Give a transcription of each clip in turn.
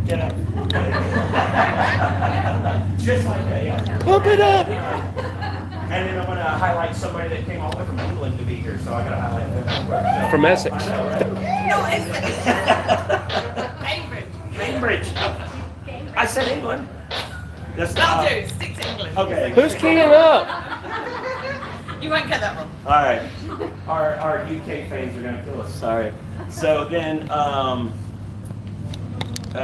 Get up. Just like that, yeah. Pump it up! And then I'm going to highlight somebody that came all the way from England to be here, so I got to highlight them. From Essex. No, it's Cambridge. I said England. That's That'll do. Stick to England. Okay. Who's keying up? You won't get that one. All right. Our UK fans are going to kill us. Sorry. So then,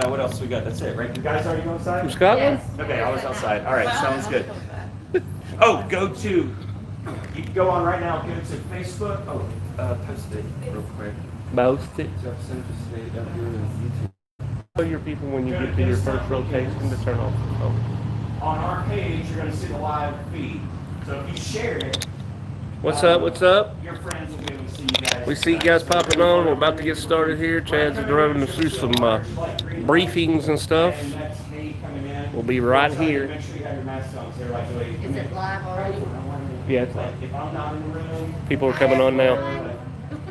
what else we got? That's it, right? You guys already outside? From Scotland? Yes. Okay, I was outside. All right, sounds good. Oh, you can go on right now, go to Facebook. Oh, post it real quick. Boast it. Tell your people when you get to your first rotation to turn off the phone. On our page, you're going to see the live feed. So if you share it, What's up? What's up? your friends will be able to see you guys. We see you guys popping on. We're about to get started here. Chad's running us through some briefings and stuff. And that's me coming in. We'll be right here. Make sure you have your mask on. So they're like, wait, Is it live already? Yeah, it's like, if I'm not in the room, people are coming on now.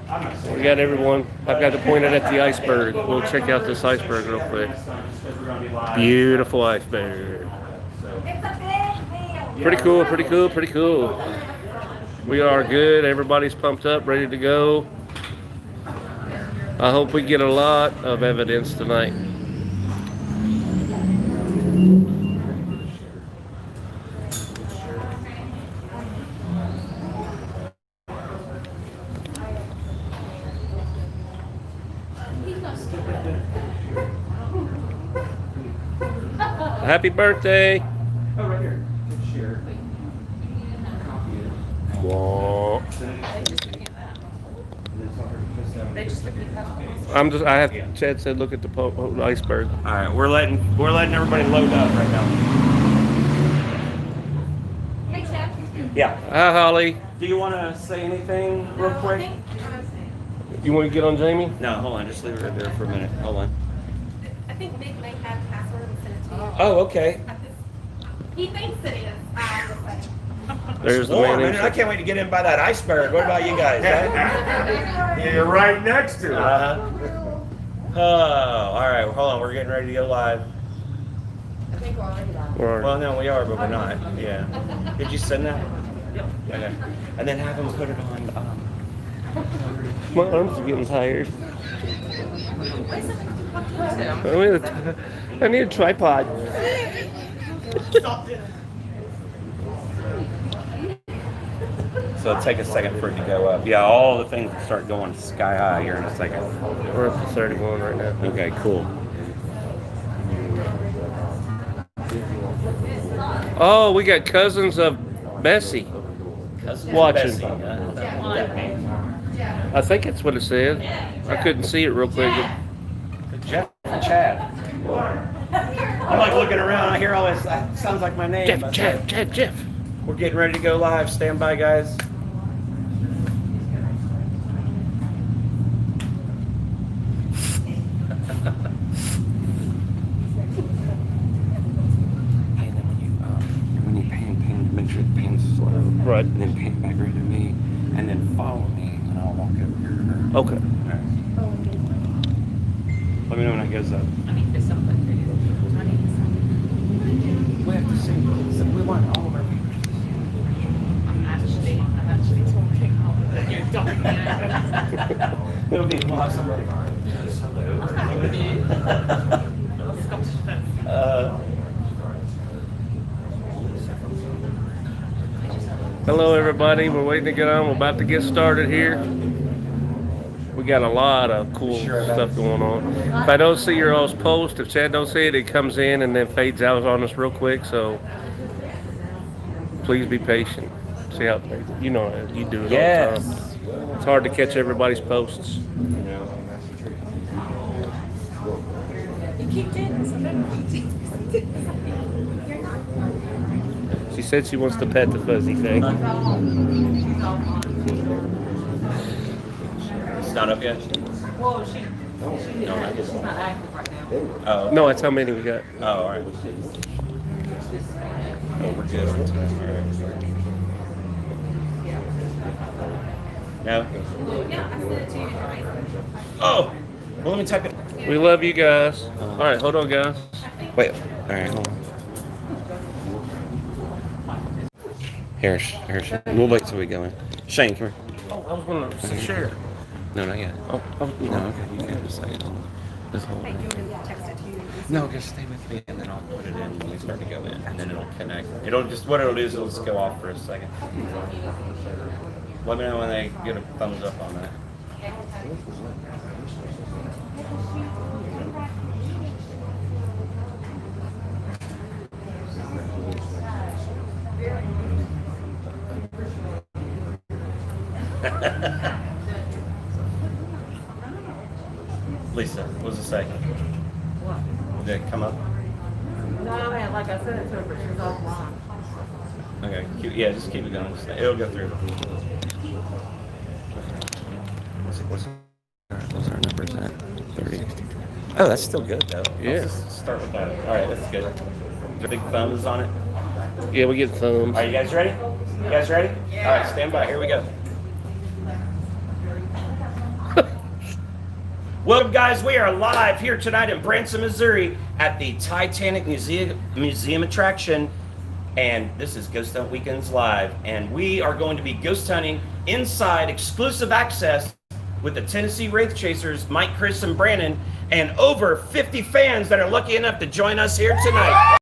I'm not saying We got everyone. I've got to point it at the iceberg. We'll check out this iceberg real quick. Beautiful iceberg. Pretty cool, pretty cool, pretty cool. We are good. Everybody's pumped up, ready to go. I hope we get a lot of evidence tonight. Happy birthday. Oh, right here. Share. Whoa. They just look at that. I have, Chad said, look at the iceberg. All right, we're letting everybody load up right now. Hey, Chad. Yeah. Hi, Holly. Do you want to say anything real quick? You want to get on Jamie? No, hold on. Just leave it right there for a minute. Hold on. I think Nick may have password and send it to you. Oh, okay. He thinks it is. There's the Warm, man. man. I can't wait to get in by that iceberg. What about you guys? You're right next to it. Oh, all right. Hold on. We're getting ready to go live. I think we're already live. Well, no, we are, but we're not. Yeah. Did you send that? Yep. Okay. And then have them put it on. My arms are getting tired. I need a tripod. So it'll take a second for it to go up. Yeah, all the things will start going sky high here in a second. We're up to 31 right now. Okay, cool. Oh, we got cousins of Bessie watching. I think that's what it said. I couldn't see it real quick. Jeff and Chad. I'm like looking around. I hear all this. Sounds like my name. Jeff. We're getting ready to go live. Stand by, guys. Hey, and then when you pan, make sure the pan's slow. Right. And then pan back right to me, and then follow me, and I'll walk over here to her. Okay. All right. Let me know when it goes up. I need this something for you. We have to see. So we want all of our people. I'm actually talking all of it. You're talking. It'll be we'll have somebody. Hello, everybody. We're waiting to get on. We're about to get started here. We got a lot of cool stuff going on. If I don't see your all's post, if Chad don't see it, it comes in and then fades out on us real quick. So please be patient. See how you know you do it all the time. It's hard to catch everybody's posts. You keep doing this. She said she wants to pet the fuzzy thing. It's not up yet? Well, she's not active right now. Oh. No, that's how many we got. Oh, all right. Oh, we're good on time. All right. No? Yeah, I sent it to you. Oh! Well, let me type it. We love you guys. All right, hold on, guys. Wait. All right. Hold on. Here's. We'll wait till we go in. Shane, come here. Oh, I was going to share. No, not yet. Oh, No, okay. You can just say it. Just hold it. No, just stay with me, and then I'll put it in when we start to go in, and then it'll connect. What it'll do is it'll just go off for a second. Let me know when they get a thumbs up on that. Lisa, what does it say? What? Did it come up? No, man, like I said, it's over. She's offline. Okay, just keep it going. It'll go through. What's our numbers at? 30. Oh, that's still good though. Yeah. Let's just start with that. All right, that's good. The big thumbs on it. Yeah, we get thumbs. Are you guys ready? You guys ready? Yeah. All right, stand by. Here we go. Welcome, guys. We are live here tonight in Branson, Missouri at the Titanic Museum attraction. And this is Ghost Hunt Weekends Live. And we are going to be ghost hunting inside exclusive access with the Tennessee Wraith Chasers, Mike, Chris, and Brandon, and over 50 fans that are lucky enough to join us here tonight.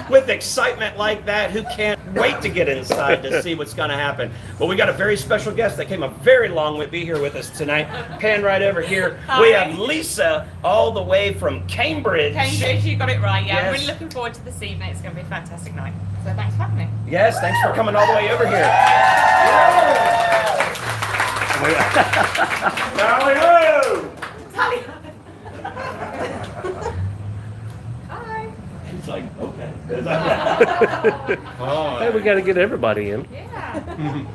With excitement like that, who can't wait to get inside to see what's going to happen? Well, we got a very special guest that came a very long way to be here with us tonight. Pan right over here. Hi. We have Lisa all the way from Cambridge. Cambridge, you got it right. Yeah, Yes. I'm really looking forward to this evening. It's going to be a fantastic night. So thanks for having me. Yes, thanks for coming all the way over here. Hi. It's like, okay. Hey, we got to get everybody in. Yeah.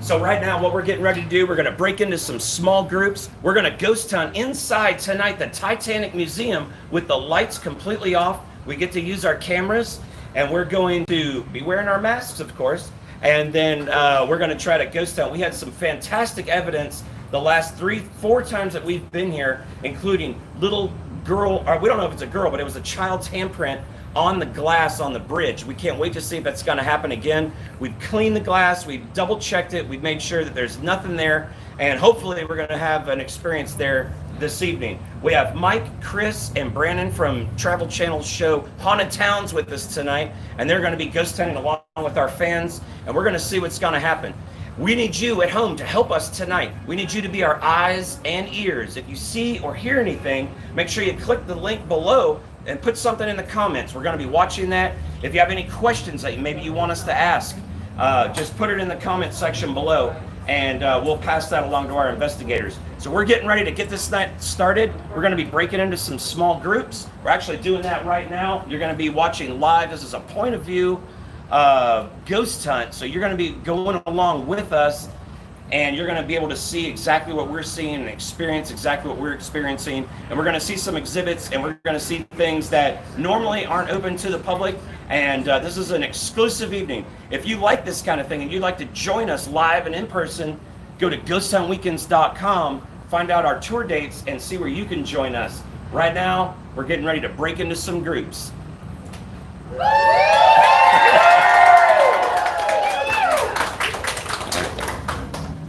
So right now, what we're getting ready to do, we're going to break into some small groups. We're going to ghost hunt inside tonight the Titanic Museum with the lights completely off. We get to use our cameras, and we're going to be wearing our masks, of course. And then we're going to try to ghost hunt. We had some fantastic evidence the last 3-4 times that we've been here, including little girl, or we don't know if it's a girl, but it was a child's handprint on the glass on the bridge. We can't wait to see if that's going to happen again. We've cleaned the glass, we've double checked it, we've made sure that there's nothing there, and hopefully we're going to have an experience there this evening. We have Mike, Chris, and Brandon from Travel Channel's show Haunted Towns with us tonight, and they're going to be ghost hunting along with our fans, and we're going to see what's going to happen. We need you at home to help us tonight. We need you to be our eyes and ears. If you see or hear anything, make sure you click the link below and put something in the comments. We're going to be watching that. If you have any questions that maybe you want us to ask, just put it in the comment section below, and we'll pass that along to our investigators. So we're getting ready to get this night started. We're going to be breaking into some small groups. We're actually doing that right now. You're going to be watching live. This is a point of view ghost hunt, so you're going to be going along with us, and you're going to be able to see exactly what we're seeing and experience exactly what we're experiencing. And we're going to see some exhibits, and we're going to see things that normally aren't open to the public. And this is an exclusive evening. If you like this kind of thing and you'd like to join us live and in person, go to ghosthuntweekends.com, find out our tour dates, and see where you can join us. Right now, we're getting ready to break into some groups.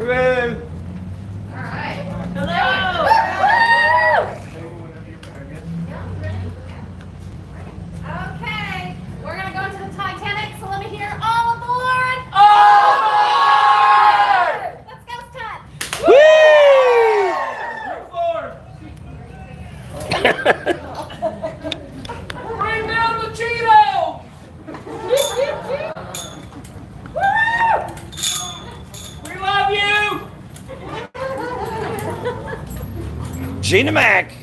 Hello. Hello. Okay, we're gonna go into the Titanic, so let me hear all aboard! All aboard! Let's ghost hunt! Bring down the Cheeto! We love you! Gina Mac.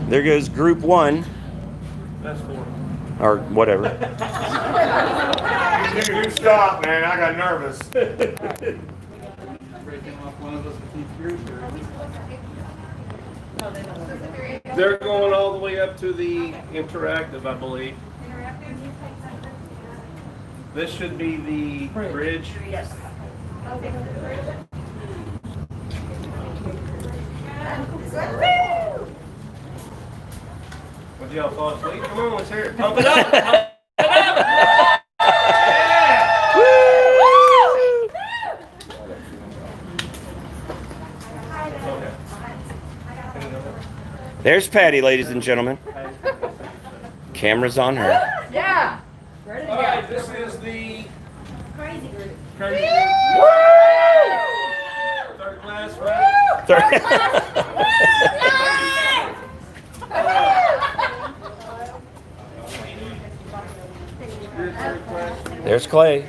There goes group one. That's 4. or whatever. You stop, man. I got nervous. They're going all the way up to the interactive, I believe. This should be the bridge. Yes. Would y'all fall asleep? Come on, let's hear it. Pump it up. Pump it up. There's Patty, ladies and gentlemen. Camera's on her. Yeah. All right, this is the Crazy group. crazy third class, right? Third class. There's Clay.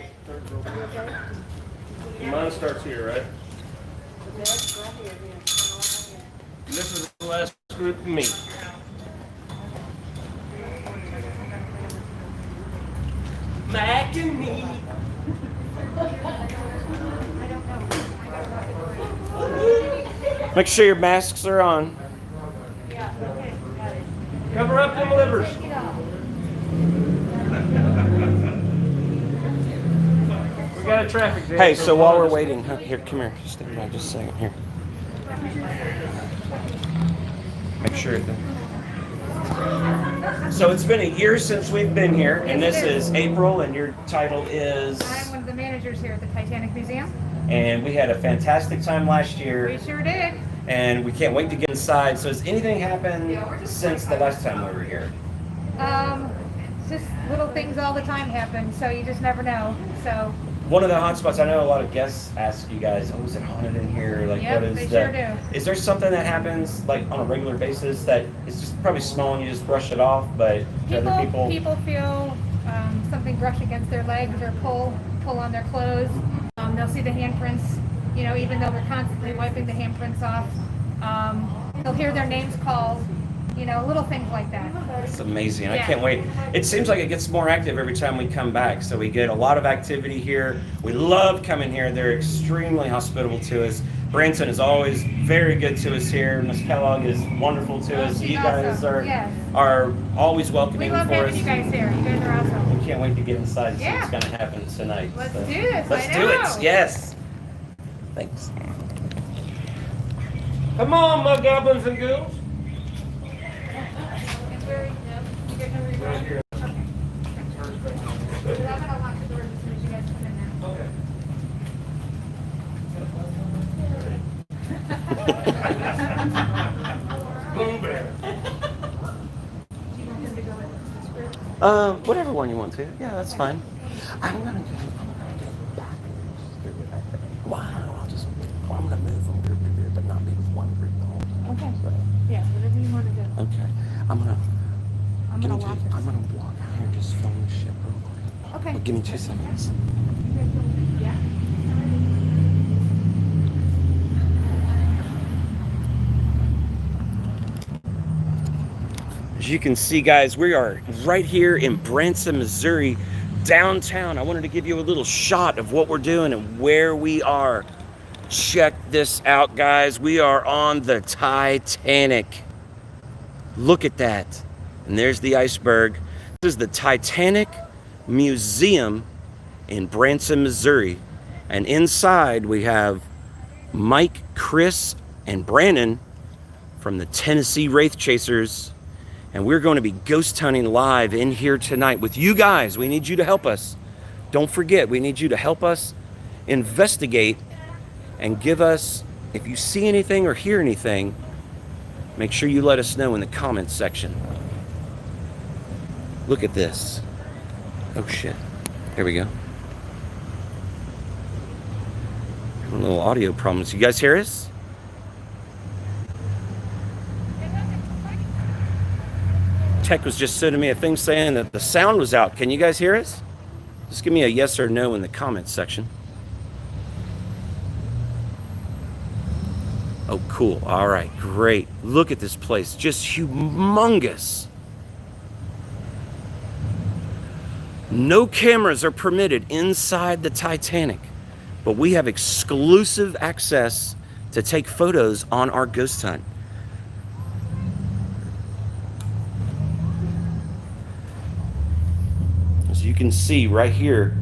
Mine starts here, right? This is the last group of me. Mac and me. Make sure your masks are on. Cover up them livers. We got a traffic jam. Hey, so while we're waiting, here, come here. Stand by just a second here. Make sure that. So it's been a year since we've been here, and this is April, and your title is. I'm one of the managers here at the Titanic Museum. And we had a fantastic time last year. We sure did. And we can't wait to get inside. So has anything happened since the last time we were here? Just little things all the time happen, so you just never know. So. One of the hot spots, I know a lot of guests ask you guys, oh, is it haunted in here? Like, Yep, what is they that? sure do. Is there something that happens like on a regular basis that is just probably small and you just brush it off, but to other People feel something brush against their legs or pull on their clothes. They'll see the handprints, you know, even though we're constantly wiping the handprints off. They'll hear their names called, you know, little things like that. It's amazing. I Yeah. can't wait. It seems like it gets more active every time we come back. So we get a lot of activity here. We love coming here. They're extremely hospitable to us. Branson is always very good to us here. Miss Kellogg is wonderful to us. She's You guys awesome. Yes. are always We welcoming love for having us. you guys here. You guys are awesome. We can't wait to get inside and see Yeah. what's going to happen tonight. Let's So, do this. Let's I do it. know. Yes. Thanks. Come on, my goblins and ghouls. And where, you guys know where you're going? Okay. I'm gonna lock the doors as soon as you guys come in now. Okay. Boom bear. Do you want them to go with this group? Whatever one you want to. Yeah, that's fine. I'm gonna go back. Wow, I'm gonna move them group to group, but not be with one group the whole time. Okay. So, Yeah, whatever you want to do. okay. I'm gonna lock this. I'm gonna walk out here and just film the shit real quick. Okay. Give me 2 seconds. Yeah. As you can see, guys, we are right here in Branson, Missouri, downtown. I wanted to give you a little shot of what we're doing and where we are. Check this out, guys. We are on the Titanic. Look at that. And there's the iceberg. This is the Titanic Museum in Branson, Missouri. And inside we have Mike, Chris, and Brandon from the Tennessee Wraith Chasers. And we're going to be ghost hunting live in here tonight with you guys. We need you to help us. Don't forget, we need you to help us investigate and give us, if you see anything or hear anything, make sure you let us know in the comments section. Look at this. Oh shit. Here we go. A little audio problems. You guys hear us? Tech was just sending me a thing saying that the sound was out. Can you guys hear us? Just give me a yes or no in the comments section. Oh, cool. All right, great. Look at this place. Just humongous. No cameras are permitted inside the Titanic, but we have exclusive access to take photos on our ghost hunt. As you can see right here,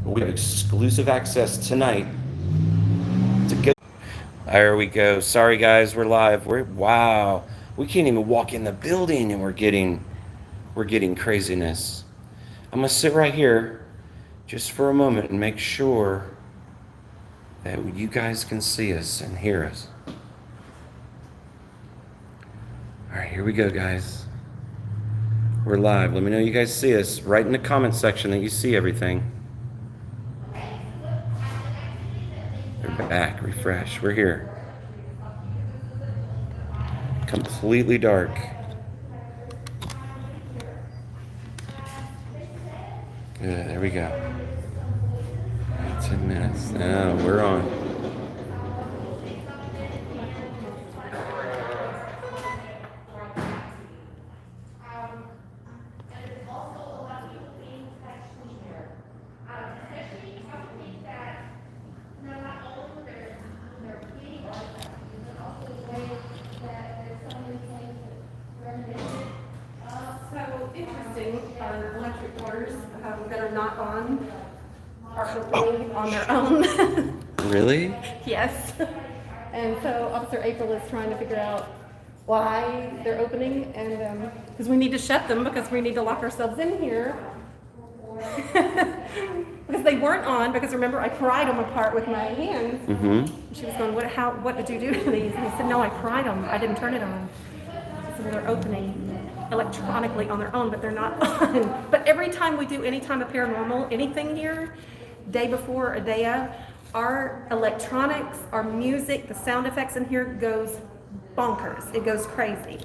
we have exclusive access tonight to go. There we go. Sorry guys, we're live. Wow. We can't even walk in the building and we're getting craziness. I'm gonna sit right here just for a moment and make sure that you guys can see us and hear us. All right, here we go, guys. We're live. Let me know you guys see us. Write in the comment section that you see everything. They're back. Refresh. We're here. Completely dark. Good. There we go. 10 minutes. Now we're on. So interesting, our electric doors that are not on are opening on their own. Really? Yes. And so Officer April is trying to figure out why they're opening, and because we need to shut them because we need to lock ourselves in here. Because they weren't on, because remember I pried them apart with my hands. Mm-hmm. She was going, what did you do to these? And I said, no, I pried them. I didn't turn it on. So they're opening electronically on their own, but they're not on. But every time we do any time of paranormal, anything here, day before or day of, our electronics, our music, the sound effects in here goes bonkers. It goes crazy.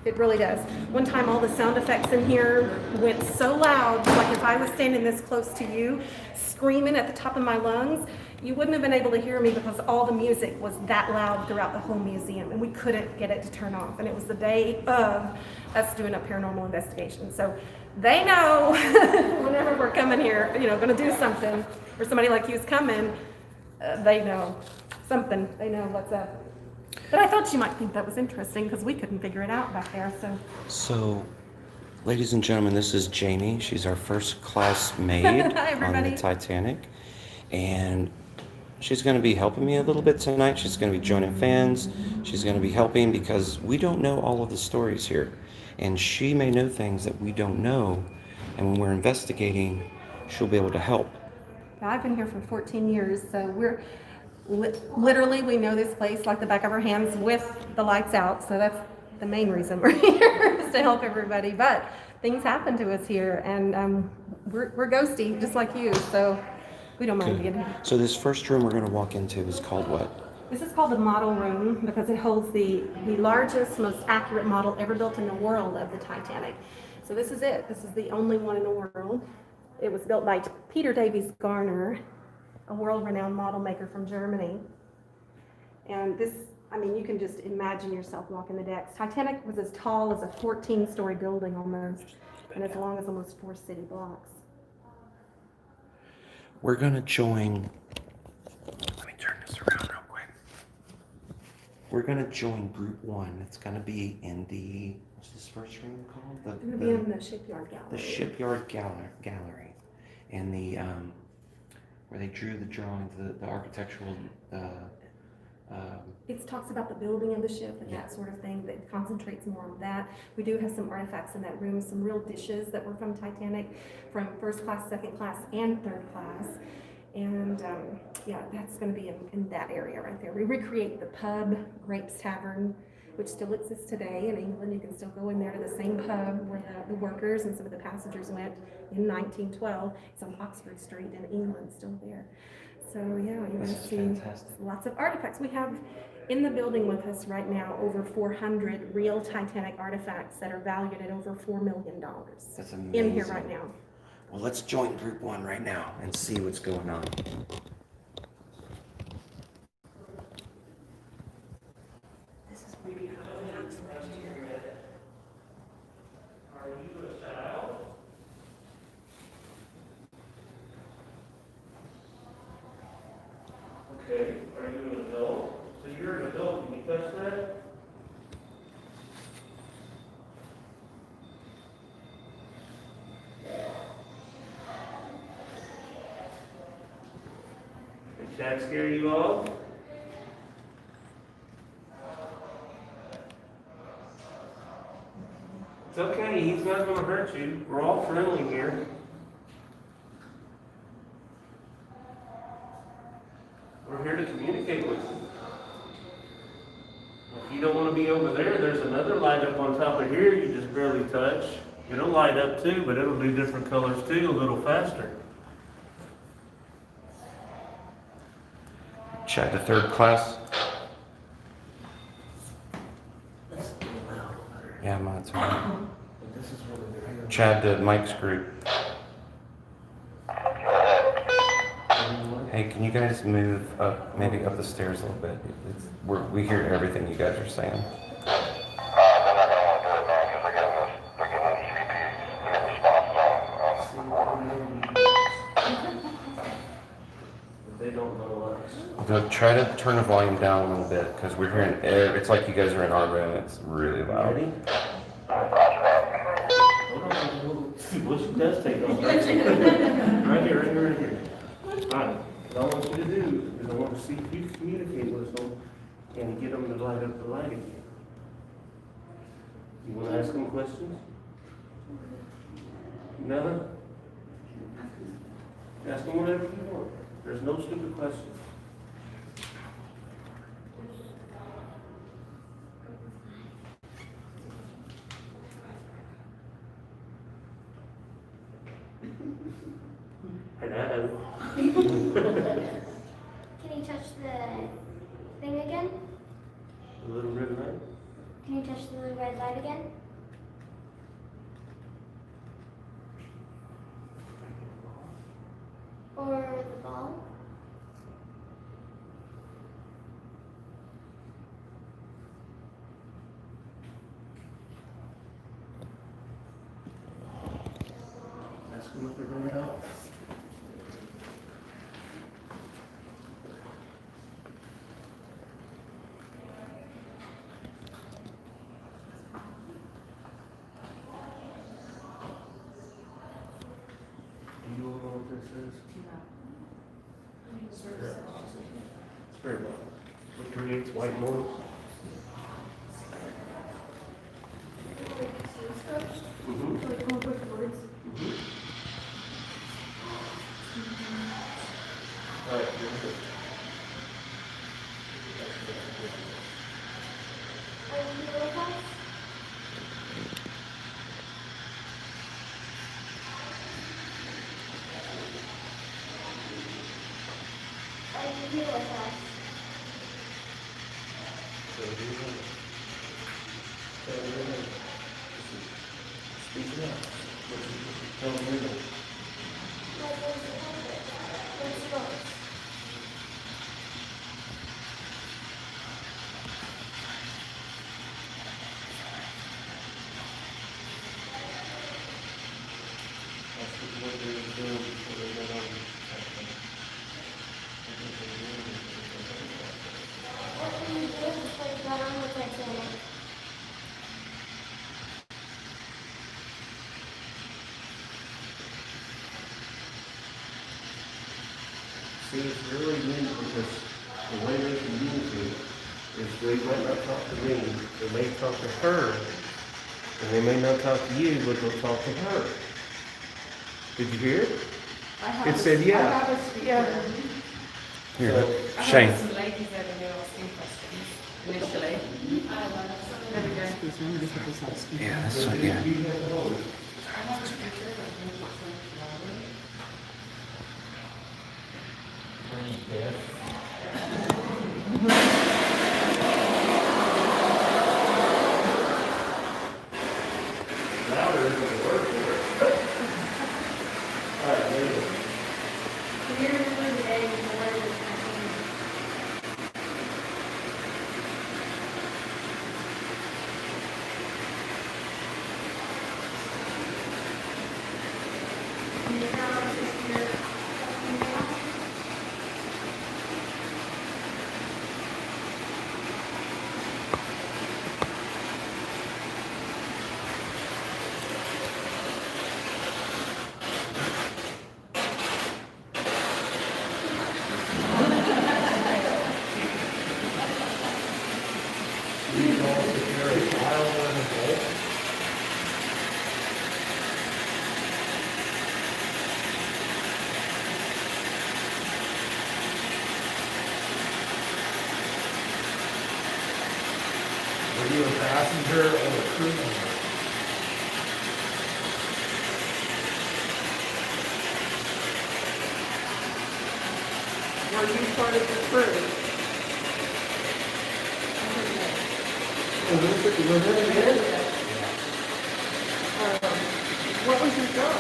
It really does. One time all the sound effects in here went so loud, like if I was standing this close to you, screaming at the top of my lungs, you wouldn't have been able to hear me because all the music was that loud throughout the whole museum, and we couldn't get it to turn off. And it was the day of us doing a paranormal investigation. So they know whenever we're coming here, going to do something, or somebody like you is coming, they know something. They know what's up. But I thought you might think that was interesting because we couldn't figure it out back there. So, ladies and gentlemen, this is Jamie. She's our first class maid on the Titanic. And she's going to be helping me a little bit tonight. She's going to be joining fans. She's going to be helping because we don't know all of the stories here. And she may know things that we don't know. And when we're investigating, she'll be able to help. I've been here for 14 years, so we're literally, we know this place like the back of our hands with the lights out. So that's the main reason we're here, is to help everybody. But things happen to us here, and we're ghosty, just like you. So we don't mind being here. So this first room we're going to walk into is called what? This is called the model room because it holds the largest, most accurate model ever built in the world of the Titanic. So this is it. This is the only one in the world. It was built by Peter Davies Garner, a world-renowned model maker from Germany. And this, you can just imagine yourself walking the decks. Titanic was as tall as a 14-story building almost, and as long as almost 4 city blocks. We're going to join. Let me turn this around real quick. We're going to join group 1. It's going to be in the, what's this first room called? It's going to be in the shipyard gallery. The shipyard gallery. And the, where they drew the drawings, the architectural. It talks about the building of the ship and that sort of thing. That concentrates more on that. We do have some artifacts in that room, some real dishes that were from Titanic, from first class, second class, and third class. And that's going to be in that area right there. We recreate the pub, Grapes Tavern, which still exists today in England. You can still go in there to the same pub where the workers and some of the passengers went in 1912. It's on Oxford Street in England, still there. So you're going to see lots of artifacts. We have in the building with us right now over 400 real Titanic artifacts that are valued at over $4 million. That's amazing. In here right now. Well, let's join group 1 right now and see what's going on. This is maybe Chad scare you off? It's okay, he's not gonna hurt you. We're all friendly here. We're here to communicate with you. If you don't want to be over there, there's another light up on top of here you just barely touch. It'll light up too, but it'll do different colors too, a little faster. Chad to third class. Yeah, mine's right. Chad to Mike's group. Hey, can you guys move up, maybe up the stairs a little bit? We hear everything you guys are saying. They're not gonna wanna do it, man, because they're getting in CP, response zone. They don't know us. Try to turn the volume down a little bit, because we're hearing, it's like you guys are in our room, it's really loud. Ready? Hold on. See, what she does take off. Right here. Alright, what I want you to do is I want to see if you communicate with them and get them to light up the light again. You want to ask them questions? No? Ask them whatever you want. There's no stupid questions. Hello. Can you touch the thing again? The little red light? Can you touch the little red light again? Or the ball? Ask them if they're going out. Do you all know what this is? Spirit box. What creates white noise? All right, you're good. Are you here with us? Are you here with us? So do you know? Tell me your name. Speak it out. Tell me your name. My name's Patrick. What's yours? That's what they were doing before they got on the Titanic. What were you doing before you got on the Titanic? See, it's really neat because the way they communicate is they might not talk to me, they may talk to her, and they may not talk to you, but they'll talk to her. Did you hear it? It said yeah. Here, So- Shane. Some ladies over here asking questions initially. There we go. Yeah, that's what, yeah. You have the hold. Louder isn't the word for it. All right, there you go. Can you remember the day before the Titanic? Can you tell us if you're Were you a passenger or a crew member? Were you part of the crew? What was your job?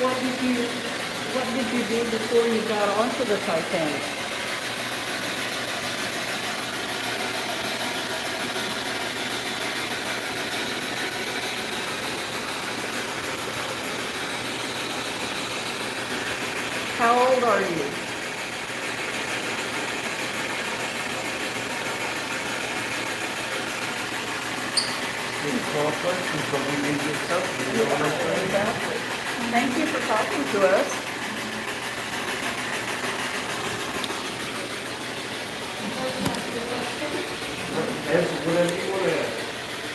What did you do before you got onto the Titanic? How old are you? Exactly. Thank you for talking to us.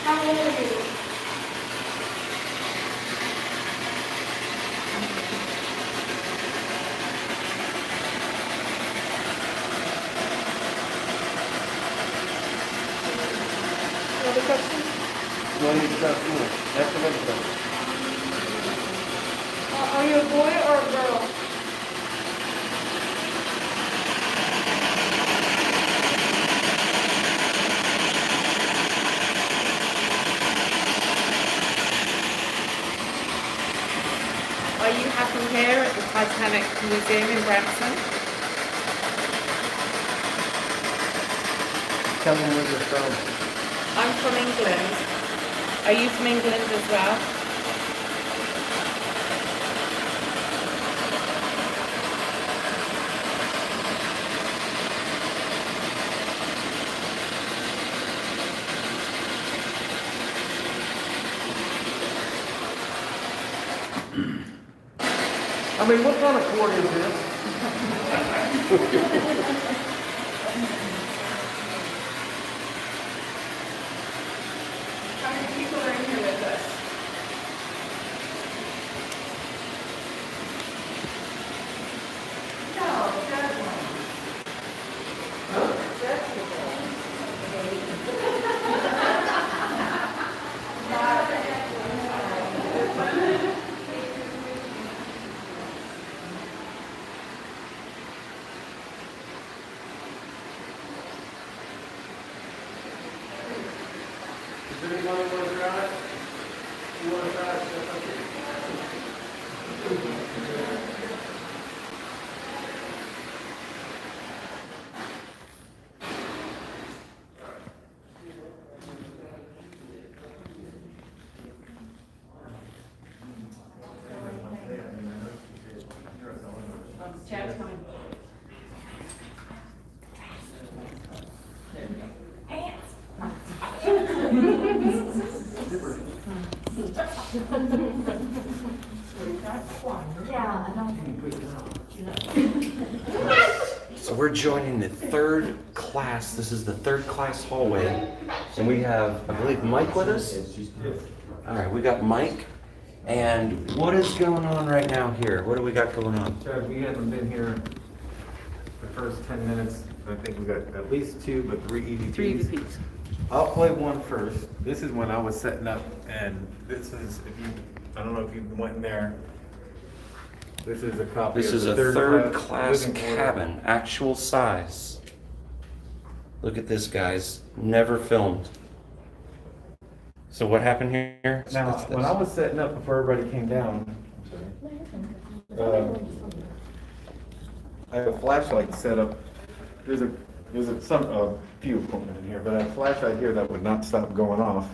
How old are you? Other questions? Are you a boy or a girl? Are you happy here at the Titanic Museum in Branson? Tell me where you're from. I'm from England. Are you from England as well? I mean, what kind of court is this? How many people are in here with us? No, that one. That's the Does anybody want to drive? You want to drive? Chad's coming. So we're joining the third class. This is the third class hallway. And we have, I believe, Mike with us? All right, we got Mike. And what is going on right now here? What do we got going on? Chad, we haven't been here the first 10 minutes. I think we got at least 2, but 3 EVPs. 3 EVPs. I'll play one first. This is when I was setting up, and this is, if you, I don't know if you went in there. This is a copy This of is the a third class living quarter. cabin, actual size. Look at this, guys. Never filmed. So what happened here? Now, That's this. when I was setting up before everybody came down, I have a flashlight set up. There's a few equipment in here, but I have a flashlight here that would not stop going off.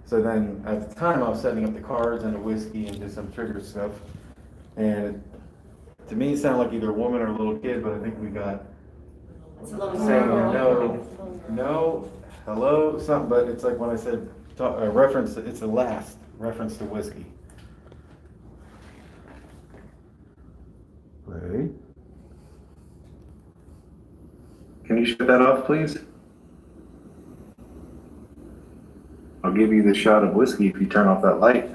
So then, at the time, I was setting up the cards and the whiskey and just some trigger stuff. And to me, it sounded like either a woman or a little kid, but I think we got saying no, hello, something. But it's like when I said reference, it's the last reference to whiskey. hallway. Can you shut that off, please? I'll give you the shot of whiskey if you turn off that light.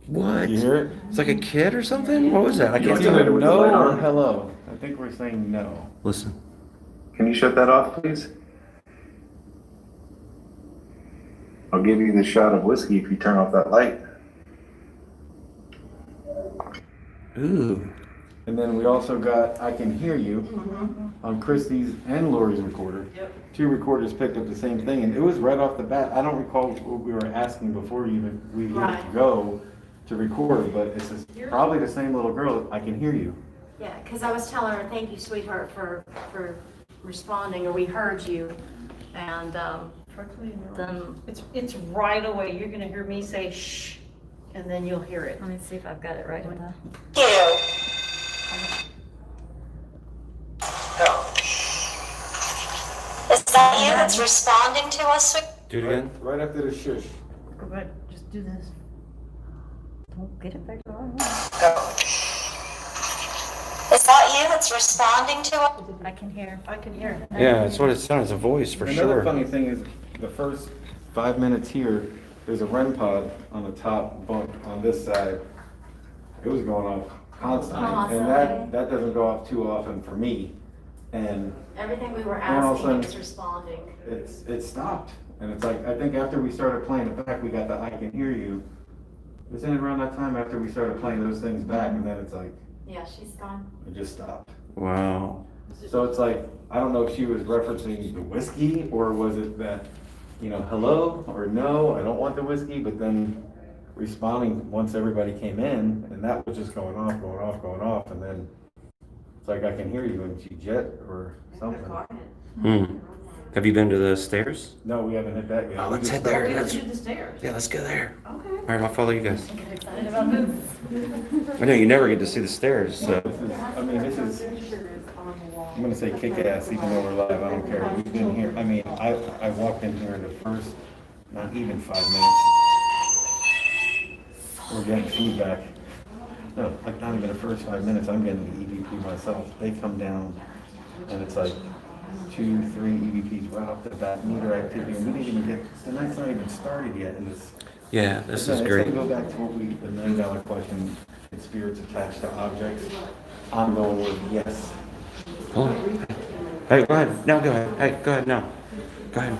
What? You hear it? It's like a kid or something? What was that? I can't It's tell. either It. no or hello. I think we're saying no. Listen. Can you shut that off, please? I'll give you the shot of whiskey if you turn off that light. Ooh. And then we also got I Can Hear You on Christie's and Lori's recorder. Yep. Two recorders picked up the same thing, and it was right off the bat. I don't recall what we were asking before we hit Right. go to record, but it's probably the same little girl. I Can Hear You. Yeah, because I was telling her, thank you, sweetheart, for responding, or we heard you. And then, It's right away. You're gonna hear me say shh, and then you'll hear it. let me see if I've got it right with that. Is that you that's responding to us? Do it again. Right after the shush. Go ahead, just do this. Don't get it back on. Is that you that's responding to us? I can hear. I can hear it. Yeah, that's what it sounds. A voice for Another sure. funny thing is the first 5 minutes here, there's a REM pod on the top bunk on this side. It was going off constantly, and that doesn't go off too often for me. And Everything we were And all of a asking, sudden- it was responding. it stopped, and it's like, I think after we started playing it back, we got the I Can Hear You. It's in around that time after we started playing those things back, and then it's like, Yeah, she's gone. it just stopped. Wow. So it's like, I don't know if she was referencing the whiskey, or was it that, hello, or no, I don't want the whiskey, but then responding once everybody came in, and that was just going off, going off, going off, and then it's like, I can hear you, and she jet, or something. Hmm. Have you been to the stairs? No, we haven't hit that yet. Oh, We let's just head there. started. Let's do the stairs. Yeah, let's go there. Okay. All right, I'll follow you guys. Get excited about this. I know you never get to see the stairs, so. This is, I'm gonna say kick ass, even though we're live, I don't care. We've been here, I walked in here in the first, not even 5 minutes. We're getting feedback. No, like not even the first 5 minutes, I'm getting the EVP myself. They come down and it's like 2, 3 EVPs right off the bat, meter activity, and we didn't even get, the night's not even started yet, and it's. Yeah, this is It's great. gonna go back to the $9 question, is spirits attached to objects? I'm going with yes. Hold on. Hey, go ahead. No, go ahead. Hey, go ahead now. Go ahead.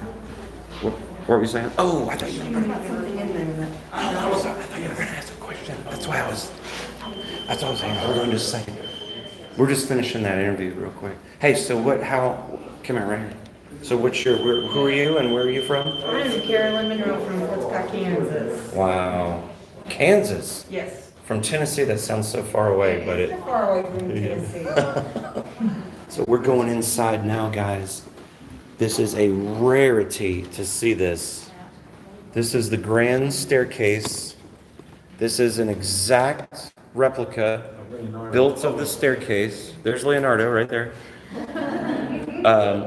What were you saying? Oh, I thought you were going to put something in there. I thought you were going to ask a question. That's what I was saying. Hold on just a second. We're just finishing that interview real quick. Hey, so come here right here. So who are you and where are you from? I'm Carolyn Monroe from Woodstock, Kansas. Wow. Kansas? Yes. From Tennessee, that sounds so far away, but it. Far away from Tennessee. So we're going inside now, guys. This is a rarity to see this. This is the grand staircase. This is an exact replica built of the staircase. There's Leonardo right there.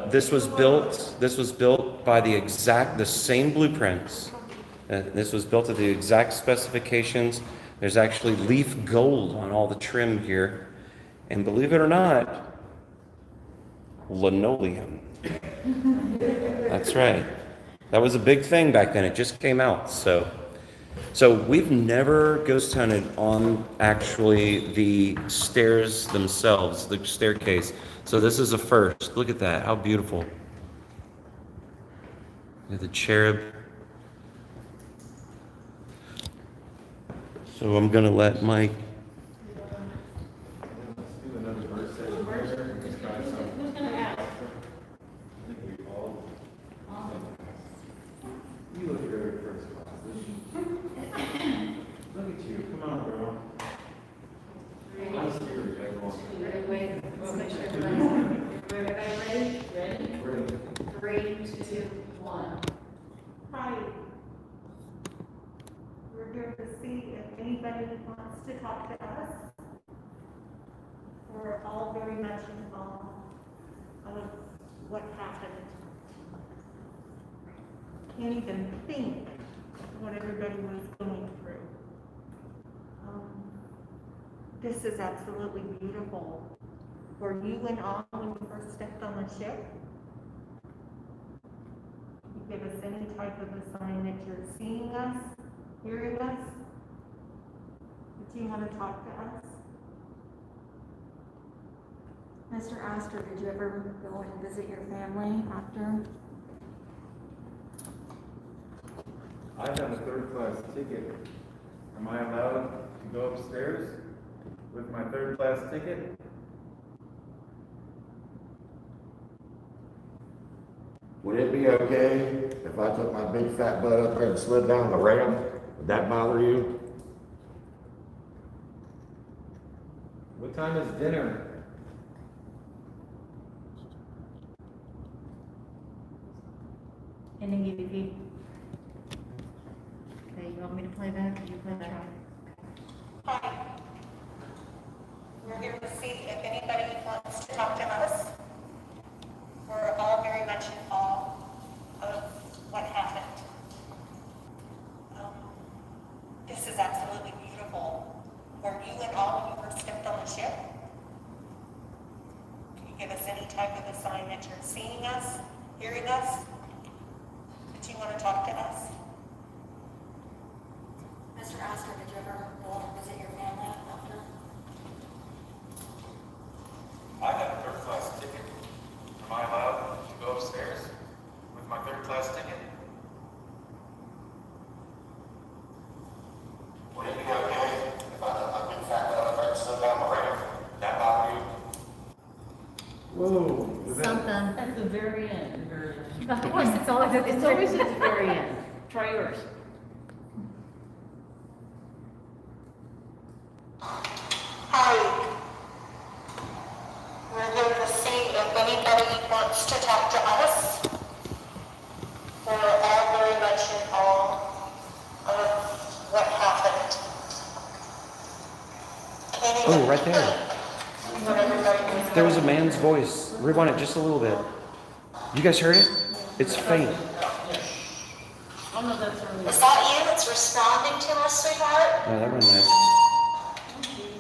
This was built by the same blueprints. This was built to the exact specifications. There's actually leaf gold on all the trim here. And believe it or not, linoleum. That's right. That was a big thing back then. It just came out. So we've never ghost hunted on actually the stairs themselves, the staircase. So this is a first. Look at that. How beautiful. Look at the cherub. So I'm going to let Mike. Hi. We're here to see if anybody wants to talk to us. We're all very much involved of what happened. Can't even think what everybody was going through. This is absolutely beautiful. Were you in awe when you first stepped on the ship? You give us any type of a sign that you're seeing us, hearing us? Do you want to talk to us? Mr. Astor, did you ever go and visit your family after? I have a third class ticket. Am I allowed to go upstairs with my third class ticket? Would it be okay if I took my big fat butt up there and slid down the ramp? Would that bother you? What time is dinner? And then you, okay, you want me to play back or you play back? Hi. We're here to see if anybody wants to talk to us. We're all very much in awe of what happened. This is absolutely beautiful. Were you in awe when you first stepped on the ship? Can you give us any type of a sign that you're seeing us, hearing us? That you want to talk to us? Mr. Astor, did you ever go and visit your family after? I have a third class ticket. Am I allowed to go upstairs with my third class ticket? Would it be okay if I took my big fat butt up there and slid down the ramp? Would that bother you? Whoa. is that- Something. At the very end. Of course, it's always at It's always at the very end. Try yours. Hi. We're here to see if anybody wants to talk to us. We're all very much in awe of what happened. Oh, right there. There was a man's voice. Rewind it just a little bit. You guys heard it? It's faint. Oh no, that's early. Is that you that's responding to us, sweetheart? No, that wasn't it.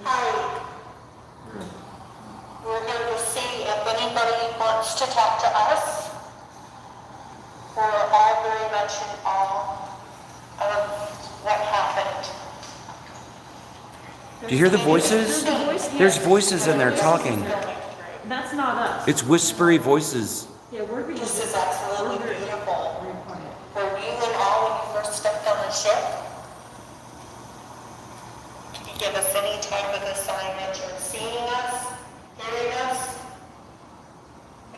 Hi. We're here to see if anybody wants to talk to us. We're all very much in awe of what happened. Do you hear the voices? There's voices in there talking. That's not us. It's whispery voices. Yeah, we're being. This is absolutely beautiful. Were you in awe when you first stepped on the ship? Can you give us any type of a sign that you're seeing us, hearing us?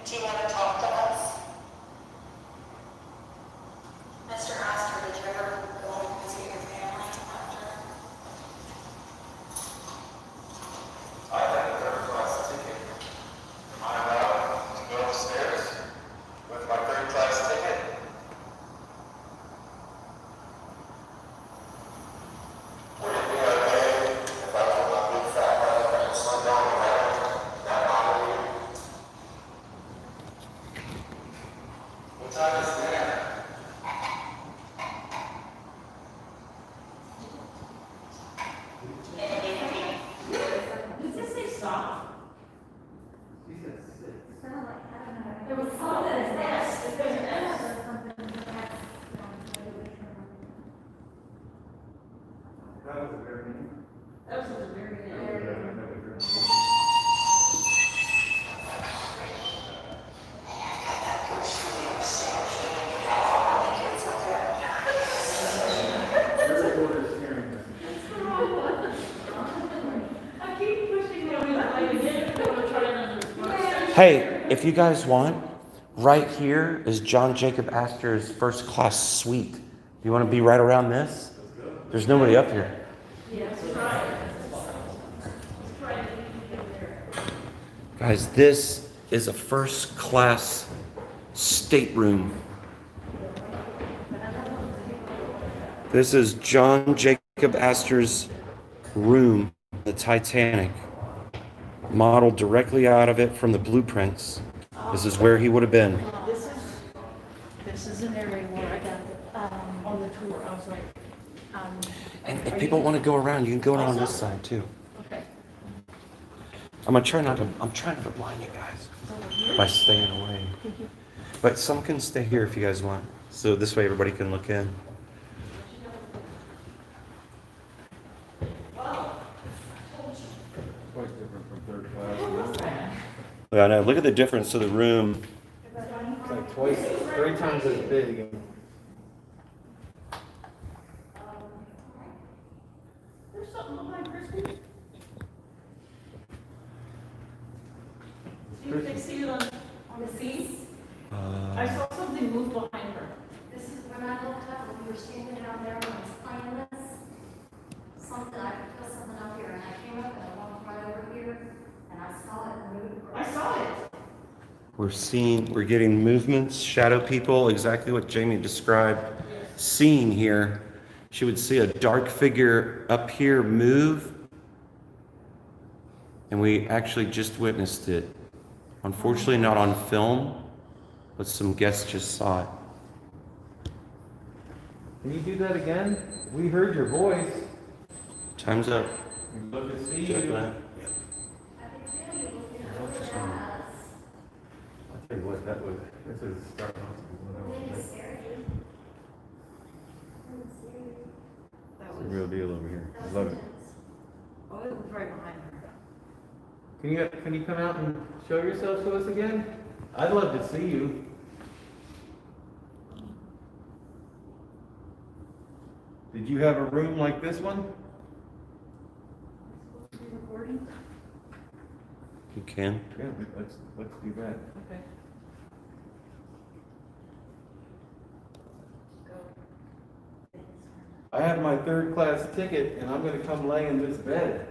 Do you want to talk to us? Mr. Astor, did you ever go and visit your family after? I have a third class ticket. Am I allowed to go upstairs with my third class ticket? Would it be okay if I took my big fat butt up there and slid down the ramp? Would that bother you? What time is dinner? Does this say stop? There was something S. It goes S. That was a very neat. That was at the very end. I keep pushing the other way again. I'm gonna try another one. Hey, if you guys want, right here is John Jacob Astor's first class suite. You want to be right around this? There's nobody up here. Yes, try it. Try it. Guys, this is a first class stateroom. This is John Jacob Astor's room, the Titanic, modeled directly out of it from the blueprints. This is where he would have been. This is an area where I got on the tour. I was like, And if people want to go around, you can go around this side too. okay. I'm trying not to blind you guys by staying away. But some can stay here if you guys want. So this way everybody can look in. Quite different from third class. Yeah, I know. Look at the difference to the room. It's like twice, 3 times as big. There's something behind Christy. See if they see it on the seats? I saw something move behind her. This is when I looked up, when we were standing out there when I was playing this, something, I could feel something up here, and I came up and I walked right over here, and I saw it move. I saw it. We're getting movements, shadow people, exactly what Jamie described. Seeing here, she would see a dark figure up here move, and we actually just witnessed it. Unfortunately, not on film, but some guests just saw it. Can you do that again? We heard your voice. Time's up. We'd love to see Check you. that. I'll tell you what, this is starting off to be one of those. It's the real deal over here. I love it. Oh, it was right behind her. Can you come out and show yourself to us again? I'd love to see you. Did you have a room like this one? You can. Yeah, let's do that. Okay. I have my third class ticket and I'm gonna come lay in this bed.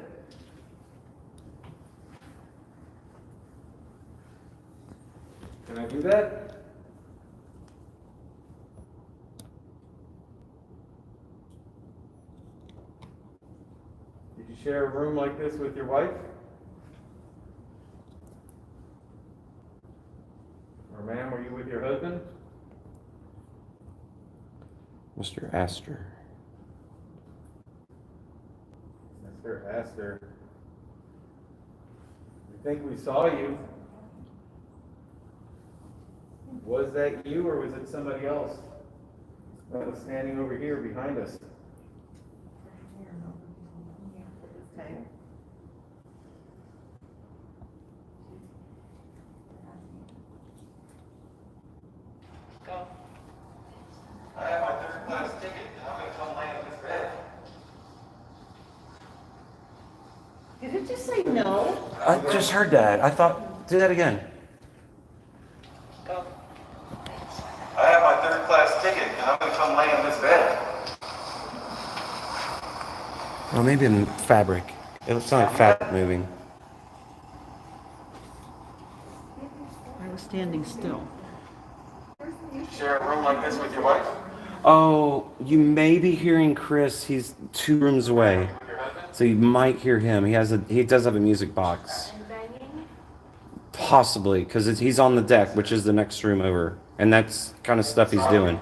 Can I do that? Did you share a room like this with your wife? Or ma'am, were you with your husband? Mr. Astor. Mr. Astor. We think we saw you. Was that you or was it somebody else that was standing over here behind us? Okay. Go. I have my third class ticket and I'm gonna come lay in this bed. Did it just say no? I just heard that. I thought, do that again. Go. I have my third class ticket and I'm gonna come lay in this bed. Well, maybe in fabric. It's not fabric moving. I was standing still. Did you share a room like this with your wife? Oh, you may be hearing Chris. He's 2 rooms away. So you might hear him. He does have a music box. Possibly, because he's on the deck, which is the next room over. And that's kind of stuff he's doing.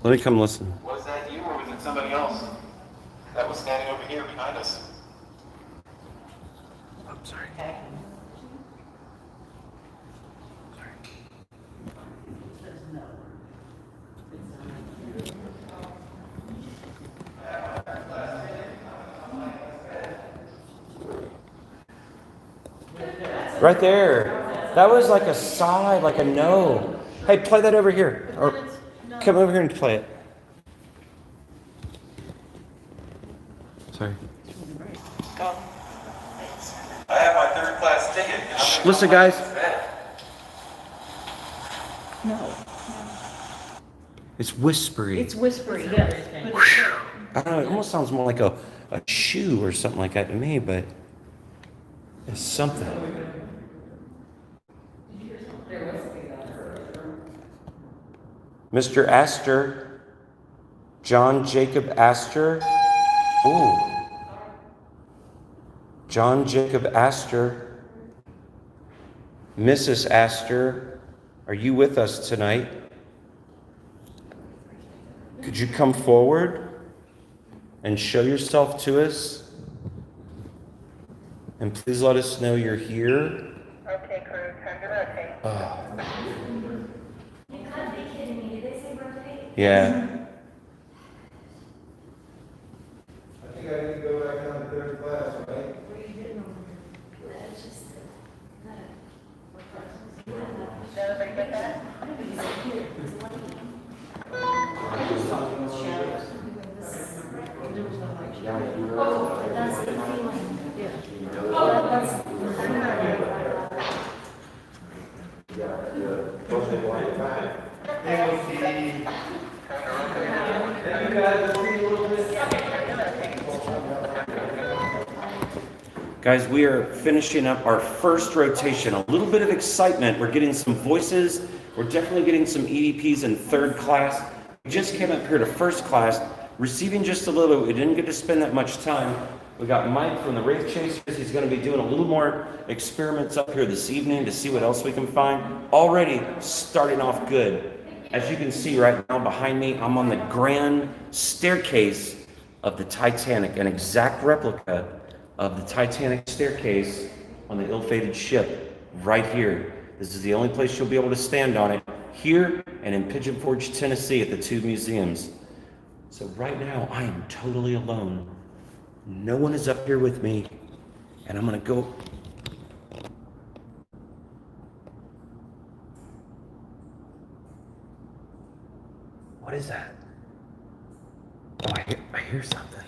Let me come listen. Was that you or was it somebody else that was standing over here behind us? I'm sorry. Right there. That was like a sigh, like a no. Hey, play that over here. Or come over here and play it. Sorry. I have my third class ticket. Shh, listen, guys. No. It's whispery. It's whispery, yes. I don't know. It almost sounds more like a shoe or something like that to me, but it's something. Mr. Astor, John Jacob Astor. Ooh. John Jacob Astor. Mrs. Astor, are you with us tonight? Could you come forward and show yourself to us? And please let us know you're here. Okay, crew, time to rotate. You gotta be kidding me, did they say rotate? Yeah. I think I need to go back down to third class, right? That's just, Did everybody get that? oh, that's the feeling. Guys, we are finishing up our first rotation. A little bit of excitement. We're getting some voices. We're definitely getting some EDPs in third class. We just came up here to first class, receiving just a little. We didn't get to spend that much time. We got Mike from the Wraith Chasers. He's going to be doing a little more experiments up here this evening to see what else we can find. Already starting off good. As you can see right now behind me, I'm on the grand staircase of the Titanic, an exact replica of the Titanic staircase on the ill-fated ship right here. This is the only place you'll be able to stand on it, here and in Pigeon Forge, Tennessee at the two museums. So right now, I am totally alone. No one is up here with me, and I'm gonna go. What is that? Oh, I hear something.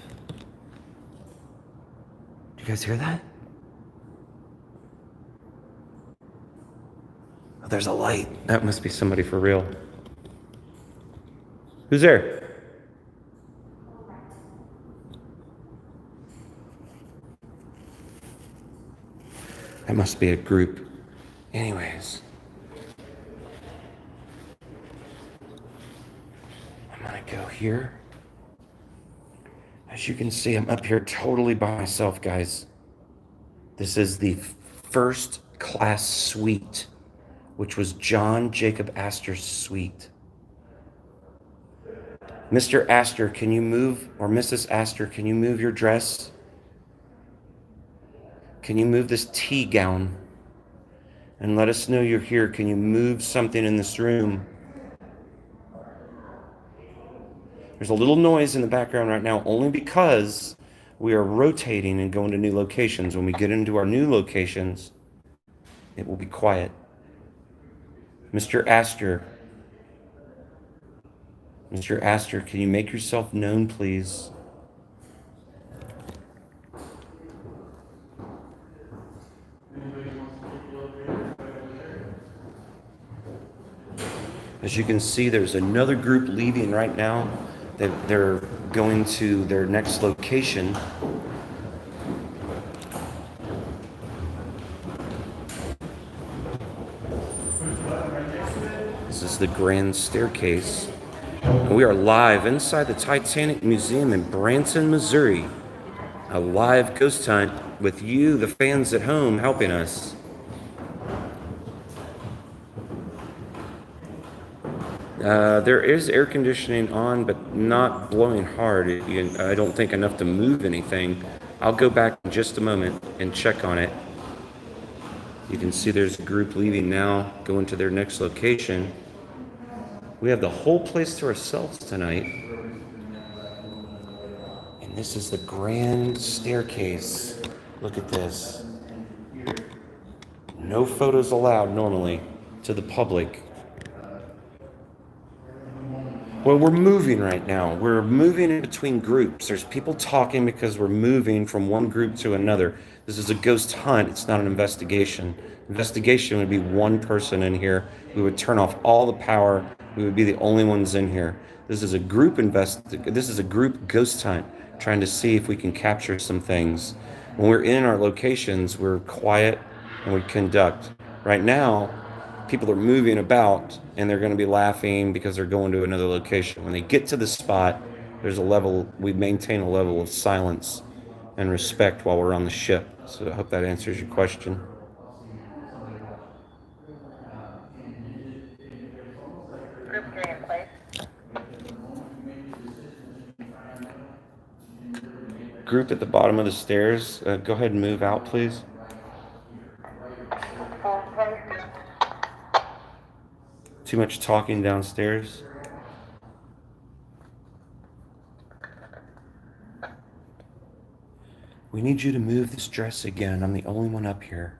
Do you guys hear that? Oh, there's a light. That must be somebody for real. Who's there? That must be a group. Anyways. I'm gonna go here. As you can see, I'm up here totally by myself, guys. This is the first class suite, which was John Jacob Astor's suite. Mr. Astor, can you move, or Mrs. Astor, can you move your dress? Can you move this tea gown? And let us know you're here. Can you move something in this room? There's a little noise in the background right now, only because we are rotating and going to new locations. When we get into our new locations, it will be quiet. Mr. Astor. Mr. Astor, can you make yourself known, please? As you can see, there's another group leaving right now. They're going to their next location. This is the grand staircase. And we are live inside the Titanic Museum in Branson, Missouri. A live ghost hunt with you, the fans at home, helping us. There is air conditioning on, but not blowing hard. I don't think enough to move anything. I'll go back in just a moment and check on it. You can see there's a group leaving now, going to their next location. We have the whole place to ourselves tonight. And this is the grand staircase. Look at this. No photos allowed normally to the public. Well, we're moving right now. We're moving in between groups. There's people talking because we're moving from one group to another. This is a ghost hunt. It's not an investigation. Investigation would be one person in here. We would turn off all the power. We would be the only ones in here. This is a group This is a group ghost hunt, trying to see if we can capture some things. When we're in our locations, we're quiet and we conduct. Right now, people are moving about and they're going to be laughing because they're going to another location. When they get to the spot, we maintain a level of silence and respect while we're on the ship. So I hope that answers your question. Group 3 in place. group at the bottom of the stairs, go ahead and move out, please. Too much talking downstairs. We need you to move this dress again. I'm the only one up here.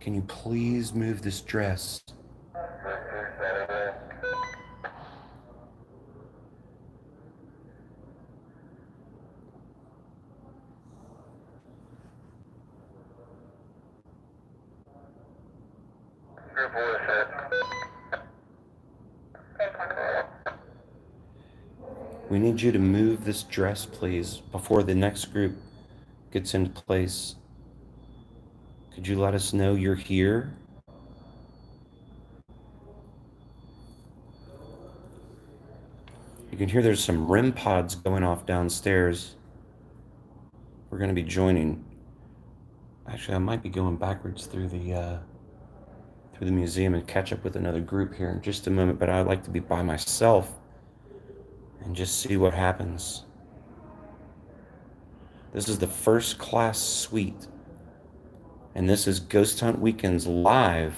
Can you please move this dress? We need you to move this dress, please, before the next group gets into place. Could you let us know you're here? You can hear there's some REM pods going off downstairs. We're going to be joining. Actually, I might be going backwards through the museum and catch up with another group here in just a moment, but I'd like to be by myself and just see what happens. This is the first class suite, and this is Ghost Hunt Weekends live.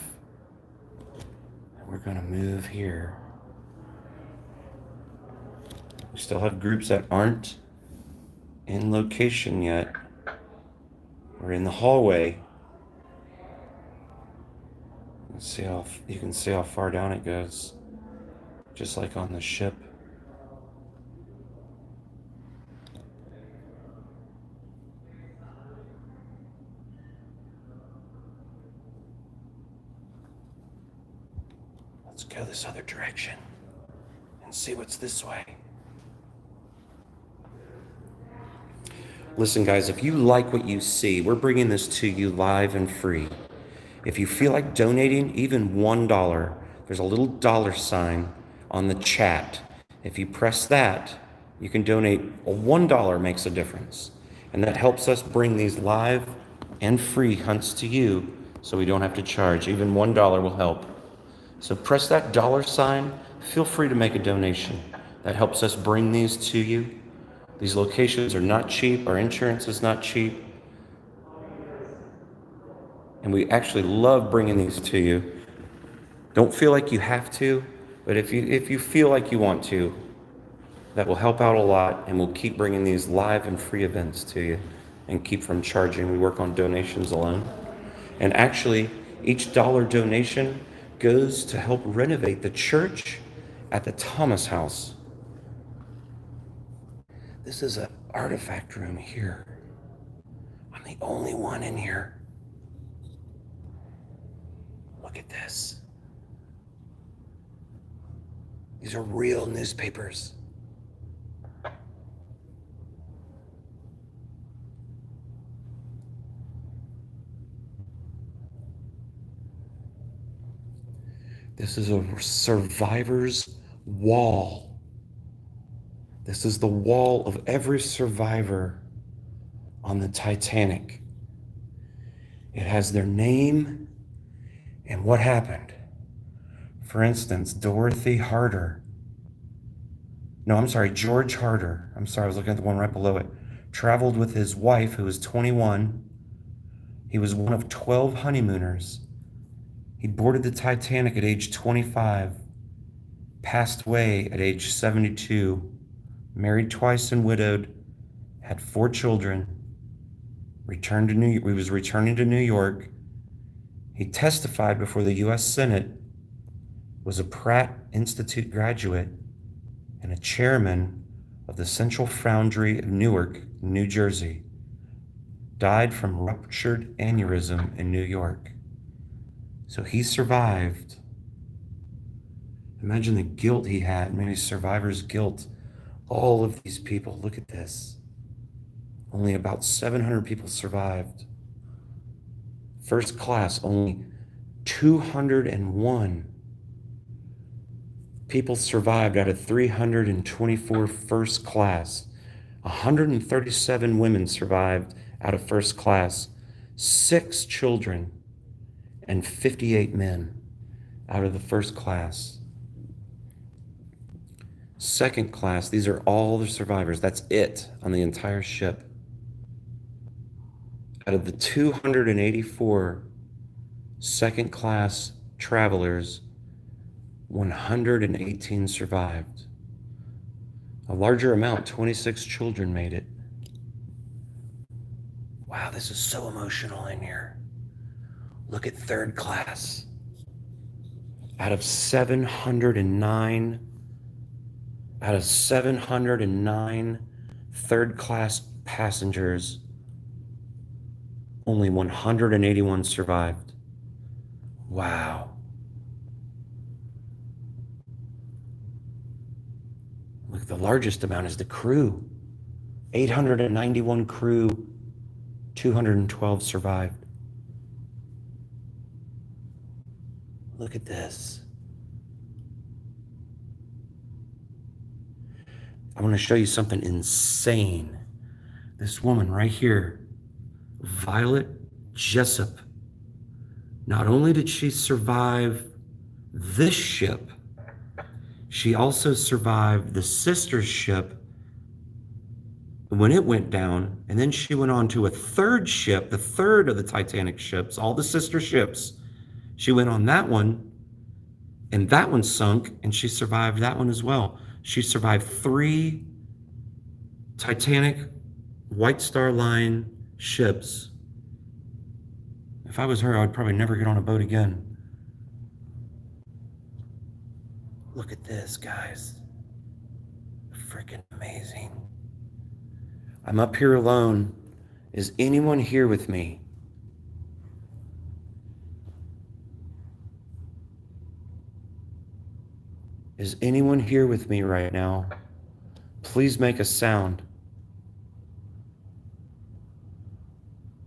And we're gonna move here. We still have groups that aren't in location yet. We're in the hallway. You can see how far down it goes, just like on the ship. Let's go this other direction and see what's this way. Listen, guys, if you like what you see, we're bringing this to you live and free. If you feel like donating even $1, there's a little dollar sign on the chat. If you press that, you can donate. $1 makes a difference. And that helps us bring these live and free hunts to you so we don't have to charge. Even $1 will help. So press that dollar sign. Feel free to make a donation. That helps us bring these to you. These locations are not cheap. Our insurance is not cheap. And we actually love bringing these to you. Don't feel like you have to, but if you feel like you want to, that will help out a lot, and we'll keep bringing these live and free events to you and keep from charging. We work on donations alone. And actually, each dollar donation goes to help renovate the church at the Thomas House. This is an artifact room here. I'm the only one in here. Look at this. These are real newspapers. This is a survivor's wall. This is the wall of every survivor on the Titanic. It has their name and what happened. For instance, George Harder. I was looking at the one right below it. Traveled with his wife, who was 21. He was one of 12 honeymooners. He boarded the Titanic at age 25, passed away at age 72, married twice and widowed, had 4 children, he was returning to New York. He testified before the U.S. Senate, was a Pratt Institute graduate, and a chairman of the Central Foundry of Newark, New Jersey. Died from ruptured aneurysm in New York. So he survived. Imagine the guilt he had, maybe survivor's guilt. All of these people, look at this. Only about 700 people survived. First class, only 201 people survived out of 324 first class. 137 women survived out of first class. 6 children and 58 men out of the first class. Second class, these are all the survivors. That's it on the entire ship. Out of the 284 second class travelers, 118 survived. A larger amount, 26 children made it. Wow, this is so emotional in here. Look at third class. Out of 709 third class passengers, only 181 survived. Wow. Look, the largest amount is the crew. 891 crew, 212 survived. Look at this. I want to show you something insane. This woman right here, Violet Jessup, not only did she survive this ship, she also survived the sister ship when it went down, and then she went on to a third ship, the third of the Titanic ships, all the sister ships. She went on that one, and that one sunk, and she survived that one as well. She survived 3 Titanic White Star Line ships. If I was her, I would probably never get on a boat again. Look at this, guys. Freaking amazing. I'm up here alone. Is anyone here with me? Is anyone here with me right now? Please make a sound.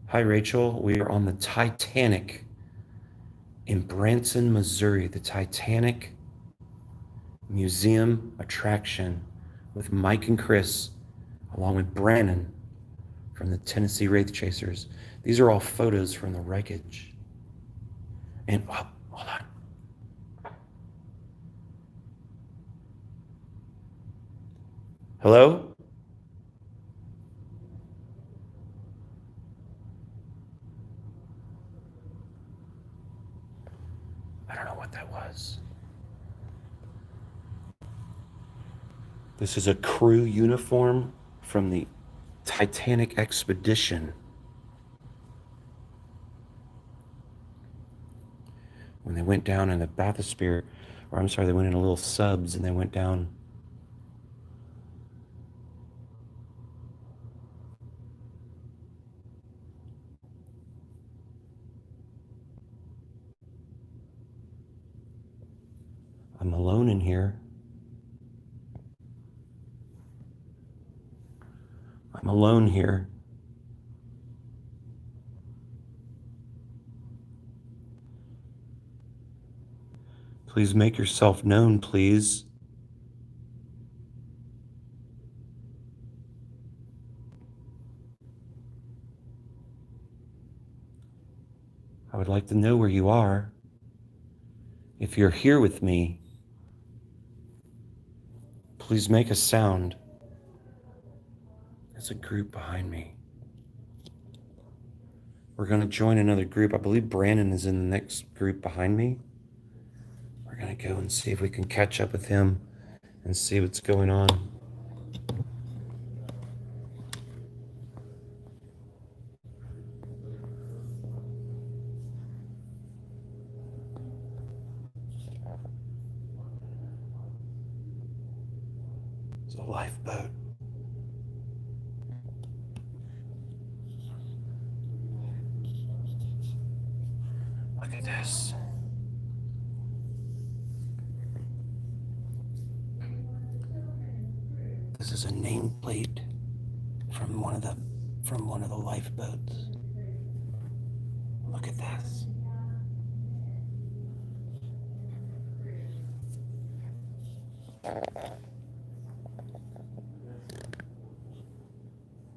Hi, Rachel. We are on the Titanic in Branson, Missouri. The Titanic Museum attraction with Mike and Chris, along with Brandon from the Tennessee Wraith Chasers. These are all photos from the wreckage. And, oh, hold on. Hello? I don't know what that was. This is a crew uniform from the Titanic expedition. When they went down in the bathysphere, or I'm sorry, they went in a little subs and they went down. I'm alone in here. I'm alone here. Please make yourself known, please. I would like to know where you are. If you're here with me, please make a sound. There's a group behind me. We're going to join another group. I believe Brandon is in the next group behind me. We're going to go and see if we can catch up with him and see what's going on. It's a lifeboat. Look at this. This is a nameplate from one of the lifeboats. Look at this.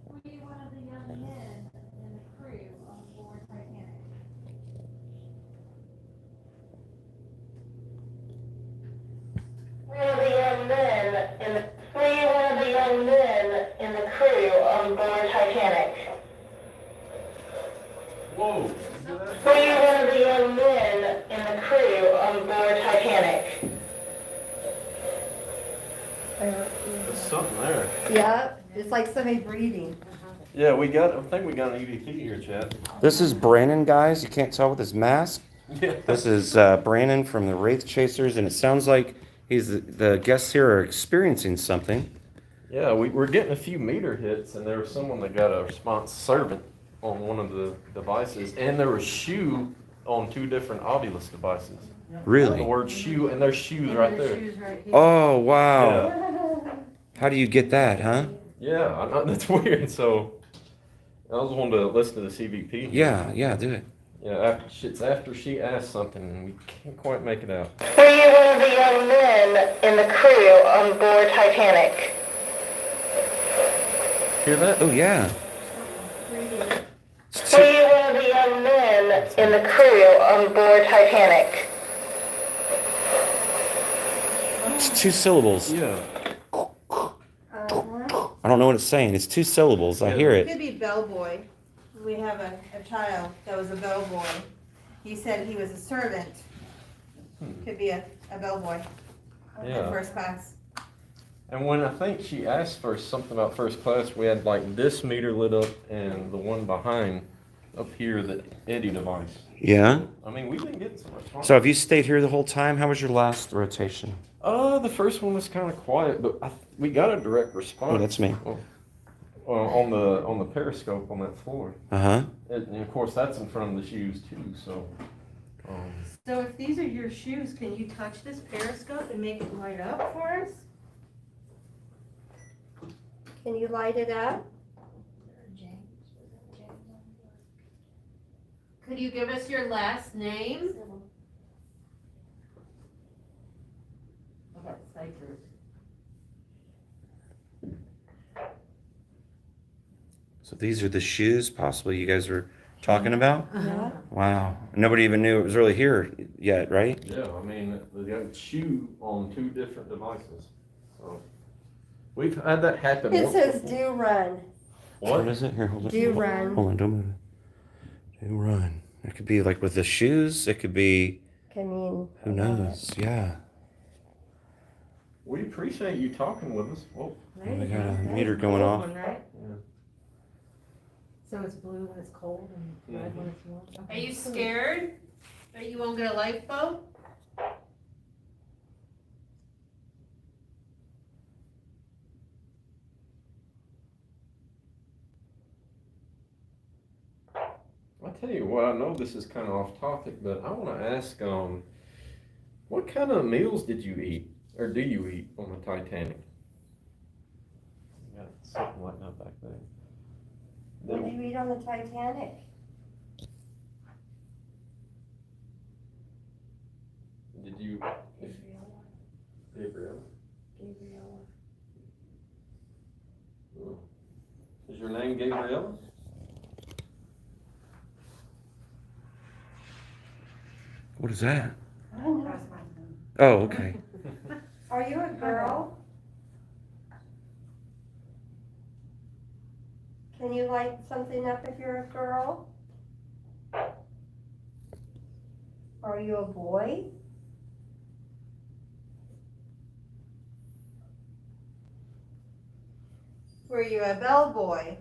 Were you one of the young men in the crew on board Titanic? Were you one of the young men in the crew on board Titanic? Whoa. Were you one of the young men in the crew on board Titanic? There's something there. Yeah, it's like somebody breathing. Yeah, I think we got an EVP here, Chad. This is Brandon, guys. You can't tell with his mask. Yeah. This is Brandon from the Wraith Chasers, and it sounds like the guests here are experiencing something. Yeah, we're getting a few meter hits, and there was someone that got a response servant on one of the devices, and there was shoe on 2 different Ovilus devices. Really? The word shoe, and there's shoes right there. Oh, wow. Yeah, How do you get that, huh? yeah, I know, that's weird. So I was wanting to listen to the CVP. Yeah, do it. Yeah, after she asked something, and we can't quite make it out. Were you one of the young men in the crew on board Titanic? Hear that? Oh, yeah. Were you one of the young men in the crew on board Titanic? It's 2 syllables. Yeah. I don't know what it's saying. It's 2 syllables. I hear It it. could be bellboy. We have a child that was a bellboy. He said he was a servant. Could be a bellboy. Yeah. In first class. And when I think she asked for something about first class, we had like this meter lit up and the one behind up here, the Eddie device. Yeah? I mean, we've been getting some response. So have you stayed here the whole time? How was your last rotation? The first one was kind of quiet, but we got a direct response. Oh, that's me. On the periscope on that floor. Uh-huh. And of course, that's in front of the shoes too. So. So if these are your shoes, can you touch this periscope and make it light up for us? Can you light it up? Could you give us your last name? So these are the shoes possibly you guys were talking about? Yeah. Wow. Nobody even knew it was really here yet, right? Yeah, I mean, they got shoe on 2 different devices. So we've had that happen. It once says before. do run. What is it? Here, hold it. Do run. Hold on, don't move it. Do run. It could be like with the shoes. It could be, I mean. who knows? Yeah. We appreciate you talking with us. Whoa. We got a meter going off. Right? Yeah. So it's blue when it's cold and red when it's warm. Are you scared that you won't get a lifeboat? I tell you what, I know this is kind of off topic, but I want to ask, what kind of meals did you eat, or do you eat on the Titanic? Got something like that back there. What did you eat on the Titanic? Did you? Gabriella. Oh. Is your name Gabriella? What is that? Oh, okay. Are you a girl? Can you light something up if you're a girl? Are you a boy? Were you a bellboy?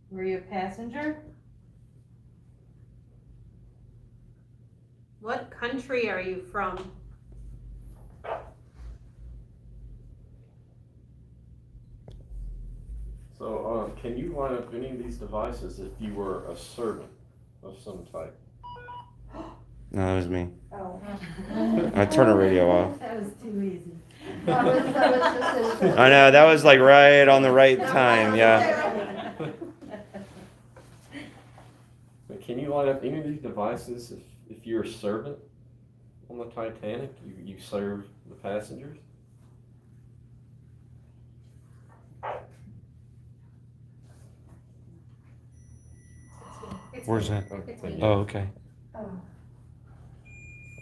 Were you a passenger? What country are you from? So, can you line up any of these devices if you were a servant of some type? No, that was me. Oh. I turned the radio off. That was too easy. That was just I know, that was like right on the right time, yeah. But can you line up any of these devices if you're a servant on the Titanic? You serve the passengers? Where's that? It's me. Oh, okay.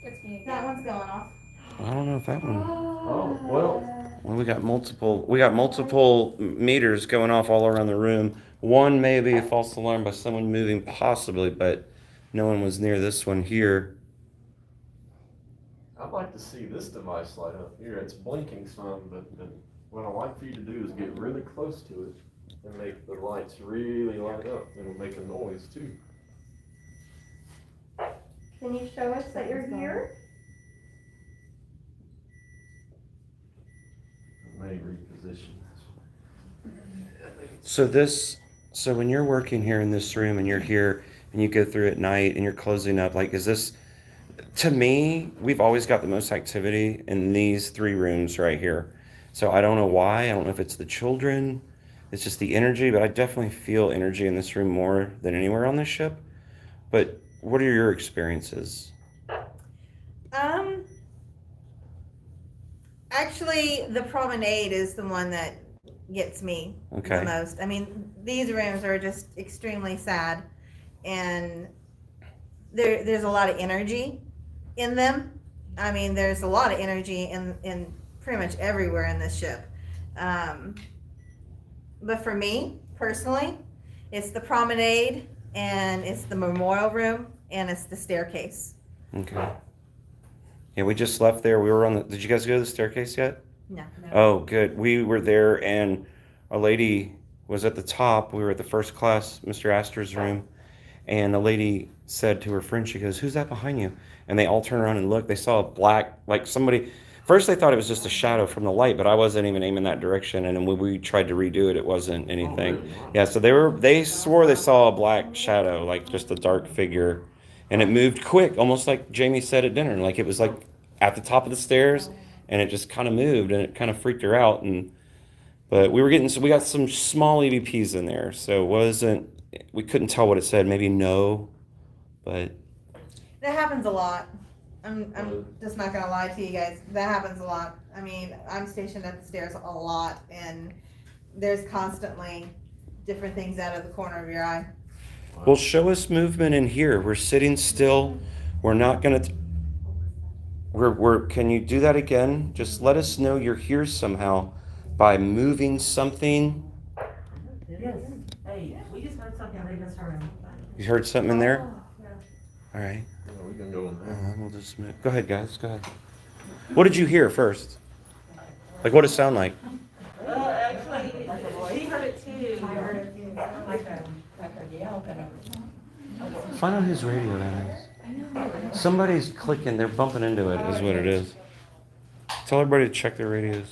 It's me. That one's going off. I don't know if that one. Oh, well. Well, we got multiple meters going off all around the room. One may be a false alarm by someone moving, possibly, but no one was near this one here. I'd like to see this device light up here. It's blinking some, but what I'd like for you to do is get really close to it and make the lights really light up. It'll make a noise too. Can you show us that you're here? It may reposition. So when you're working here in this room and you're here and you go through at night and you're closing up, like, is this, to me, we've always got the most activity in these 3 rooms right here. So I don't know why. I don't know if it's the children, it's just the energy, but I definitely feel energy in this room more than anywhere on this ship. But what are your experiences? Actually, the promenade is the one that gets me Okay. the most. I mean, these rooms are just extremely sad, and there's a lot of energy in them. I mean, there's a lot of energy in pretty much everywhere in this ship. But for me, personally, it's the promenade, and it's the memorial room, and it's the staircase. Okay. Yeah, we just left there. We were on the, did you guys go to the staircase yet? No. Oh, good. We were there, and a lady was at the top. We were at the first class, Mr. Astor's room, and a lady said to her friend, she goes, "Who's that behind you?" And they all turned around and looked. They saw a black, like somebody, first they thought it was just a shadow from the light, but I wasn't even aiming that direction, and then when we tried to redo it, it wasn't anything. Oh, really? Wow. Yeah, so they swore they saw a black shadow, like just a dark figure, and it moved quick, almost like Jamie said at dinner, like it was like at the top of the stairs, and it just kind of moved, and it kind of freaked her out. But we got some small EVPs in there, so we couldn't tell what it said. Maybe no, but That happens a lot. I'm just not gonna lie to you guys. That happens a lot. I mean, I'm stationed at the stairs a lot, and there's constantly different things out of the corner of your eye. well, show us movement in here. We're sitting still. We're not gonna. Can you do that again? Just let us know you're here somehow by moving something. Yes. Hey, we just heard something leave this room. You heard something in there? All right. Yeah, we can go in there. We'll just move. Go ahead, guys. Go ahead. What did you hear first? Like, what did it sound like? Actually, he heard it too. I heard it too. Like a yell, Find out whose radio that is. Somebody's clicking. They're bumping into it, is what it is. Tell everybody to check their radios.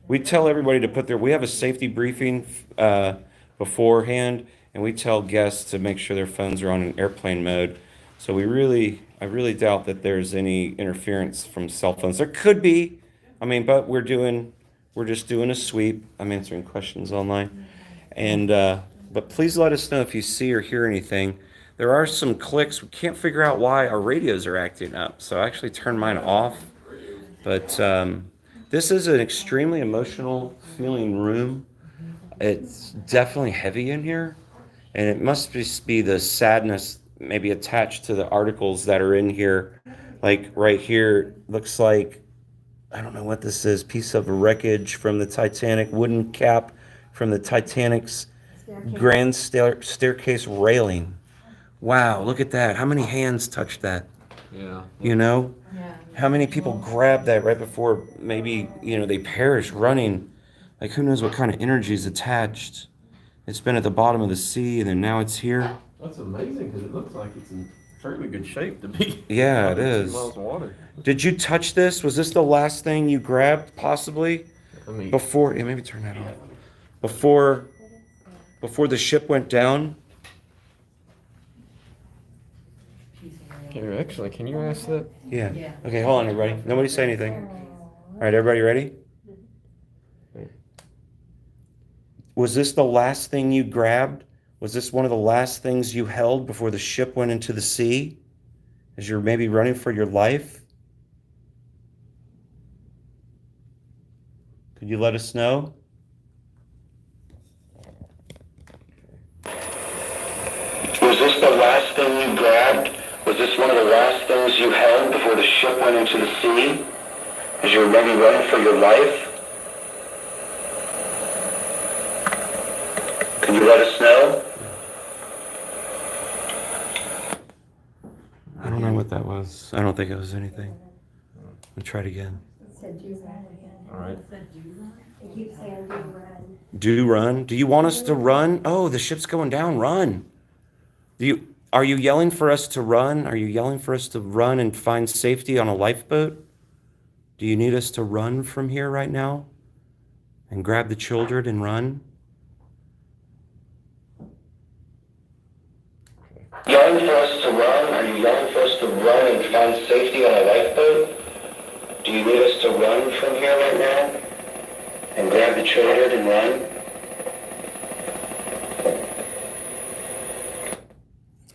We tell everybody to put we have a safety briefing beforehand, and we tell guests to make sure their phones are on an airplane mode. So I really doubt that there's any interference from cell phones. There could be, but we're just doing a sweep. I'm answering questions online. And, but please let us know if you see or hear anything. There are some clicks. We can't figure out why our radios are acting up. So I actually turned mine off. But this is an extremely emotional feeling room. It's definitely heavy in here. And it must just be the sadness maybe attached to the articles that are in here. Like right here, looks like, I don't know what this is, piece of wreckage from the Titanic, wooden cap from the Titanic's grand staircase railing. Wow, look at that. How many hands touched that? Yeah. You know? Yeah. How many people grabbed that right before maybe, they perish running? Like, who knows what kind of energy is attached? It's been at the bottom of the sea, and then now it's here. That's amazing, because it looks like it's in fairly good shape to be. Yeah, it is. 2 miles of water. Did you touch this? Was this the last thing you grabbed, possibly? Before, maybe turn that off. Before the ship went down? Actually, can you ask that? Yeah. Okay, hold on, everybody. Nobody say anything. All right, everybody ready? Was this the last thing you grabbed? Was this one of the last things you held before the ship went into the sea? As you're maybe running for your life? Could you let us know? Was this the last thing you grabbed Was this one of the last things you held before the ship went into the sea? As you were ready to run for your life? Can you let us know? I don't know what that was. I don't think it was anything. We'll try it again. All right. Do run? Do you want us to run? Oh, the ship's going down. Run. Are you yelling for us to run? Are you yelling for us to run and find safety on a lifeboat? Do you need us to run from here right now and grab the children and run? Yelling for us to run? Are you yelling for us to run and find safety on a lifeboat? Do you need us to run from here right now and grab the children and run?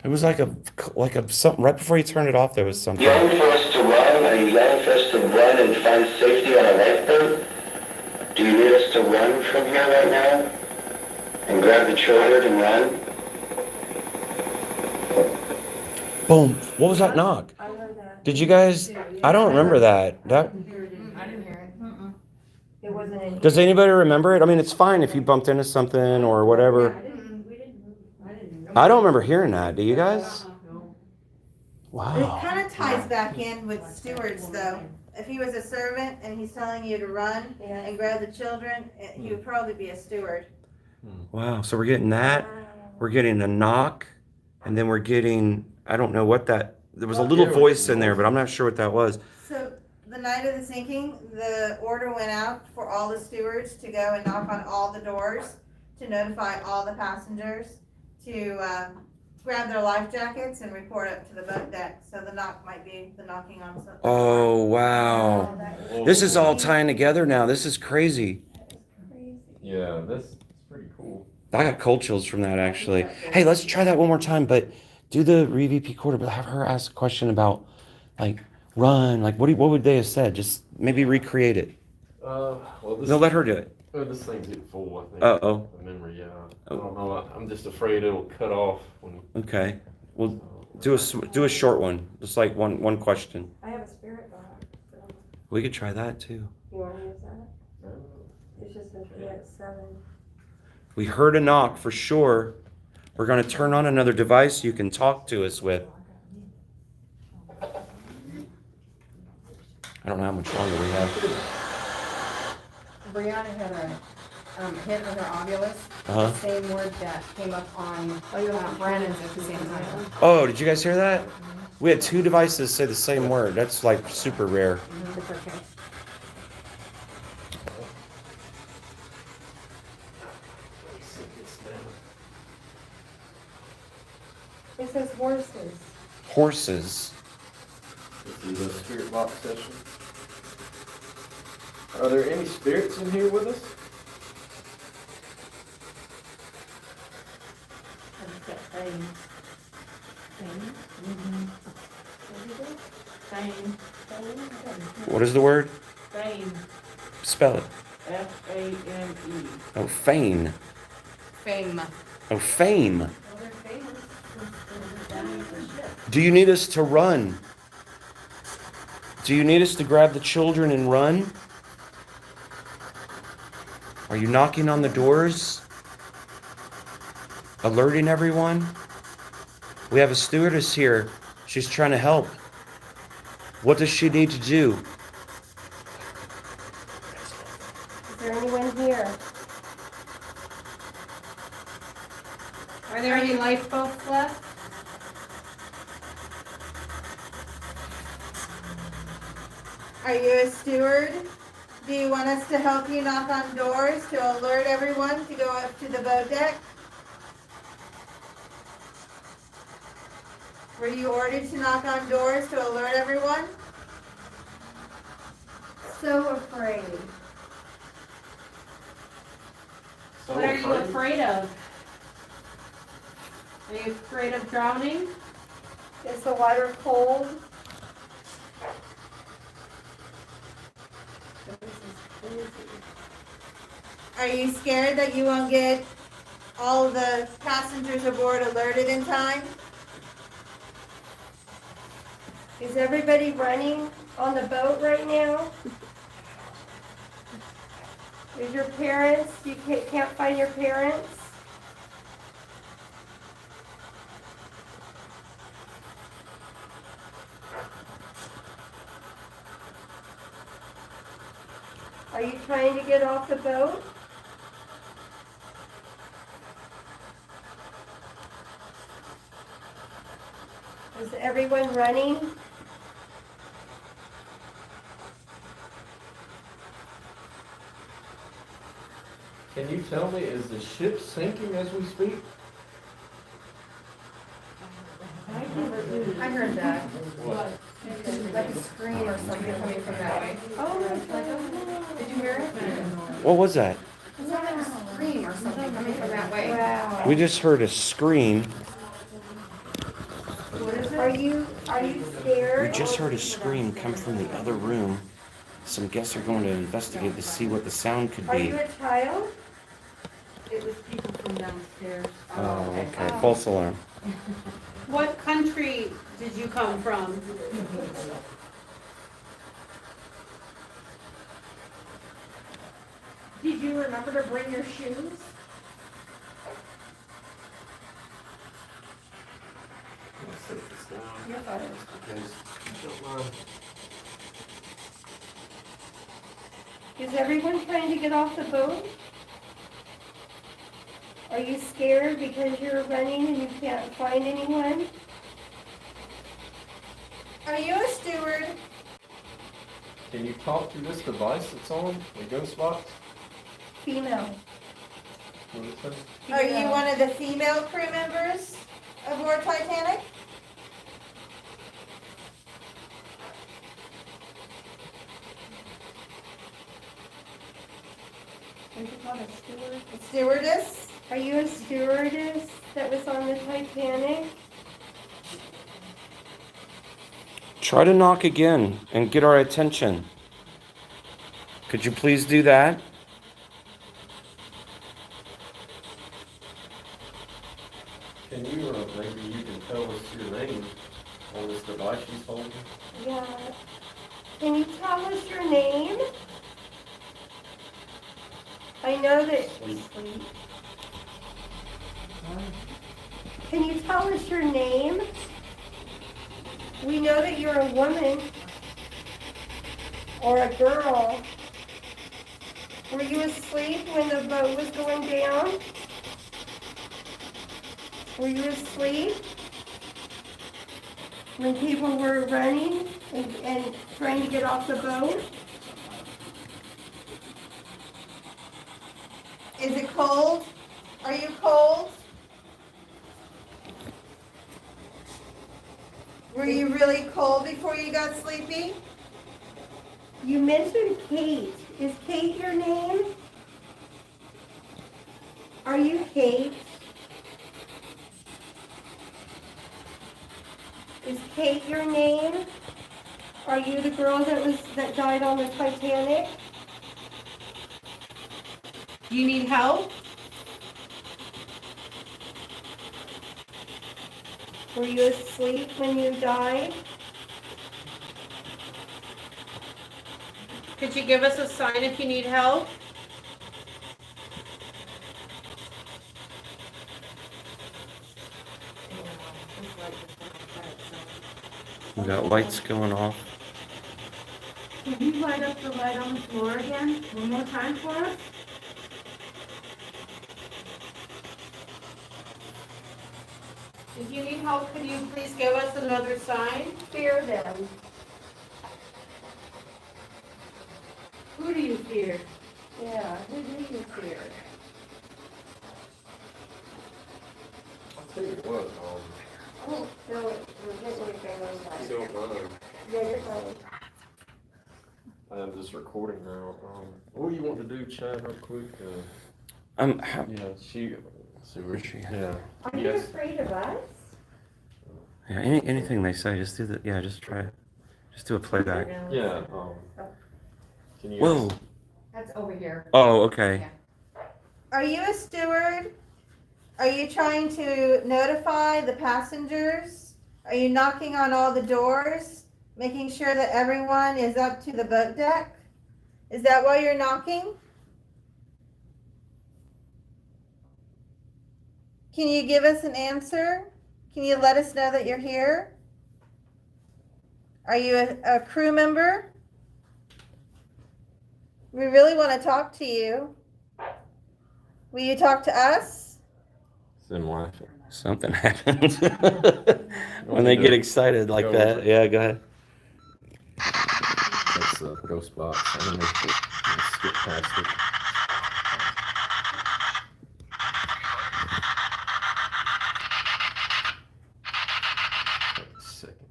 It was like a something right before you turned it off. There was something. Yelling for us to run? Are you yelling for us to run and find safety on a lifeboat? Do you need us to run from here right now and grab the children and run? Boom. What was that knock? Did you guys? I don't remember that. I didn't hear it. It wasn't any. Does anybody remember it? I mean, it's fine if you bumped into something or whatever. I don't remember hearing that. Do you guys? Wow. It kind of ties back in with stewards, though. If he was a servant and he's telling you to run and grab the children, he would probably be a steward. Wow. So we're getting that. We're getting a knock, and then we're getting, I don't know what that. There was a little voice in there, but I'm not sure what that was. So the night of the sinking, the order went out for all the stewards to go and knock on all the doors to notify all the passengers to grab their life jackets and report up to the boat deck. So the knock might be the knocking on something. Oh, wow. This is all tying together now. This is crazy. Yeah, this is pretty cool. I got cold chills from that, actually. Hey, let's try that one more time, but do the re-VP quarter, but have her ask a question about, like, run. Like, what would they have said? Just maybe recreate it. Well, this, No, let her do it. This thing's getting full, I think. Uh-oh. The memory, yeah. I don't know. I'm just afraid it'll cut off when. Okay. Well, do a short one. Just like one question. I have a spirit box. So We could try that, too. you want to use that? It's just a 7. We heard a knock for sure. We're going to turn on another device you can talk to us with. I don't know how much longer we have. Brianna had a hit with her ovulus. Uh-huh. The same word that came up on Brandon's at the same time. Oh, did you guys hear that? We had 2 devices say the same word. That's like super rare. It's okay. It says horses. Horses. This is a spirit box session. Are there any spirits in here with us? What is the word? Fame. Spell it. F-A-M-E. Oh, feign. Fame. Oh, fame. Do you need us to run? Do you need us to grab the children and run? Are you knocking on the doors? Alerting everyone? We have a stewardess here. She's trying to help. What does she need to do? Is there anyone here? Are there any lifeboats left? Are you a steward? Do you want us to help you knock on doors to alert everyone to go up to the boat deck? Were you ordered to knock on doors to alert everyone? So afraid. What are you afraid of? Are you afraid of drowning? Is the water cold? Are you scared that you won't get all the passengers aboard alerted in time? Is everybody running on the boat right now? Is your parents, you can't find your parents? Are you trying to get off the boat? Is everyone running? Can you tell me, is the ship sinking as we speak? I heard that. Like a scream or something coming from that way. Oh my God. Did you hear it? What was that? It sounded like a scream or something coming from that way. Wow. We just heard a scream. What is it? Are you scared? We just heard a scream come from the other room. Some guests are going to investigate to see what the sound could Are be. you a child? It was people from downstairs. Oh, okay. False alarm. What country did you come from? Did you remember to bring your shoes? Let's set this down. You're fine. Because I don't mind. Is everyone trying to get off the boat? Are you scared because you're running and you can't find anyone? Are you a steward? Can you talk through this device that's on, the ghost box? Female. What is that? Are you one of the female crew members aboard Titanic? Is it called a steward? A stewardess? Are you a stewardess that was on the Titanic? Try to knock again and get our attention. Could you please do that? Can you, maybe you can tell us your name on this device she's holding? Yeah. Can you tell us your name? I know that. Sleep. Can you tell us your name? We know that you're a woman or a girl. Were you asleep when the boat was going down? Were you asleep when people were running and trying to get off the boat? Is it cold? Are you cold? Were you really cold before you got sleepy? You mentioned Kate. Is Kate your name? Are you Kate? Is Kate your name? Are you the girl that died on the Titanic? Do you need help? Were you asleep when you died? Could you give us a sign if you need help? We got lights going off. Can you light up the light on the floor again, one more time for us? If you need help, could you please give us another sign? Fear them. Who do you fear? Yeah, who do you fear? I'll tell you what, Oh, no, we're getting your family back. you don't mind. Yeah, you're fine. I am just recording now. What do you want to do, Chad, real quick? Yeah, she. Where's she? Yeah. Are you Yes. afraid of us? Yeah, anything they say, just do the, yeah, just try it. Just do a playback. Yeah. Can you? Whoa. That's over here. Oh, okay. Are you a steward? Are you trying to notify the passengers? Are you knocking on all the doors? Making sure that everyone is up to the boat deck? Is that why you're knocking? Can you give us an answer? Can you let us know that you're here? Are you a crew member? We really want to talk to you. Will you talk to us? Then laughing. Something happens when they get excited like Go that. over it. Yeah, go ahead. That's the ghost box. I'm gonna skip past it. Wait a second.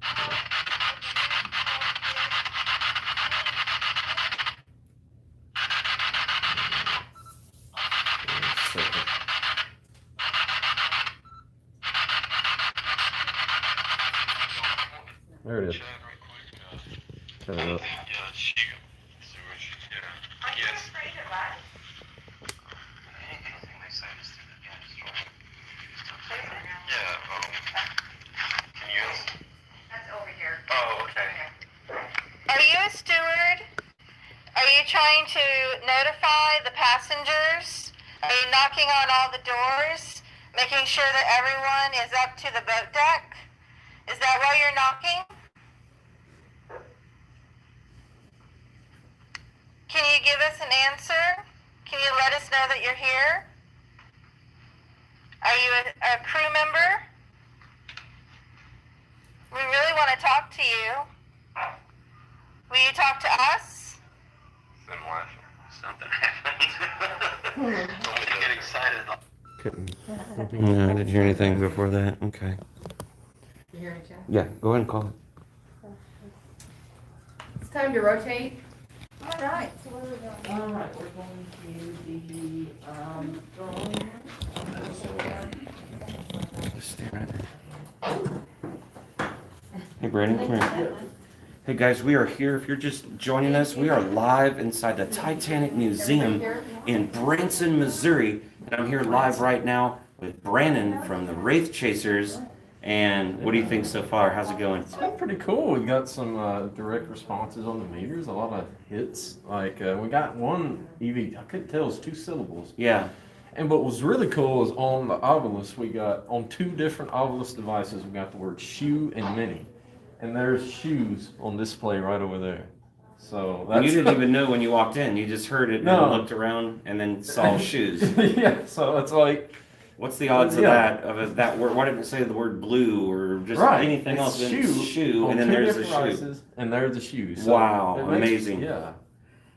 There it is. Turn it up. Are you a steward? Are you trying to notify the passengers? Are you knocking on all the doors? Making sure that everyone is up to the boat deck? Is that why you're knocking? Can you give us an answer? Can you let us know that you're here? Are you a crew member? We really want to talk to you. Will you talk to us? Then laughing. Something happened. When you get excited. Couldn't. No, I didn't hear anything before that. Okay. You hear me, Chad? Yeah, go ahead and call it. It's time to rotate. All right, so what are we doing? All right, we're going to the Just stay right there. Hey, Brandon, come here. Hey guys, we are here. If you're just joining us, we are live inside the Titanic Museum in Branson, Missouri. And I'm here live right now with Brandon from the Wraith Chasers. And what do you think so far? How's it going? It's been pretty cool. We got some direct responses on the meters, a lot of hits. Like we got one EV, I couldn't tell, it was 2 syllables. Yeah. And what was really cool is on the Ovilus, we got, on 2 different Ovilus devices, we got the word shoe and mini. And there's shoes on display right over there. So that's... And you didn't even know when you walked in. You just heard it and then looked around and then saw shoes. Yeah, so it's like... What's the odds of that? Of that word? Why didn't it say the word blue or just anything it's else? Shoe, and then there's the shoe. And there's the shoes. So wow, amazing. Yeah.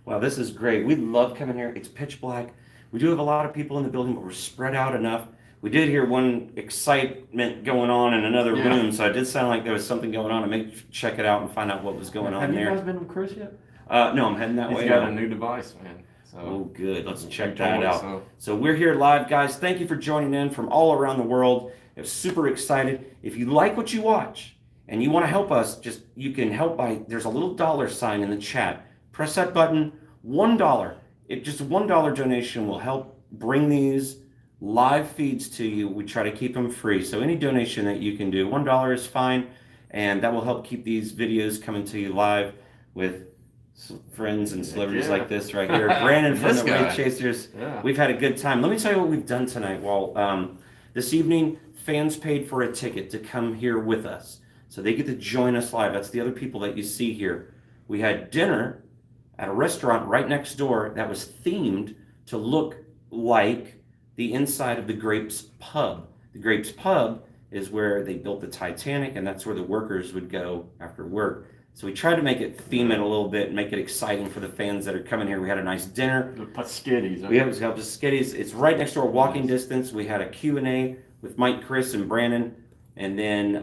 Wow, this is great. We love coming here. It's pitch black. We do have a lot of people in the building, but we're spread out enough. We did hear one excitement going on in another room, so it did sound like there was something going on. I may check it out and find out what was going on there. Have you guys been with Chris yet? No, I'm heading that way. He's got a new device, man. So. Oh, good. Let's check that out. So we're here live, guys. Thank you for joining in from all around the world. I'm super excited. If you like what you watch and you want to help us, you can help by, there's a little $ in the chat. Press that button, $1. Just a $1 donation will help bring these live feeds to you. We try to keep them free. So any donation that you can do, $1 is fine. And that will help keep these videos coming to you live with friends and celebrities like this right here. Brandon from the Wraith Chasers. Yeah. We've had a good time. Let me tell you what we've done tonight. Well, this evening, fans paid for a ticket to come here with us. So they get to join us live. That's the other people that you see here. We had dinner at a restaurant right next door that was themed to look like the inside of the Grapes Pub. The Grapes Pub is where they built the Titanic, and that's where the workers would go after work. So we tried to make it theme it a little bit and make it exciting for the fans that are coming here. We had a nice dinner. The Paskitties. We have the Paskitties. It's right next door, walking distance. We had a Q&A with Mike, Chris, and Brandon. And then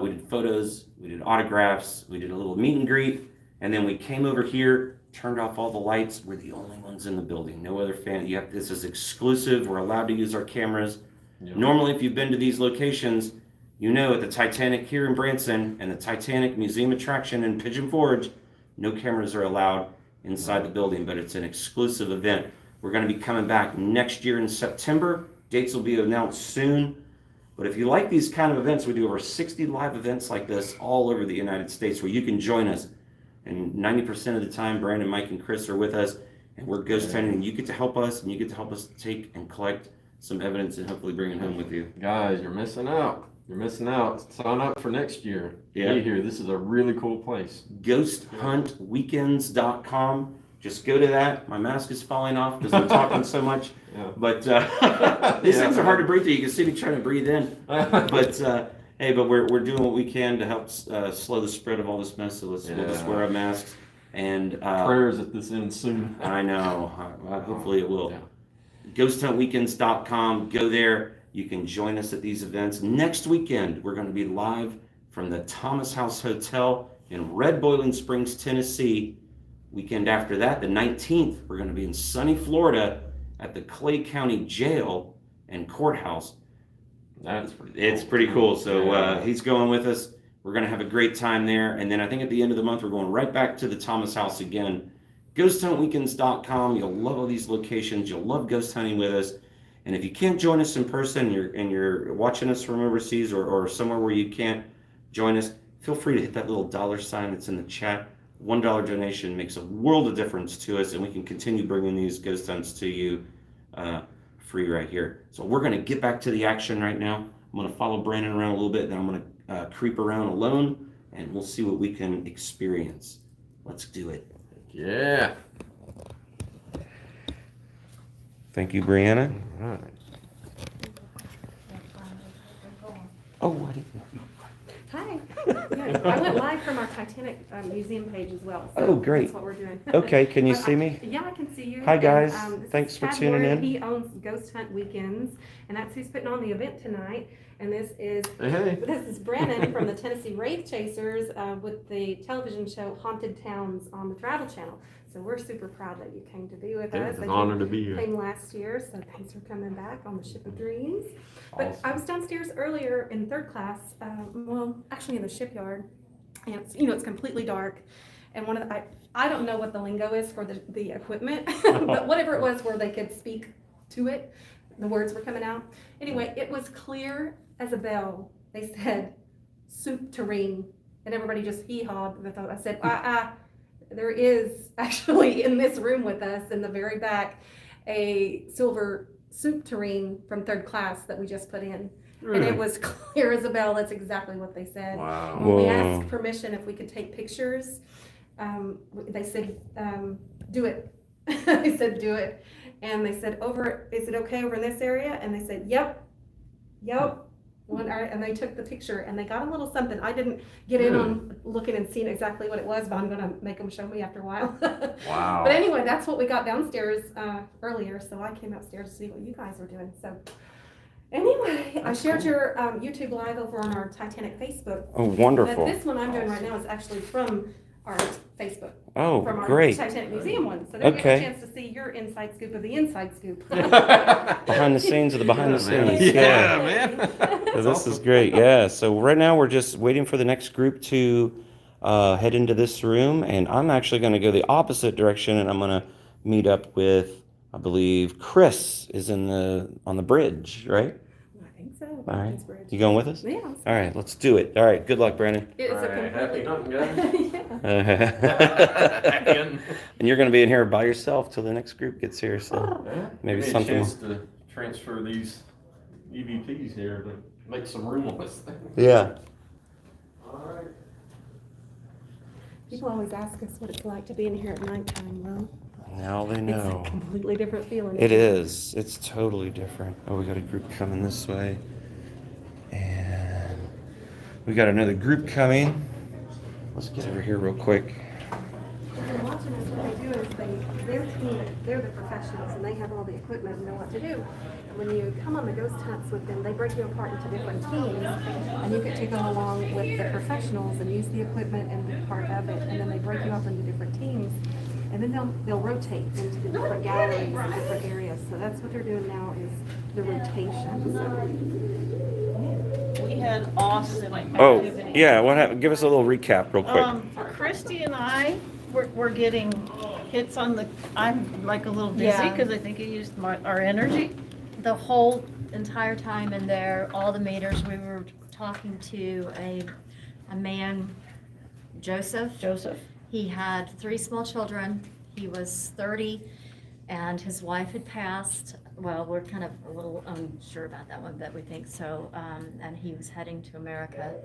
we did photos, we did autographs, we did a little meet and greet. And then we came over here, turned off all the lights. We're the only ones in the building. No other fan. This is exclusive. We're allowed to use our cameras. Yep. Normally, if you've been to these locations, you know at the Titanic here in Branson and the Titanic Museum attraction in Pigeon Forge, no cameras are allowed inside the building, but it's an exclusive event. We're going to be coming back next year in September. Dates will be announced soon. But if you like these kind of events, we do over 60 live events like this all over the United States where you can join us. And 90% of the time, Brandon, Mike, and Chris are with us, and we're ghost hunting, and you get to help us, and you get to help us take and collect some evidence and hopefully bring it home with you. Guys, you're missing out. You're missing out. Sign up for next year. Yeah. Be here. This is a really cool place. GhostHuntWeekends.com. Just go to that. My mask is falling off because I'm talking so much. Yeah. But these things are hard to breathe through. You can see me trying to breathe in. But hey, but we're doing what we can to help slow the spread of all this mess. So we'll just wear our masks. And prayers that this ends soon. I know. Hopefully it will. Yeah. GhostHuntWeekends.com. Go there. You can join us at these events. Next weekend, we're going to be live from the Thomas House Hotel in Red Boiling Springs, Tennessee. Weekend after that, the 19th, we're going to be in sunny Florida at the Clay County Jail and Courthouse. That's pretty cool. It's pretty cool. So he's going with us. We're going to have a great time there. And then I think at the end of the month, we're going right back to the Thomas House again. GhostHuntWeekends.com. You'll love all these locations. You'll love ghost hunting with us. And if you can't join us in person and you're watching us from overseas or somewhere where you can't join us, feel free to hit that little $sign that's in the chat. $1 donation makes a world of difference to us, and we can continue bringing these ghost hunts to you free right here. So we're going to get back to the action right now. I'm going to follow Brandon around a little bit, then I'm going to creep around alone, and we'll see what we can experience. Let's do it. Yeah. Thank you, Brianna. All right. Oh, I didn't. Hi. Yeah, I went live from our Titanic museum page as well. So Oh, great. That's what we're doing. Okay, can you see me? Yeah, I can see you. Hi, guys. This Thanks is for Chad tuning Warren. in. He owns Ghost Hunt Weekends, and that's who's putting on the event tonight. And this is this is Brennan from the Tennessee Wraith Chasers with the television show Haunted Towns on the Travel Channel. So we're super proud that you came to be with us. It's an honor to be here. Came last year, so thanks for coming back on the Ship of Dreams. But Awesome. I was downstairs earlier in third class, well, actually in the shipyard, and it's completely dark. And one of the, I don't know what the lingo is for the equipment, but whatever it was where they could speak to it, the words were coming out. Anyway, it was clear as a bell. They said, soup tureen, and everybody just hee-hawed. I said, there is actually in this room with us in the very back a silver soup tureen from third class that we just put in. And it was clear as a bell. That's exactly what they said. Wow. When we asked permission if we could take pictures, they said, do it. I said, do it. And they said, is it okay over in this area? And they said, yep. And they took the picture and they got a little something. I didn't get in on looking and seeing exactly what it was, but I'm going to make them show me after a while. Wow. But anyway, that's what we got downstairs earlier. So I came upstairs to see what you guys were doing. So anyway, I shared your YouTube live over on our Titanic Facebook. Oh, wonderful. But this one I'm doing right now is actually from our Facebook. Oh, from our great. Titanic Museum one. So they get Okay. a chance to see your inside scoop of the inside scoop. Behind the scenes of the behind the scenes. Yeah, man. So this is great. Yeah. So right now we're just waiting for the next group to head into this room, and I'm actually going to go the opposite direction, and I'm going to meet up with, I believe, Chris is on the bridge, right? I think so. All right. It's bridge. You going with us? Yeah. All right. Let's do it. All right. Good luck, Brandon. It is All right, a happy completely. hunting, guys. Yeah. And you're going to be in here by yourself till the next group gets here. So maybe Give me something. a chance to transfer these EVPs here to make some room on this thing. Yeah. All right. People always ask us what it's like to be in here at nighttime. Well, Now they know. it's a completely different feeling. It is. It's totally different. Oh, we got a group coming this way. And we got another group coming. Let's get over here real quick. If you're watching us, what they do is their team, they're the professionals, and they have all the equipment and know what to do. And when you come on the ghost hunts with them, they break you apart into different teams, and you get to go along with the professionals and use the equipment and be part of it. And then they break you up into different teams, and then they'll rotate into the different galleries and different areas. So that's what they're doing now is the rotation. We had awesome Oh, activity. yeah. What happened? Give us a little recap real quick. Christy and I were getting hits on the, I'm like a little dizzy Yeah. because I think it used our energy. The whole entire time in there, all the meters, we were talking to a man, Joseph. He had 3 small children. He was 30 and his wife had passed. Well, we're kind of a little unsure about that one, but we think so. And he was heading to America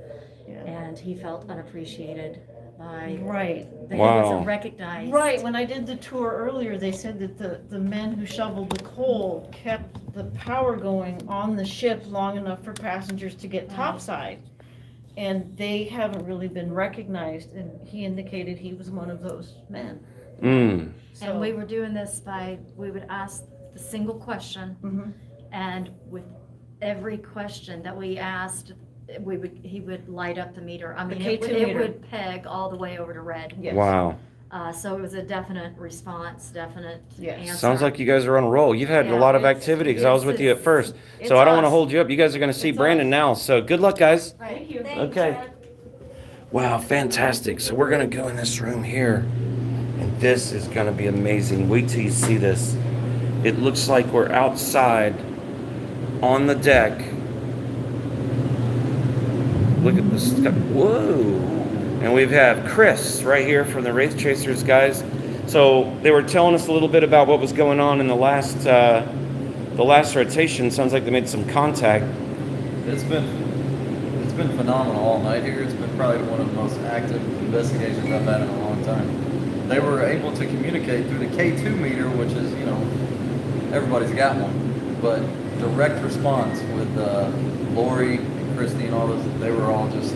and he felt unappreciated by. Right. That he wasn't recognized. Right, when I did the tour earlier, they said that the men who shoveled the coal kept the power going on the ship long enough for passengers to get topside. And they haven't really been recognized, and he indicated he was one of those men. And we were doing this by, we would ask the single question, and with every question that we asked, he would light up the meter. I mean, The K2 it meter. would peg all the way over to red. Yes. Wow. So it was a definite response, definite answer. Sounds like you guys are on a roll. You've had a Yeah, lot of it's- activity because I was with you at first. it's So I don't want to us. hold you up. You guys are going to see Brandon now. So good luck, guys. Thank you. Okay. Wow, fantastic. So we're going to go in this room here. And this is going to be amazing. Wait till you see this. It looks like we're outside on the deck. Look at this. Whoa. And we have Chris right here from the Wraith Chasers guys. So they were telling us a little bit about what was going on in the last rotation. Sounds like they made some contact. It's been phenomenal all night here. It's been probably one of the most active investigations I've had in a long time. They were able to communicate through the K2 meter, which is, you know, everybody's got one, but direct response with Lori and Christy and all those, they were all just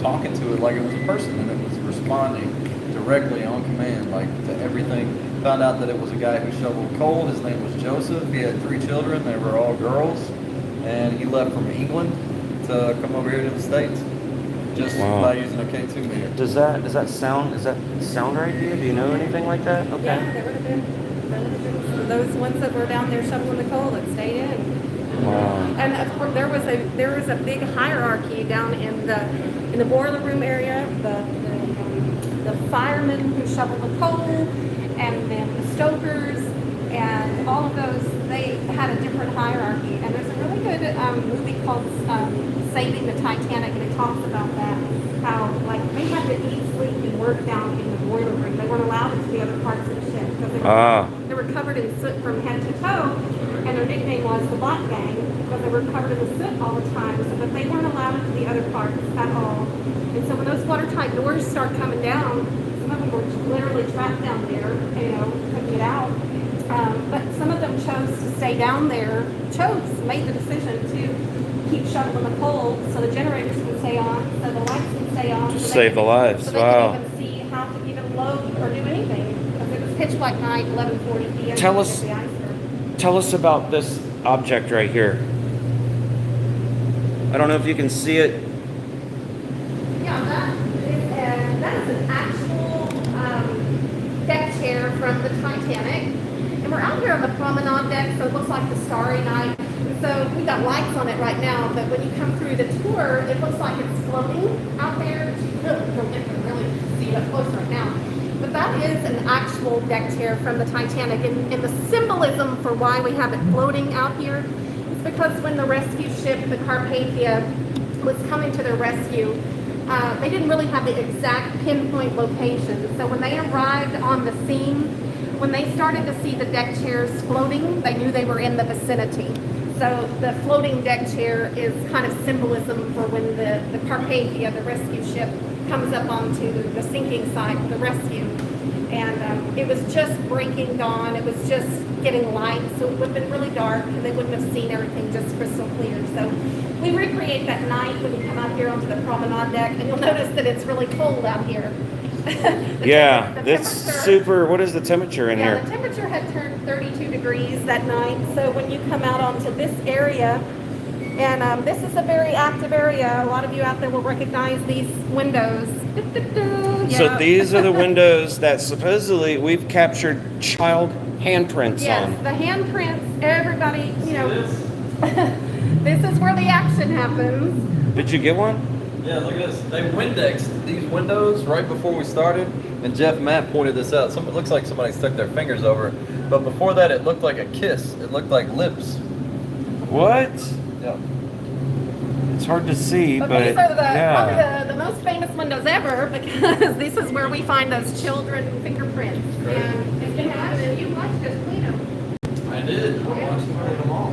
talking to it like it was a person, and it was responding directly on command, like to everything. Found out that it was a guy who shoveled coal. His name was Joseph. He had 3 children. They were all girls, and he left from England to come over here to the States just by using a K2 meter. Does that sound right to you? Do you know anything like that? Okay. Yeah, there would have been those ones that were down there shoveling the coal that stayed in. Wow. And of course, there was a big hierarchy down in the boiler room area. The firemen who shoveled the coal, and then the stokers, and all of those. They had a different hierarchy. And there's a really good movie called Saving the Titanic, and it talks about that. How like they had to eat, sleep, and work down in the boiler room. They weren't allowed into the other parts of the ship because they were covered in soot from head to toe. And their nickname was the Black Gang because they were covered in the soot all the time, so that they weren't allowed into the other parts at all. And so when those watertight doors start coming down, some of them were literally trapped down there, couldn't get out. But some of them chose to stay down there, made the decision to keep shoveling the coal so the generators can stay on, so the lights can stay on. Just so save the lives. So they Wow. could even see how to even load or do anything. Because it was pitch black night, 11:40 p.m. Tell us- The iceberg. Tell us about this object right here. I don't know if you can see it. Yeah, that is an actual deck chair from the Titanic. And we're out here on the promenade deck, so it looks like the starry night. So we got lights on it right now, but when you come through the tour, it looks like it's floating out there. You'll get to really see it up close right now. But that is an actual deck chair from the Titanic. And the symbolism for why we have it floating out here is because when the rescue ship, the Carpathia, was coming to their rescue, they didn't really have the exact pinpoint location. So when they arrived on the scene, when they started to see the deck chairs floating, they knew they were in the vicinity. So the floating deck chair is kind of symbolism for when the Carpathia, the rescue ship, comes up onto the sinking site, the rescue. And it was just breaking dawn. It was just getting light, so it would have been really dark, and they wouldn't have seen everything just crystal clear. So we recreate that night when you come out here onto the promenade deck, and you'll notice that it's really cold out here. Yeah, it's super. What is the temperature in Yeah, here? the temperature had turned 32 degrees that night. So when you come out onto this area, and this is a very active area. A lot of you out there will recognize these windows. So Yeah. these are the windows that supposedly we've captured child handprints Yes, on. the handprints, everybody, this is where the action happens. Did you get one? Yeah, look at this. They Windexed these windows right before we started, and Jeff Matt pointed this out. It looks like somebody stuck their fingers over it. But before that, it looked like a kiss. It looked like lips. What? Yep. It's hard to see, But but these are yeah. probably the most famous windows ever because this is where we find those children fingerprints. And it's been happening. You watched us clean them. I did. I watched them clean them all.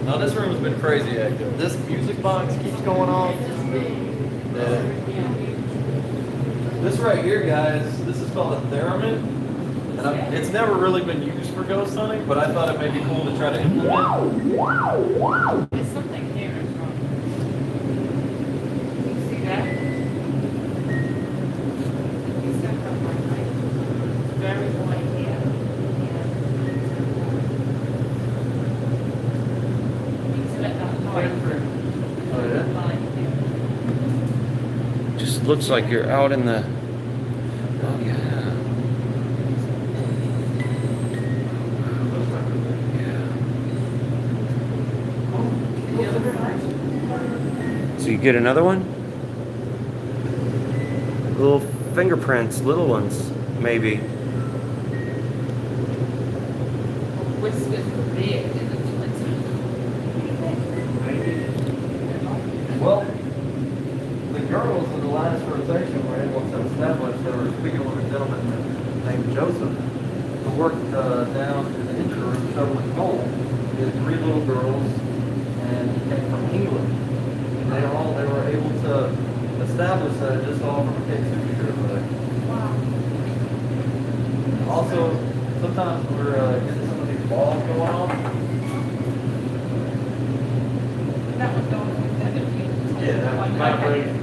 Now this room has been crazy active. This music box keeps going off. Yeah. This right here, guys, this is called a theremin. And it's never really been used for ghost hunting, but I thought it may be cool to try to implement. There's something here. You see that? It's got that white light. Very white here. You see that light through. Oh yeah? Light there. Just looks like you're out in the. Oh yeah. So you get another one? Little fingerprints, little ones, maybe. Whiskers are big. Well, the girls in the last rotation were able to establish, they were speaking with a gentleman named Joseph, who worked down in the engine room shoveling coal. He had 3 little girls, and he came from England. They were able to establish that just all from a K2 meter over there. Wow. Also, sometimes we're getting some of these balls going on. That one's going with that. Yeah, that one's vibrating.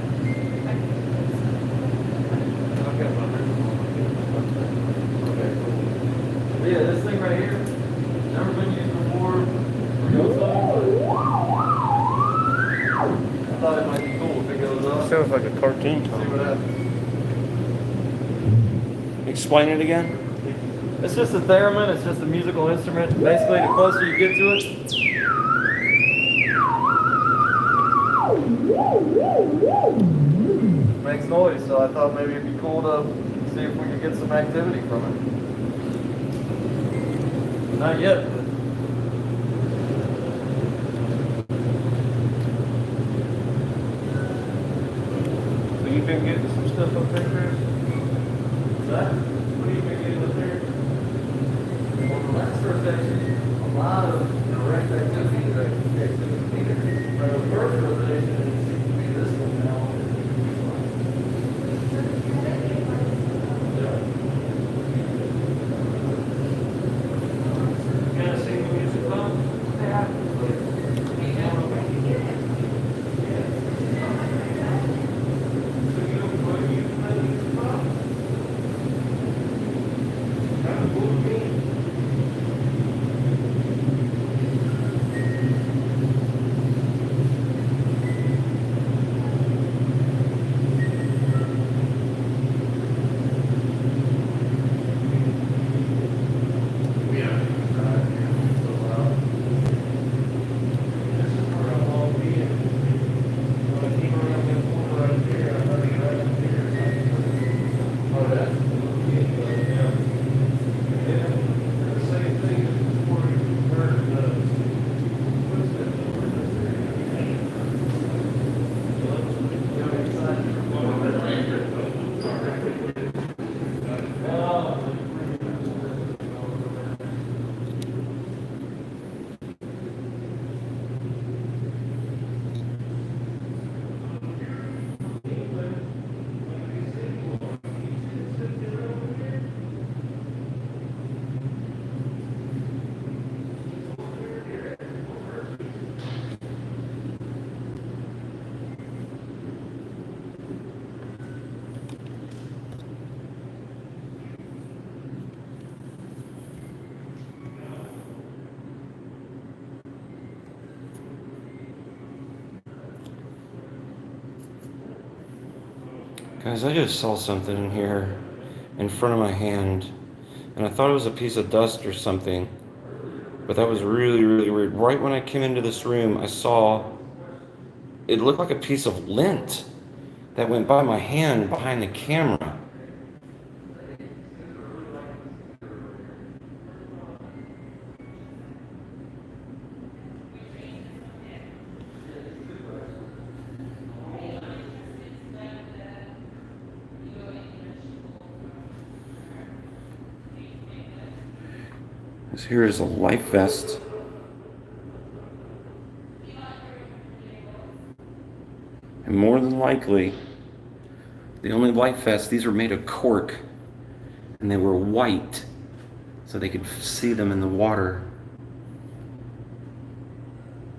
Okay, cool. But yeah, this thing right here, never been used before for ghost hunting, but I thought it might be cool if it goes up. Sounds like a cartoon. See what happens. Explain it again. It's just a theremin, it's just a musical instrument. Basically, the closer you get to it, makes noise. So I thought maybe it'd be cool to see if we could get some activity from it. Not yet, but So you've been getting some stuff up there, Chris? what's that? What have you been getting up there? On the last rotation, a lot of direct activity that the first rotation, it seems to be this one now. Kind of sing the music on? Guys, I just saw something in here in front of my hand, and I thought it was a piece of dust or something, but that was really, really weird. Right when I came into this room, I saw it looked like a piece of lint that went by my hand behind the camera. This here is a life vest. And more than likely, the only life vests, these were made of cork, and they were white, so they could see them in the water.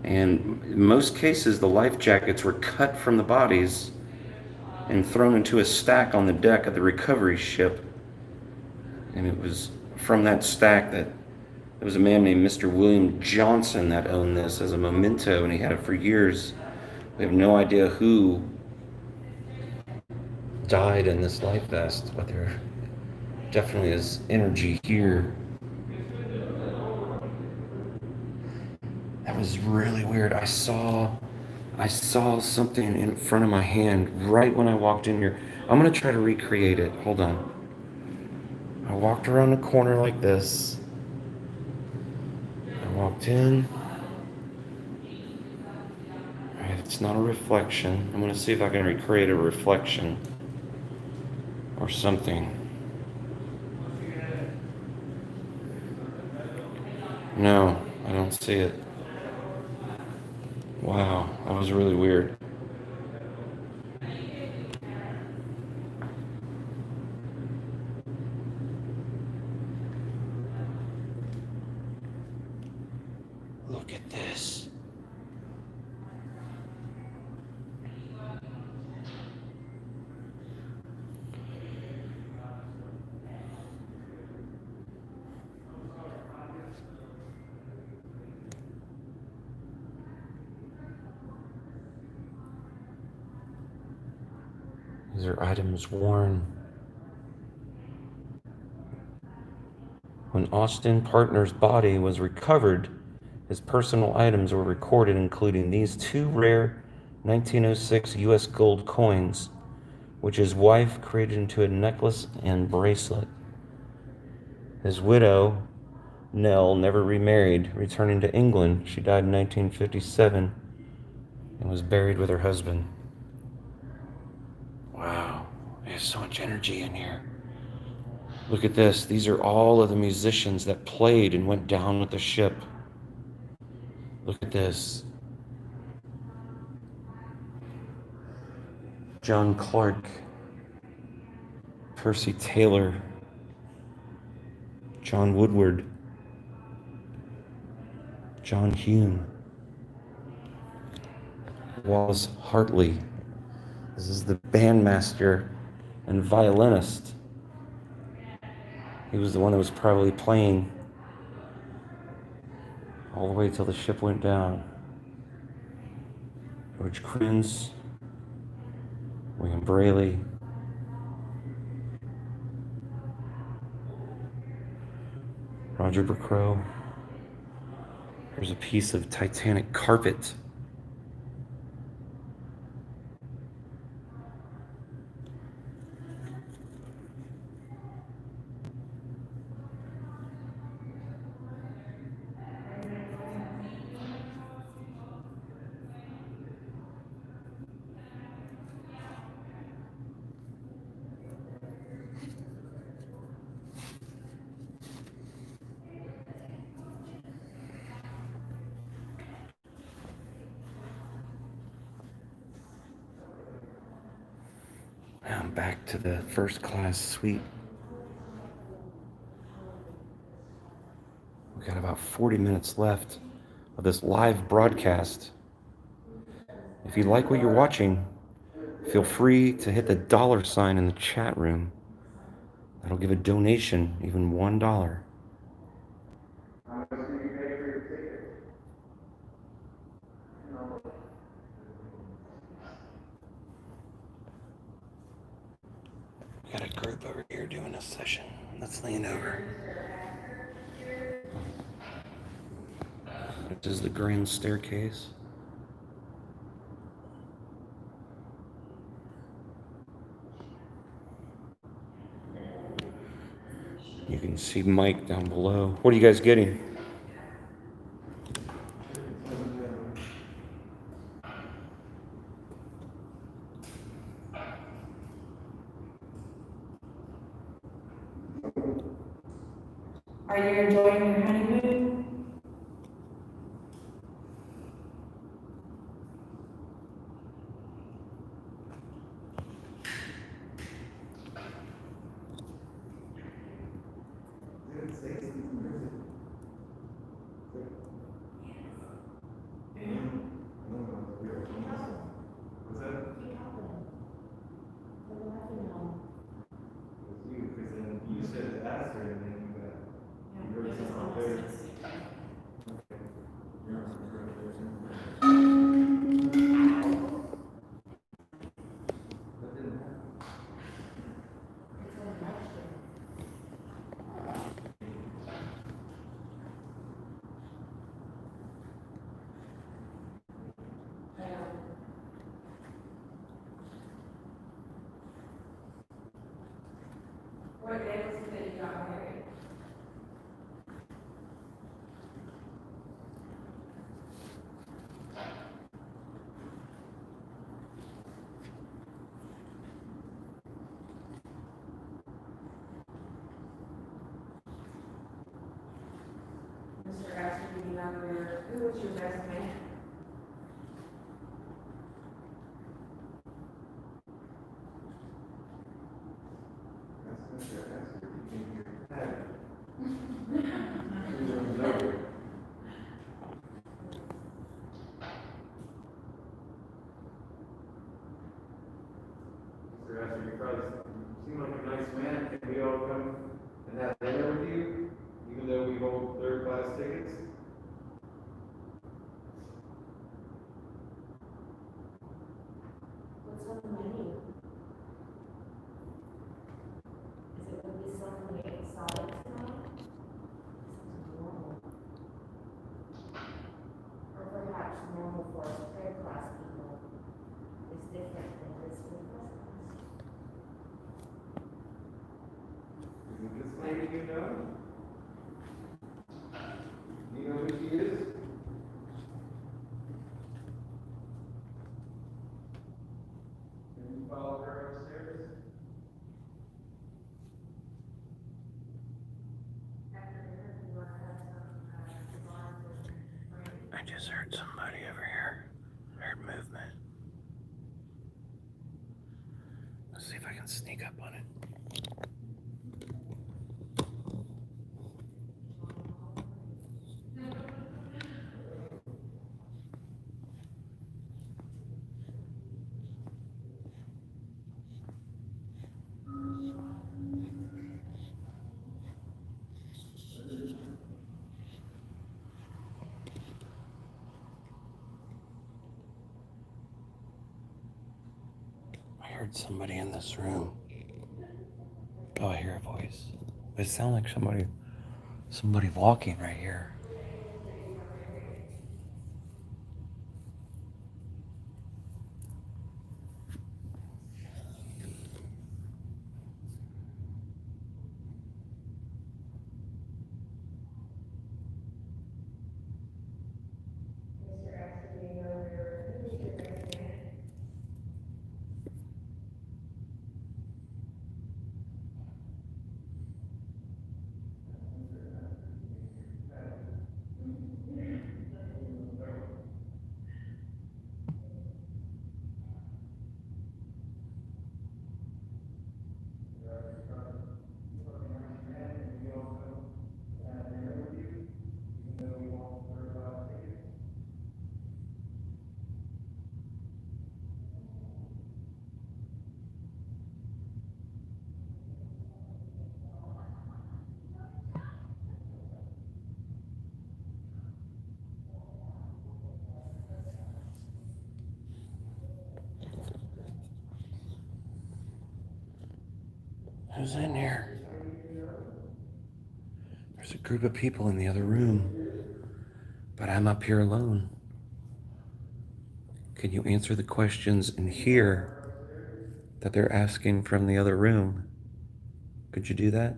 And in most cases, the life jackets were cut from the bodies and thrown into a stack on the deck of the recovery ship. And it was from that stack that there was a man named Mr. William Johnson that owned this as a memento, and he had it for years. We have no idea who died in this life vest, but there definitely is energy here. That was really weird. I saw something in front of my hand right when I walked in here. I'm gonna try to recreate it. Hold on. I walked around the corner like this. I walked in. Alright, it's not a reflection. I'm gonna see if I can recreate a reflection or something. No, I don't see it. Wow, that was really weird. Look at this. These are items worn. When Austin Partner's body was recovered, his personal items were recorded, including these two rare 1906 U.S. gold coins, which his wife created into a necklace and bracelet. His widow, Nell, never remarried, returning to England. She died in 1957 and was buried with her husband. Wow, there's so much energy in here. Look at this. These are all of the musicians that played and went down with the ship. Look at this. John Clark, Percy Taylor, John Woodward, John Hume, Wallace Hartley. This is the bandmaster and violinist. He was the one that was probably playing all the way till the ship went down. George Crins, William Brayley, Roger Burcrow. Here's a piece of Titanic carpet. Now I'm back to the first class suite. We've got about 40 minutes left of this live broadcast. If you like what you're watching, feel free to hit the $sign in the chat room. That'll give a donation, even $1. Got a group over here doing a session. Let's lean over. This is the grand staircase. You can see Mike down below. What are you guys getting? Are you enjoying enjoying your honeymoon? You said ask her and then you heard something there. What day was it that you got married? Mr. Astor, do you know who was your best man? Mr. Astor, you probably seem like a nice man. Can we all come and have dinner with you, even though we hold third class tickets? What's on the menu? Is it gonna be something exotic tonight? Something normal? Or perhaps normal for us third class people is different than this for first class? Is it this lady you know? Do you know who she is? Can you follow her upstairs? I just heard somebody over here. Heard movement. Let's see if I can sneak up on it. I heard somebody in this room. Oh, I hear a voice. It sounds like somebody walking right here. Mr. Astor, do you know who was your best man? Who's in here? There's a group of people in the other room, but I'm up here alone. Can you answer the questions in here that they're asking from the other room? Could you do that?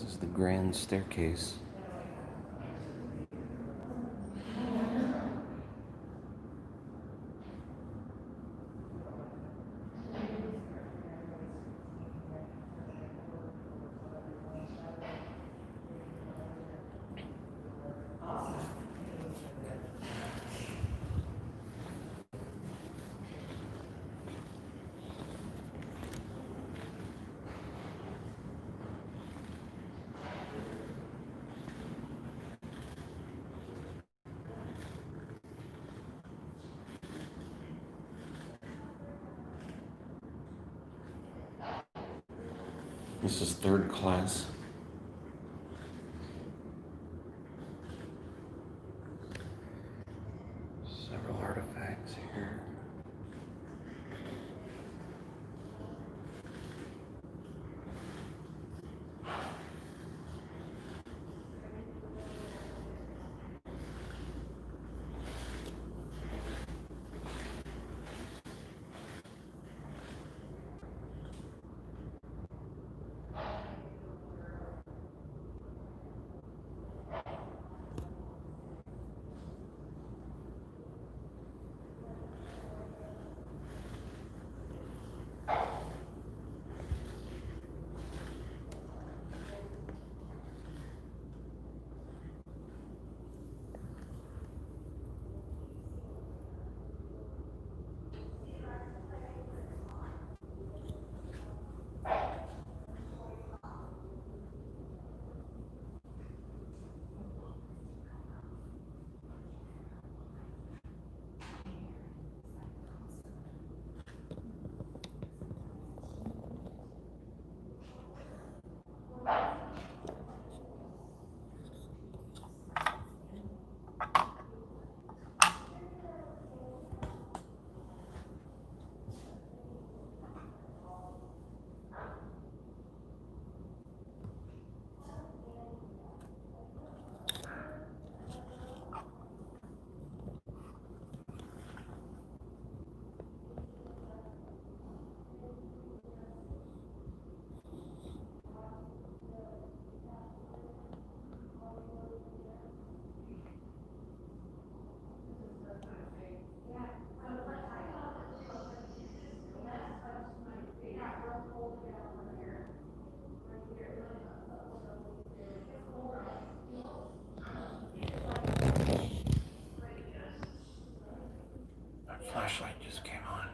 This is the grand staircase. This is third class. Several artifacts here. Flashlight just came on.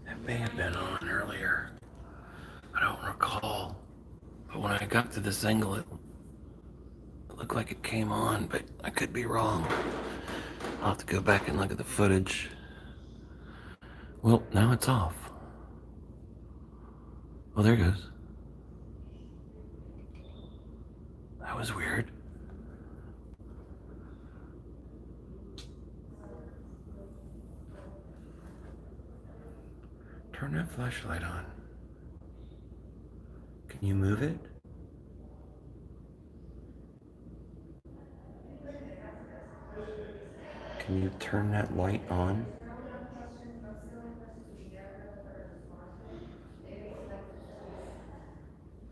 It may have been on earlier. I don't recall. But when I got to this angle, it looked like it came on, but I could be wrong. I'll have to go back and look at the footage. Well, now it's off. Oh, there it goes. That was weird. Turn that flashlight on. Can you move it? Can you turn that light on?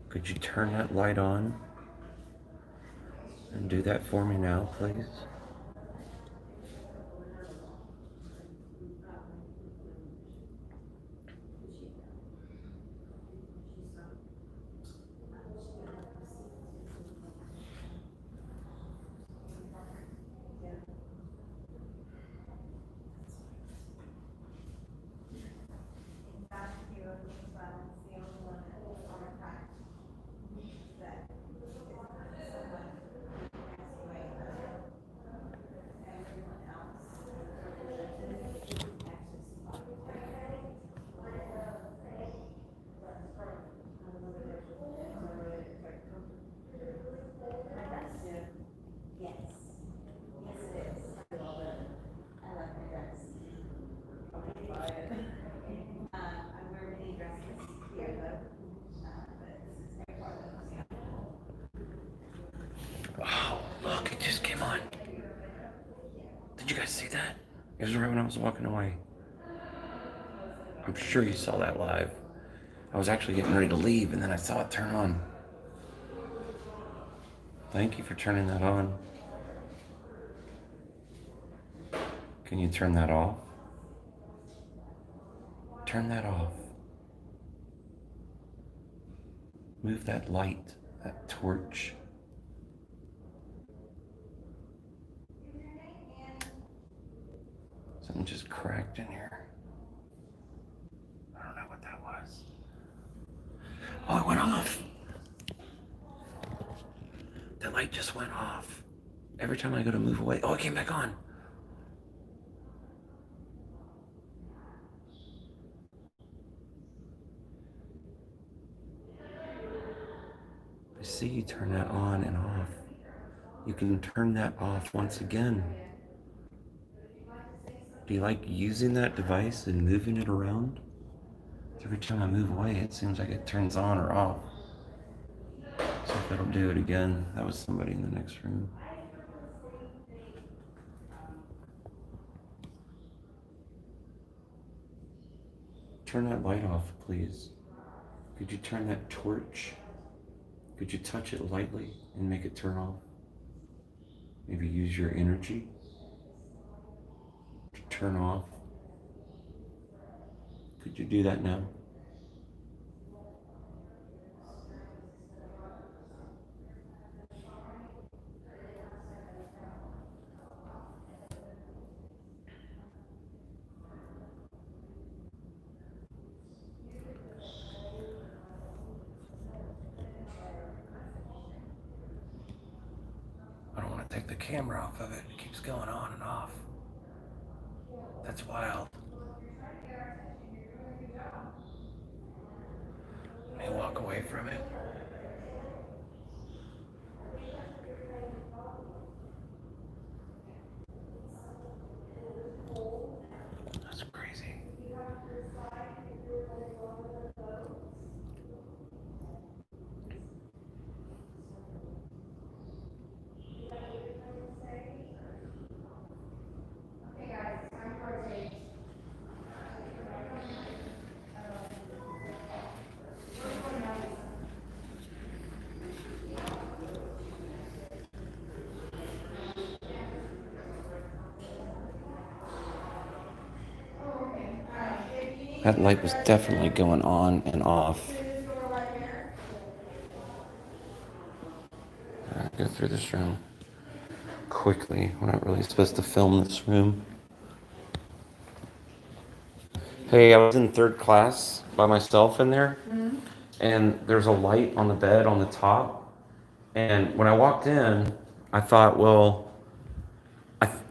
Could you turn that light on? And do that for me now, please. Oh, look, it just came on. Did you guys see that? It was right when I was walking away. I'm sure you saw that live. I was actually getting ready to leave and then I saw it turn on. Thank you for turning that on. Can you turn that off? Turn that off. Move that light, that torch. Something just cracked in here. I don't know what that was. Oh, it went off. That light just went off. Every time I go to move away, oh, it came back on. I see you turn that on and off. You can turn that off once again. Do you like using that device and moving it around? Every time I move away, it seems like it turns on or off. So if it'll do it again, that was somebody in the next room. Turn that light off, please. Could you turn that torch? Could you touch it lightly and make it turn off? Maybe use your energy to turn off. Could you do that now? I don't want to take the camera off of it. It keeps going on and off. That's wild. Let me walk away from it. That's crazy. That light was definitely going on and off. Alright, go through this room quickly. We're not really supposed to film this room. Hey, I was in third class by myself in there, and there's a light on the bed on the top. And when I walked in, I thought, well,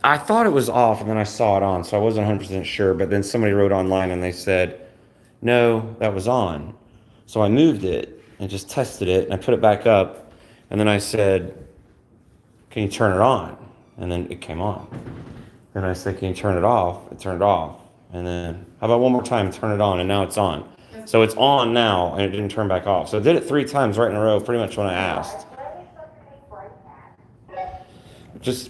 I thought it was off and then I saw it on, so I wasn't 100% sure. But then somebody wrote online and they said, no, that was on. So I moved it and just tested it and I put it back up. And then I said, can you turn it on? And then it came on. Then I said, can you turn it off? It turned off. And then, how about one more time, turn it on, and now it's on. So it's on now, and it didn't turn back off. So I did it 3 times right in a row, pretty much when I asked.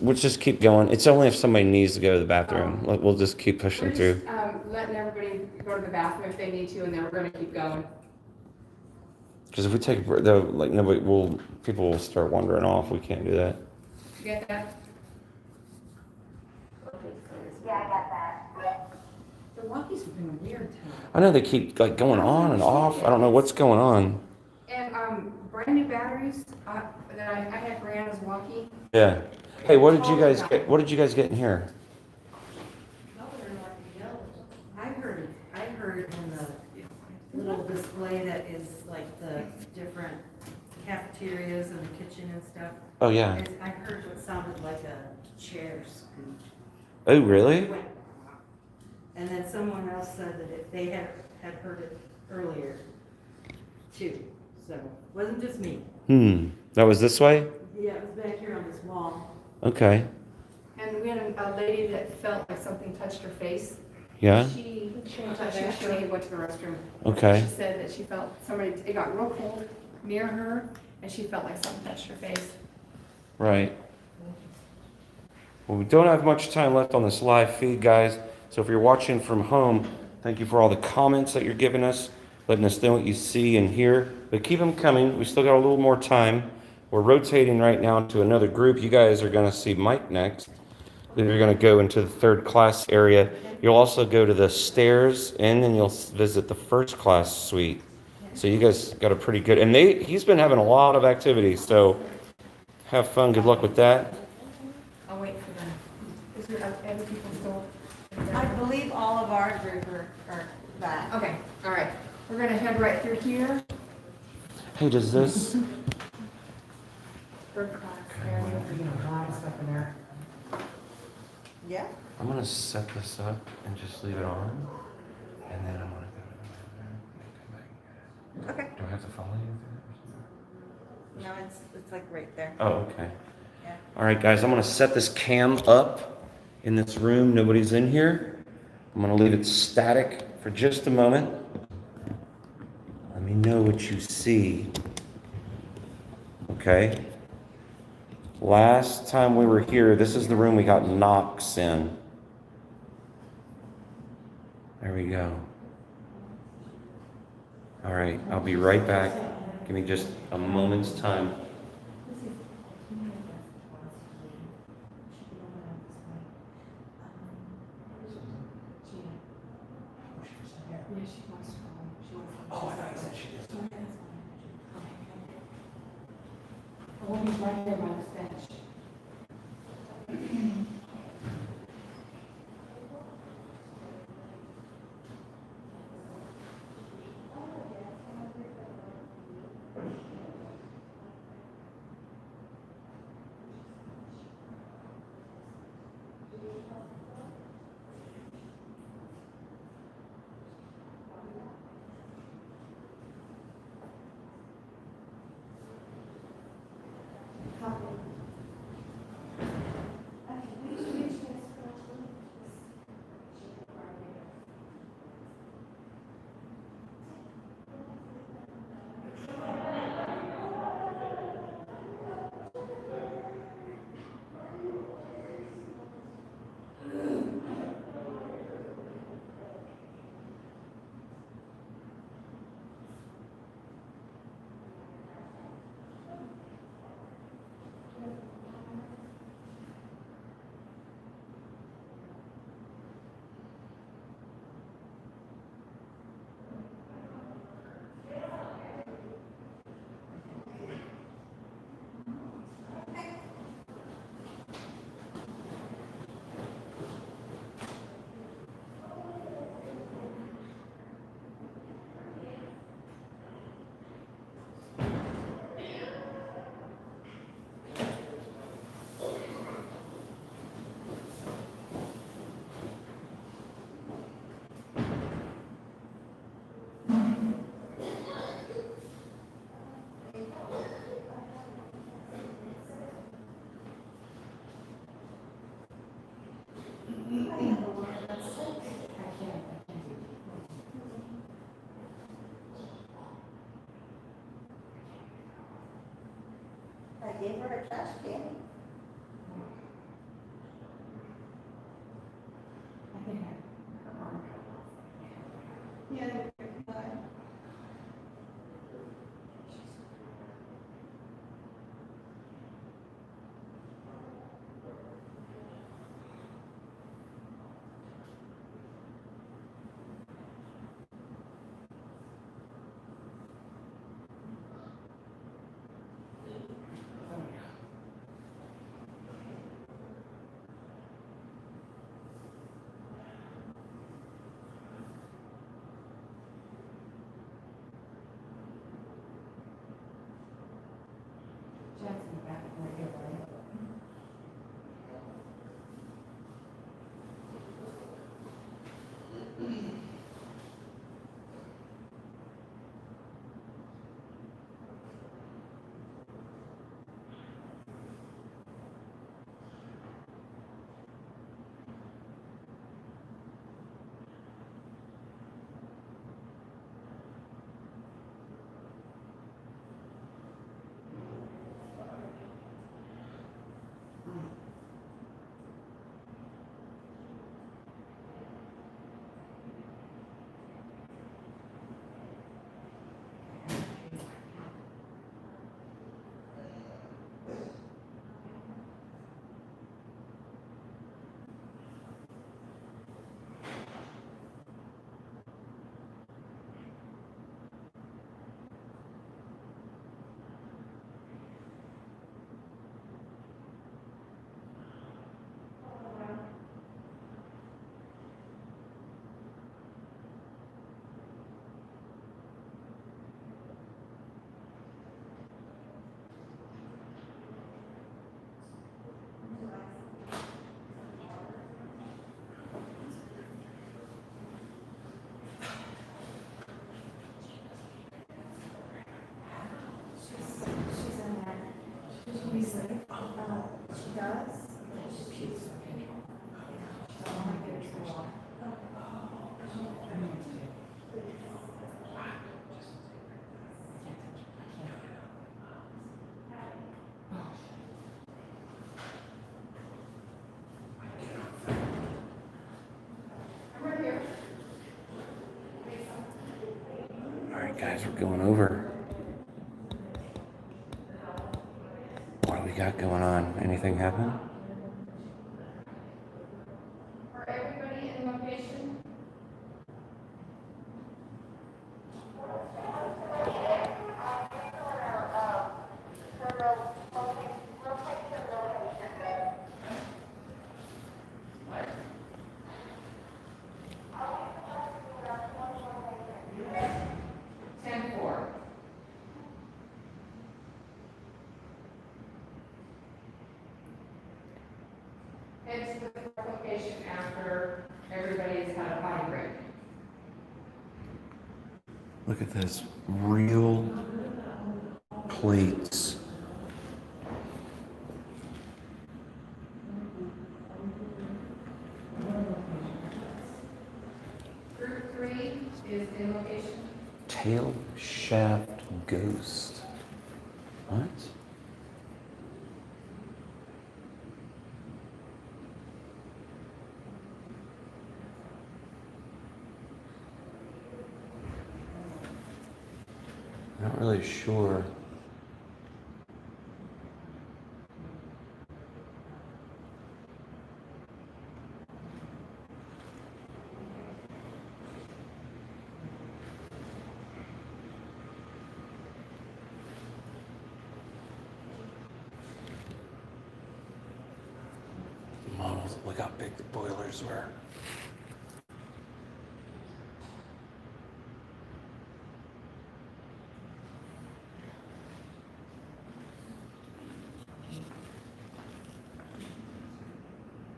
We'll just keep going. It's only if somebody needs to go to the bathroom. We'll just keep pushing through. Letting everybody go to the bathroom if they need to, and then we're gonna keep going. Because if we take a break, people will start wandering off. We can't do that. You get that? Yeah, I got that. The walkies have been weird tonight. I know they keep like going on and off. I don't know what's going on. And, brand new batteries, that I had Brianna's walkie. Yeah. Hey, what did you guys get? What did you guys get in here? I heard in the little display that is like the different cafeterias and the kitchen and stuff. Oh, yeah. I heard what sounded like a chair scoot. Oh, really? And then someone else said that they had heard it earlier too. So it wasn't just me. That was this way? Yeah, it was back here on this wall. Okay. And we had a lady that felt like something touched her face. Yeah? She went to the restroom. Okay. She said that she felt it got real cold near her, and she felt like something touched her face. Right. Well, we don't have much time left on this live feed, guys. So if you're watching from home, thank you for all the comments that you're giving us, letting us know what you see and hear. But keep them coming. We still got a little more time. We're rotating right now to another group. You guys are going to see Mike next. Then you're going to go into the 3rd class area. You'll also go to the stairs, and then you'll visit the 1st class suite. So you guys got a pretty good, and he's been having a lot of activities. So have fun. Good luck with that. I'll wait for them. Is there other people still? I believe all of our group are back. Okay, all right. We're gonna head right through here. Hey, does this? 3rd class. There's a lot of stuff in there. Yeah. I'm going to set this up and just leave it on. And then I'm going to go. Okay. Do I have to follow you? No, it's like right there. Oh, okay. Yeah. All right, guys, I'm going to set this cam up in this room. Nobody's in here. I'm going to leave it static for just a moment. Let me know what you see. Okay. Last time we were here, this is the room we got knocks in. There we go. All right, I'll be right back. Give me just a moment's time. Oh, I thought you said she did. We'll be right there by the bench. I gave her a trash can. Yeah. All right, guys, we're going over. What do we got going on? Anything happen? Are everybody in location? Head to the correct location after everybody's had a potty break. Look at this. Real plates. Group 3 is in location. Tail shaft ghost. What? Not really sure. Models, look how big the boilers were.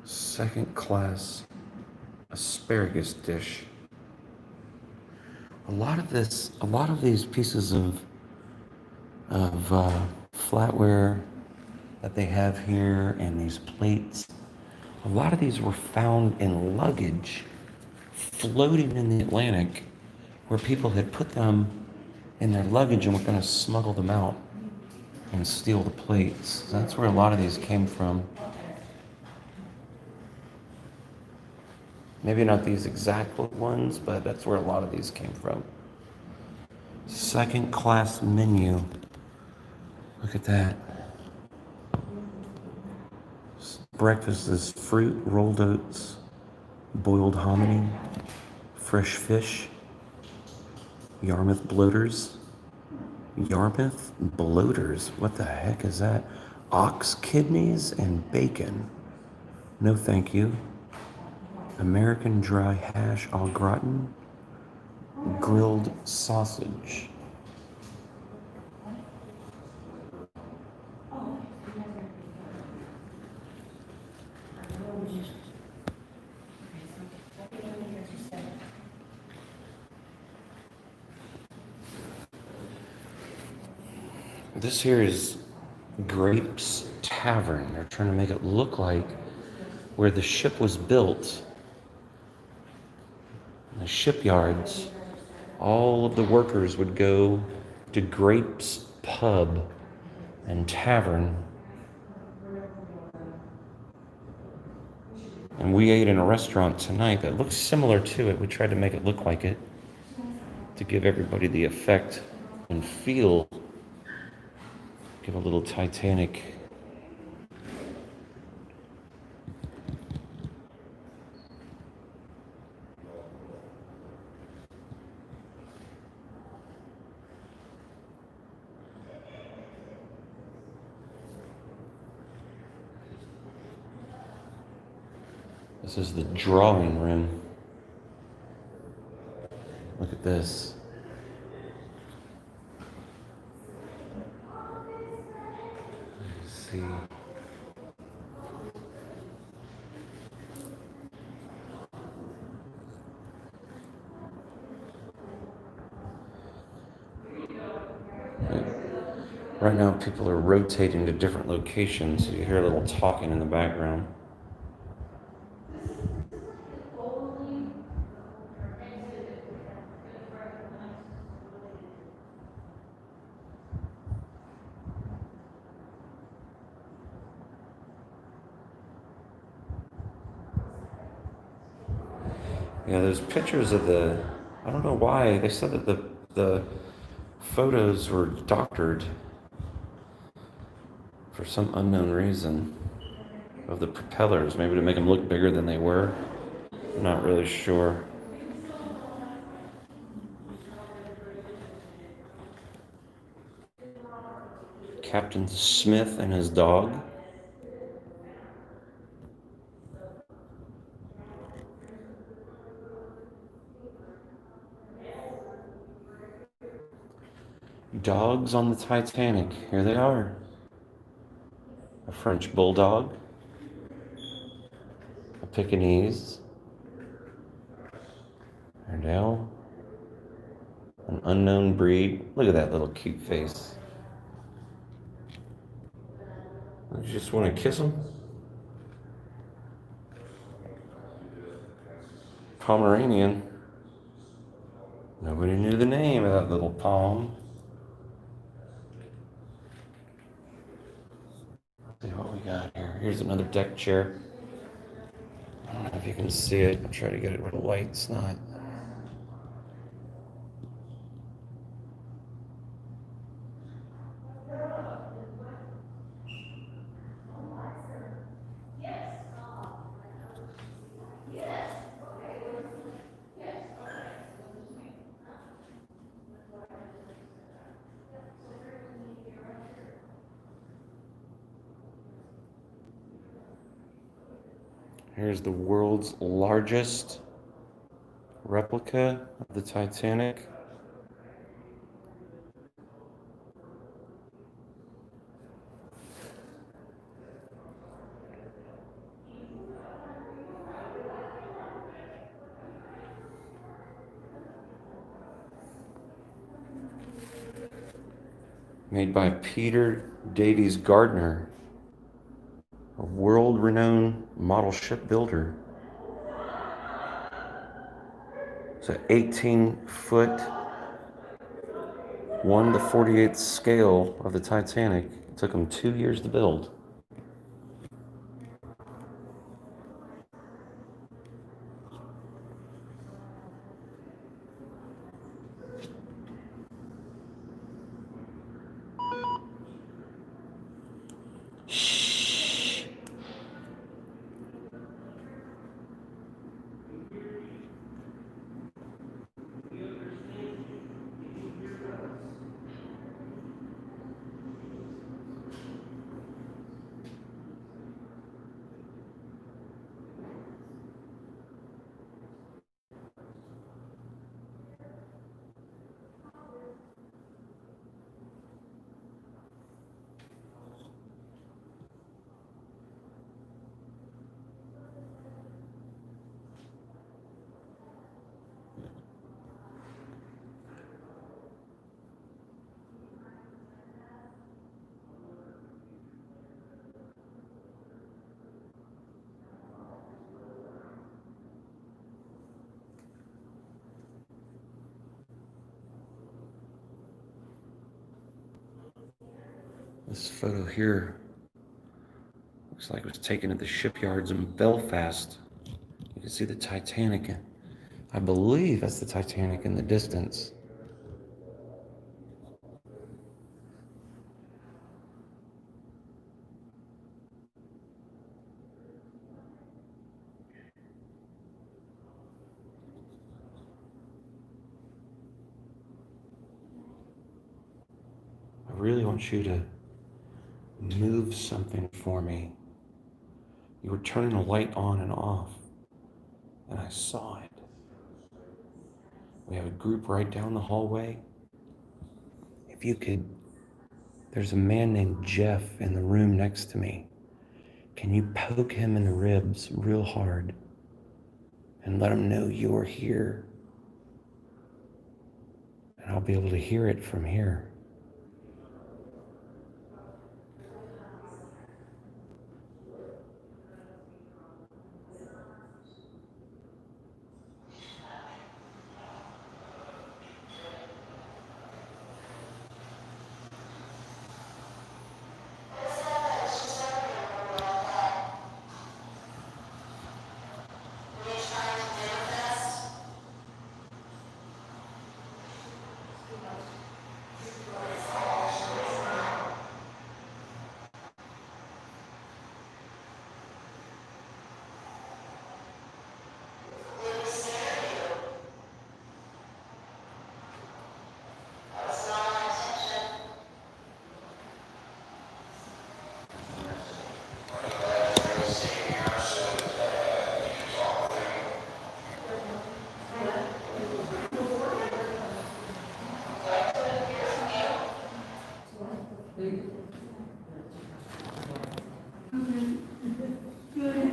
Second class asparagus dish. A lot of these pieces of flatware that they have here and these plates, a lot of these were found in luggage floating in the Atlantic where people had put them in their luggage and were going to smuggle them out. and steal the plates. That's where a lot of these came from. Maybe not these exact ones, but that's where a lot of these came from. Second class menu. Look at that. Breakfast is fruit, rolled oats, boiled hominy, fresh fish, Yarmouth bloaters. Yarmouth bloaters? What the heck is that? Ox kidneys and bacon. No thank you. American dry hash au gratin, grilled sausage. This here is Grapes Tavern. They're trying to make it look like where the ship was built. In the shipyards, all of the workers would go to Grapes Pub and Tavern. And we ate in a restaurant tonight that looks similar to it. We tried to make it look like it to give everybody the effect and feel. Give a little Titanic. This is the drawing room. Look at this. Let's see. Right now, people are rotating to different locations, so you hear a little talking in the background. Yeah, there's pictures of I don't know why, they said that the photos were doctored for some unknown reason of the propellers, maybe to make them look bigger than they were. I'm not really sure. Captain Smith and his dog. Dogs on the Titanic. Here they are. A French bulldog. A Pekingese. Airedale. An unknown breed. Look at that little cute face. You just want to kiss him? Pomeranian. Nobody knew the name of that little Pom. Let's see what we got here. Here's another deck chair. I don't know if you can see it. I'll try to get it where the light's not. Here's the world's largest replica of the Titanic. Made by Peter Davies Gardner, a world-renowned model shipbuilder. It's an 18-foot, 1/48 scale of the Titanic. It took them 2 years to build. This photo here looks like it was taken at the shipyards in Belfast. You can see the Titanic. I believe that's the Titanic in the distance. I really want you to move something for me. You were turning a light on and off, and I saw it. We have a group right down the hallway. If you could, there's a man named Jeff in the room next to me. Can you poke him in the ribs real hard and let him know you're here? And I'll be able to hear it from here.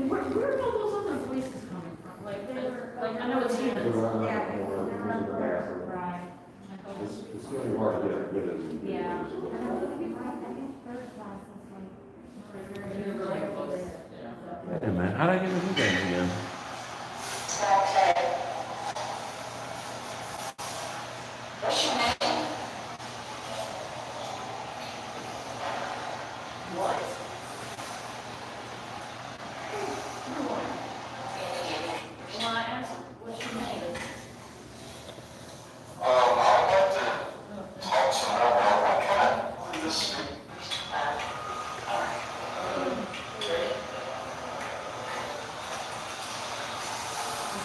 Where are all those other voices coming from? Like, they were, like, I know it's you. Right. It's gonna be hard to get good at. Yeah. Wait a minute, how'd I get into that again? What's your name? What? Well, I asked, what's your name? I'd like to talk some more about what kind of this.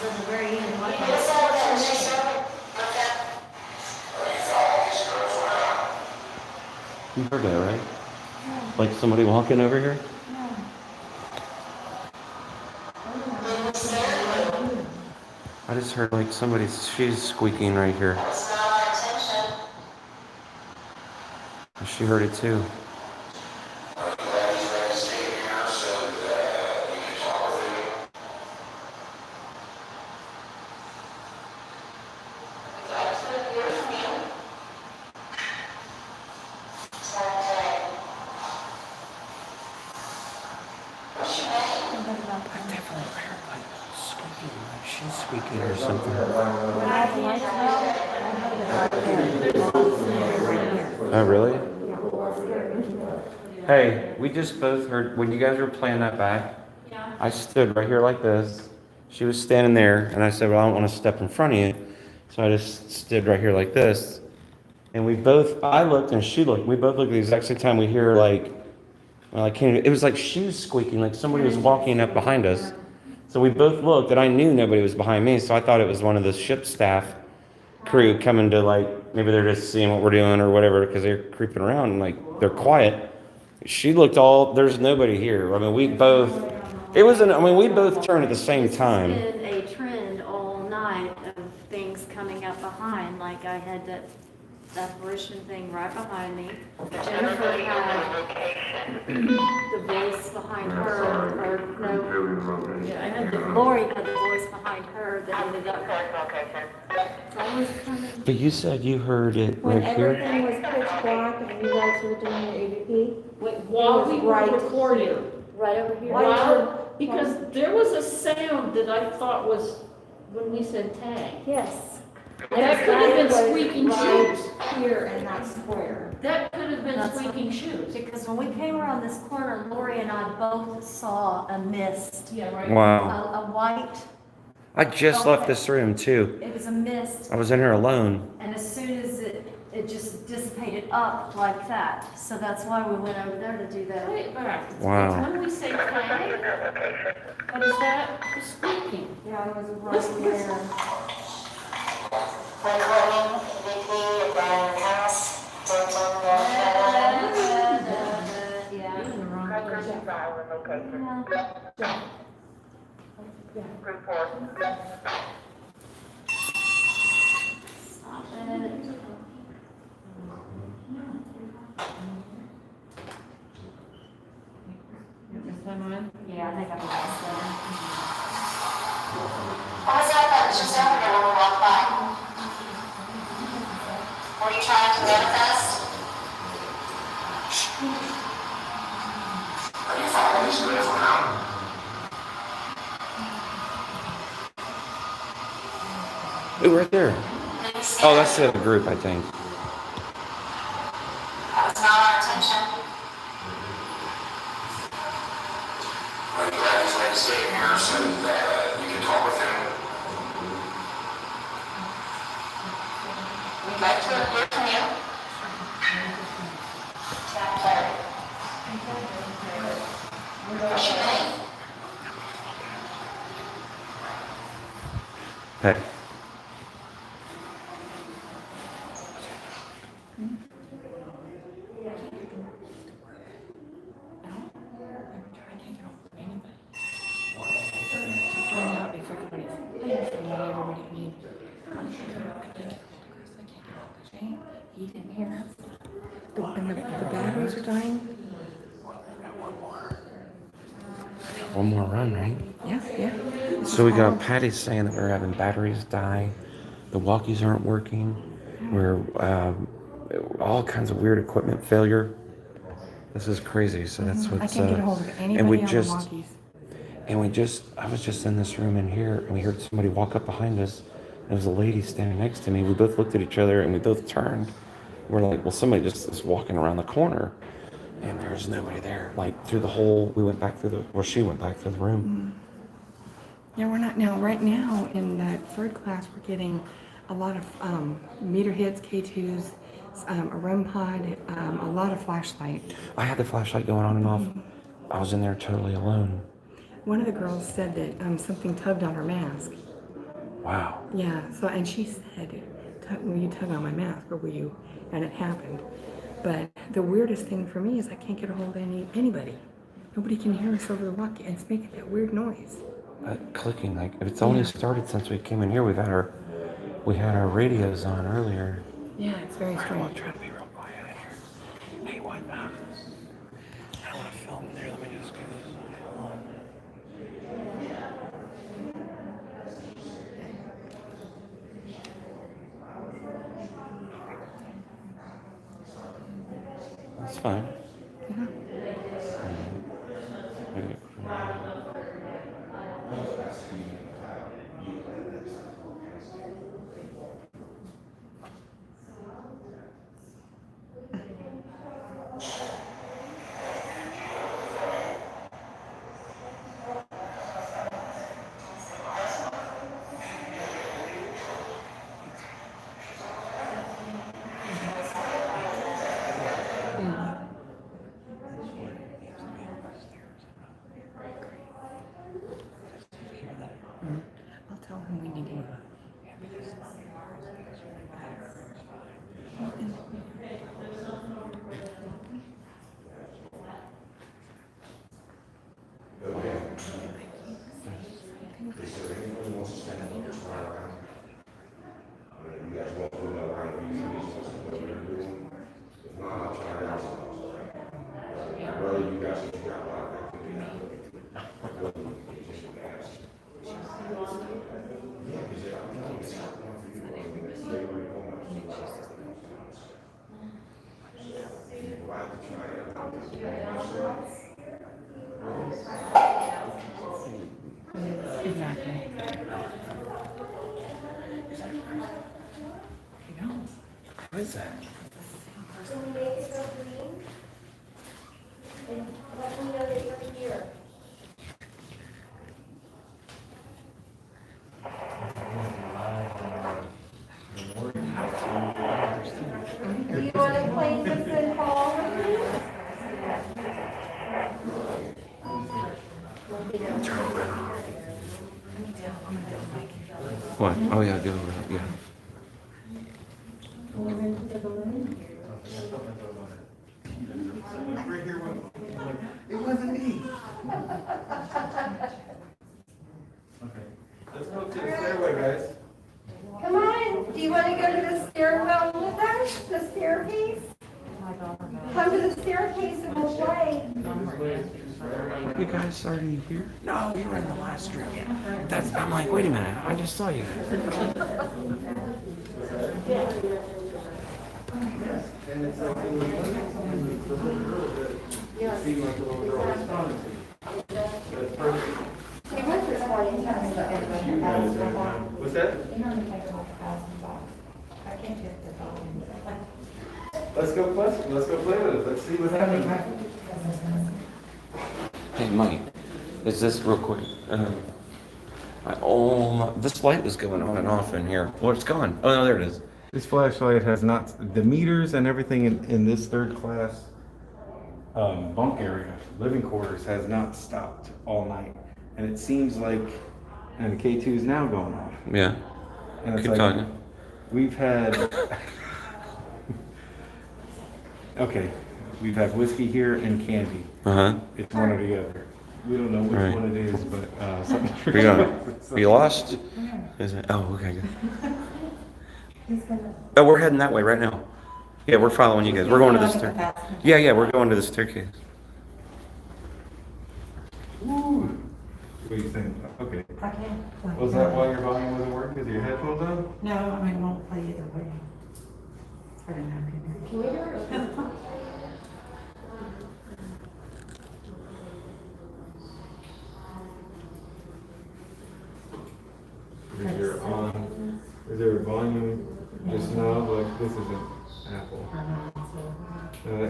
At the very end, what? You heard that, right? Like somebody walking over here? I just heard like somebody's shoes squeaking right here. She heard it too. She's squeaking or something. Oh, really? Hey, we just both heard, when you guys were playing that back, Yeah. I stood right here like this. She was standing there, and I said, well, I don't want to step in front of you. So I just stood right here like this. And we both, I looked and she looked. We both looked at the exact same time. We hear like, well, I can't, it was like shoes squeaking, like somebody was walking up behind us. So we both looked, and I knew nobody was behind me, so I thought it was one of the ship staff crew coming to like, maybe they're just seeing what we're doing or whatever, because they're creeping around and like, they're quiet. She looked all, there's nobody here. I mean, we both, it wasn't, I mean, we both turned at the same time. It's been a trend all night of things coming up behind, like I had that apparition thing right behind me. Jennifer had the voice behind her, or no, yeah, I had Lori had the voice behind her that ended up. Always coming. But you said you heard it When right here? everything was pitch black and you guys were doing your AVP, Wait, while we were right recording, Right over here. while, because there was a sound that I thought was when we said tag. yes. That could have been squeaking shoes. Here in that square. That could have been That's squeaking shoes. Because when we came around this corner, Lori and I both saw a mist. Yeah, right. Wow. A white, I just left this room too. it was a mist, I was in here alone. and as soon as it just dissipated up like that. So that's why we went over there to do that. Wait, back. Wow. When we say tag, what is that? It's squeaking. Yeah, it was right Listen, listen. there. Reporting, VP, Brian House, 14 Yeah. Stop it. Yeah, I think I passed that. What was that that was just over there when we walked by? Were you trying to manifest? Are you following these guys around? Ooh, right there. Oh, that's the other group, I think. That was not our intention. I'm glad he's let us stay here so that you can talk with him. We'd like to hear from you. What's your name? Hey. He didn't hear us. The batteries are dying? One more run, right? Yeah, yeah. So we got Patty saying that we're having batteries die. The walkies aren't working. We're all kinds of weird equipment failure. This is crazy. So that's what's. I can't get a hold of anybody and we on just, the walkies. And we just, I was just in this room in here, and we heard somebody walk up behind us. There was a lady standing next to me. We both looked at each other, and we both turned. We're like, well, somebody just is walking around the corner, and there's nobody there. Like through the whole, we went back through the, well, she went back through the room. Yeah, we're not now. Right now in that third class, we're getting a lot of meter hits, K2s, a REM pod, a lot of flashlight. I had the flashlight going on and off. I was in there totally alone. One of the girls said that something tugged on her mask. Wow. Yeah. So, and she said, "Will you tug on my mask, or will you?" And it happened. But the weirdest thing for me is I can't get a hold of anybody. Nobody can hear us over the walkie, and it's making that weird noise. Clicking, like it's only started since we came in here. We had our radios on earlier. Yeah, it's very strange. I'm trying to be real quiet in here. Hey, what? I don't want to film in there. Let me just get this on. That's fine. Exactly. What is that? Can we make it go green? And let me know that you're here. Do you want to play some good ball with me? What? Oh yeah, go yeah. It wasn't me. Okay. Let's go to the stairway, guys. Come on, do you want to go to the stairwell with us, the staircase? Come to the staircase and we'll play. You guys already here? No, you were in the last room. That's. I'm like, wait a minute. I just saw you. And it's like, it seemed like a little girl responded to me. That's perfect. What's that? Let's go play with it. Let's see what's happening. Hey, Mike. Is this real quick? This light was going on and off in here. Well, it's gone. Oh no, there it is. This flashlight has not, the meters and everything in this third class bunk area, living quarters, has not stopped all night. And it seems like, and the K2 is now going off. Yeah. And it's Keep like, talking. we've had, okay, we've had whiskey here and candy. Uh-huh. It's one or the other. We don't know which Right. one it is, but something. Are you lost? Is it? Oh, okay, good. Oh, we're heading that way right now. Yeah, we're following you guys. We're going to this staircase. Yeah, we're going to the staircase. Ooh. What do you think? Okay. I can't. Was that why your volume wasn't working? Because your headphones on? No, I mean, won't play either way. I don't know. Can we hear it? Is there a volume just now? Like this is an Apple.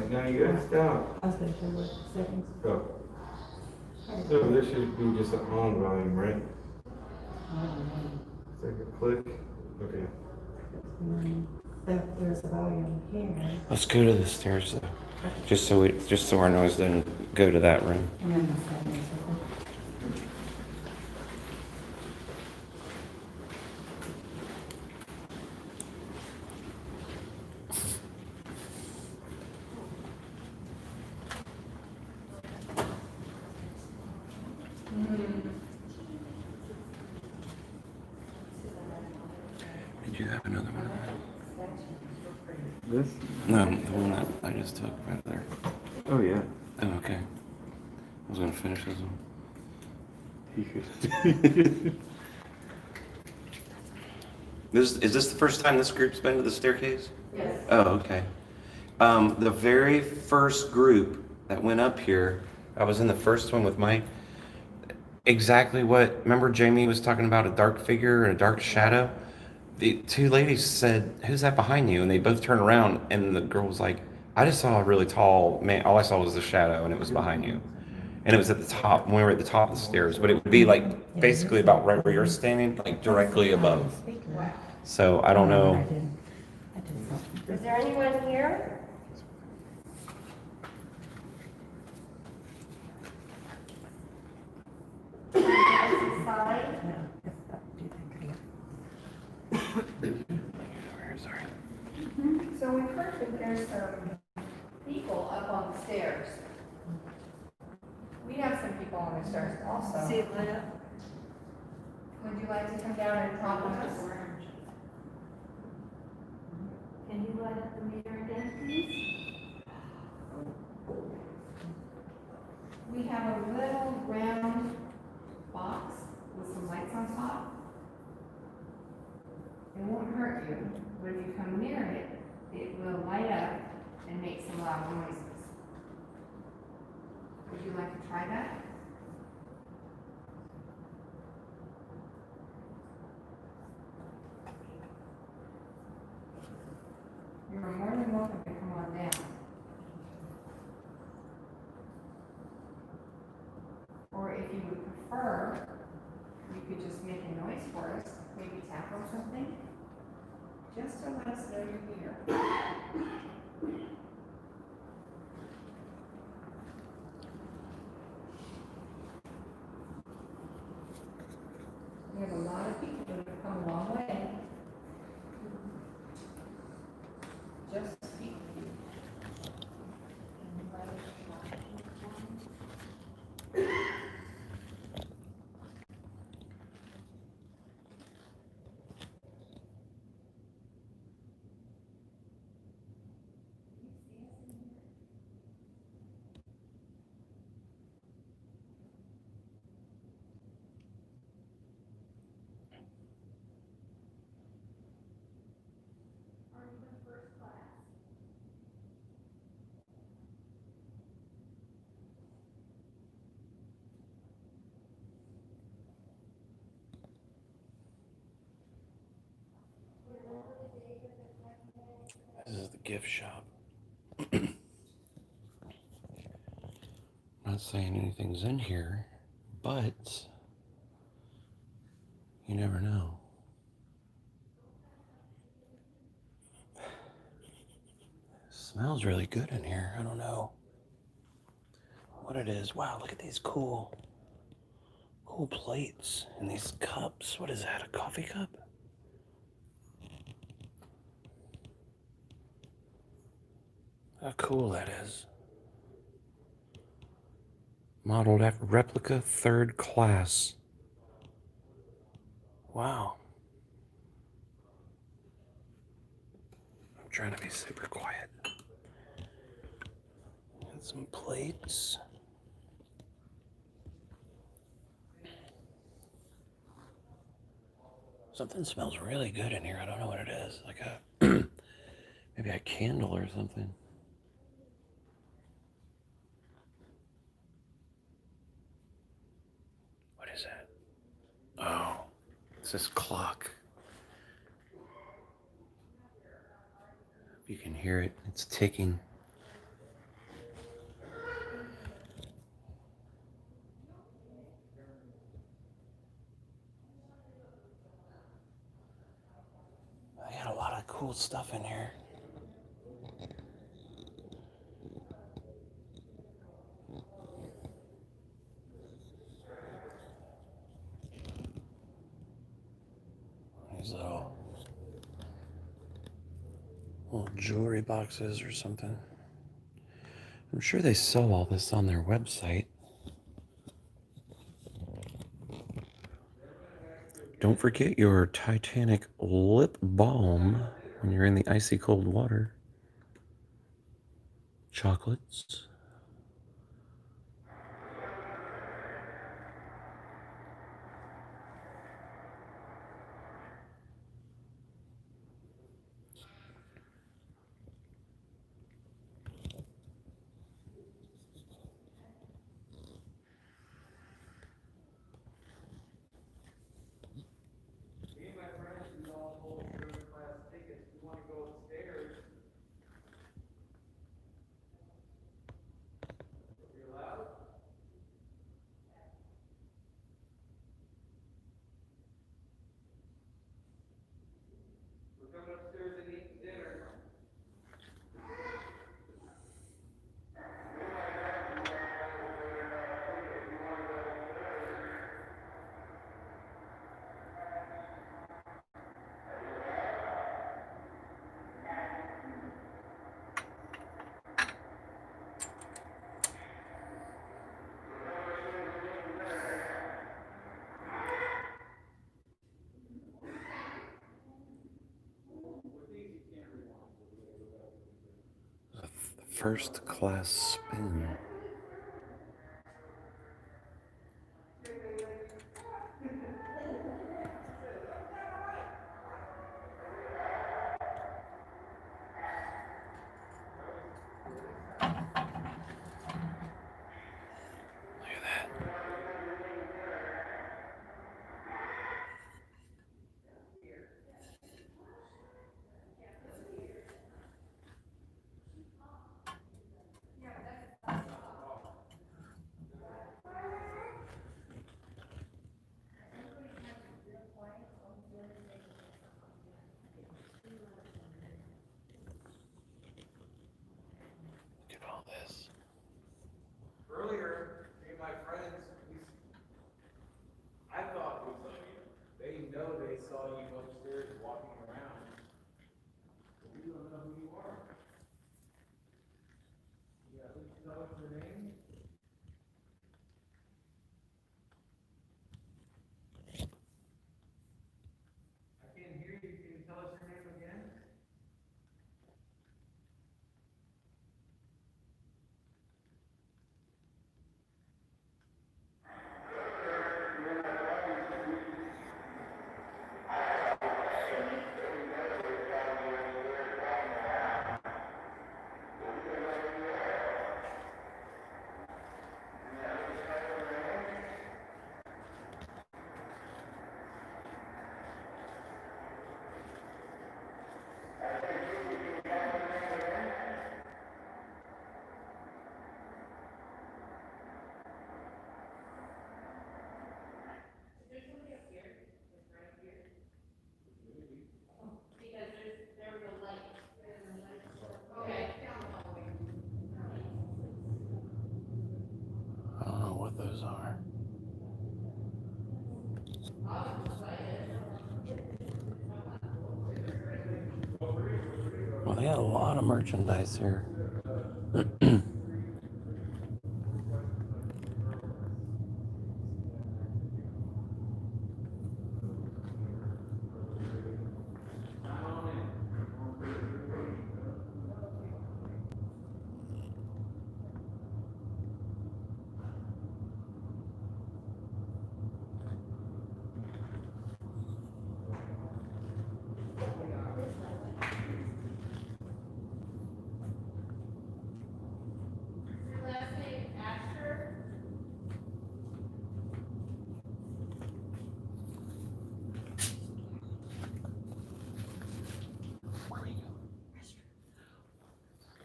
Now you guys stop. I was gonna show what settings. Go. So there should be just an on volume, right? It's like a click. Okay. There's a volume here. Let's go to the stairs though. Just so our noise doesn't go to that room. And then the settings. Did you have another one of This? that? No, the one that I just took right there. Oh yeah. Oh, okay. I was gonna finish this one. Is this the first time this group's been to the staircase? Yes. Oh, okay. The very first group that went up here, I was in the first one with Mike. Exactly what, remember Jamie was talking about a dark figure and a dark shadow? The two ladies said, "Who's that behind you?" And they both turned around and the girl was like, "I just saw a really tall man. All I saw was the shadow and it was behind you." And it was at the top, when we were at the top of the stairs, but it would be like basically about right where you're standing, like directly above. So I don't know. Is there anyone here? Sorry. So we heard that there's some people up on the stairs. We have some people on the stairs also. See it lit up? Would you like to come down and talk with us? Can you light up the meter again, please? We have a little round box with some lights on top. It won't hurt you. When you come near it, it will light up and make some loud noises. you like to try that? You're more than welcome to come on down. Or if you would prefer, you could just make a noise for us, maybe tap on something, just to let us know you're here. We have a lot of people that have come a long way. Just speak. This is the gift shop. Not saying anything's in here, but you never know. Smells really good in here. I don't know what it is. Wow, look at these cool plates and these cups. What is that, a coffee cup? How cool that is. Modeled after replica, 3rd class. Wow. I'm trying to be super quiet. And some plates. Something smells really good in here. I don't know what it is. Like a maybe a candle or something. What is that? Oh, it's this clock. You can hear it. It's ticking. I got a lot of cool stuff in here. These little jewelry boxes or something. I'm sure they sell all this on their website. Don't forget your Titanic lip balm when you're in the icy cold water. Chocolates. First class spin. We got a lot of merchandise here.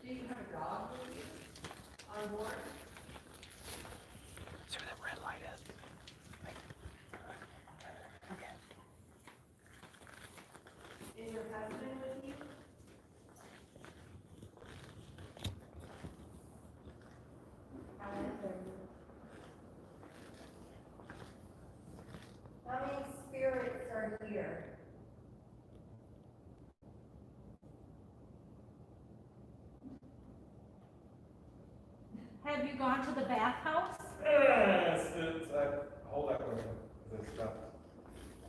See where that red light is? Is your husband with you? How many spirits are here? Have you gone to the bathhouse? Yes, hold that one. It's stopped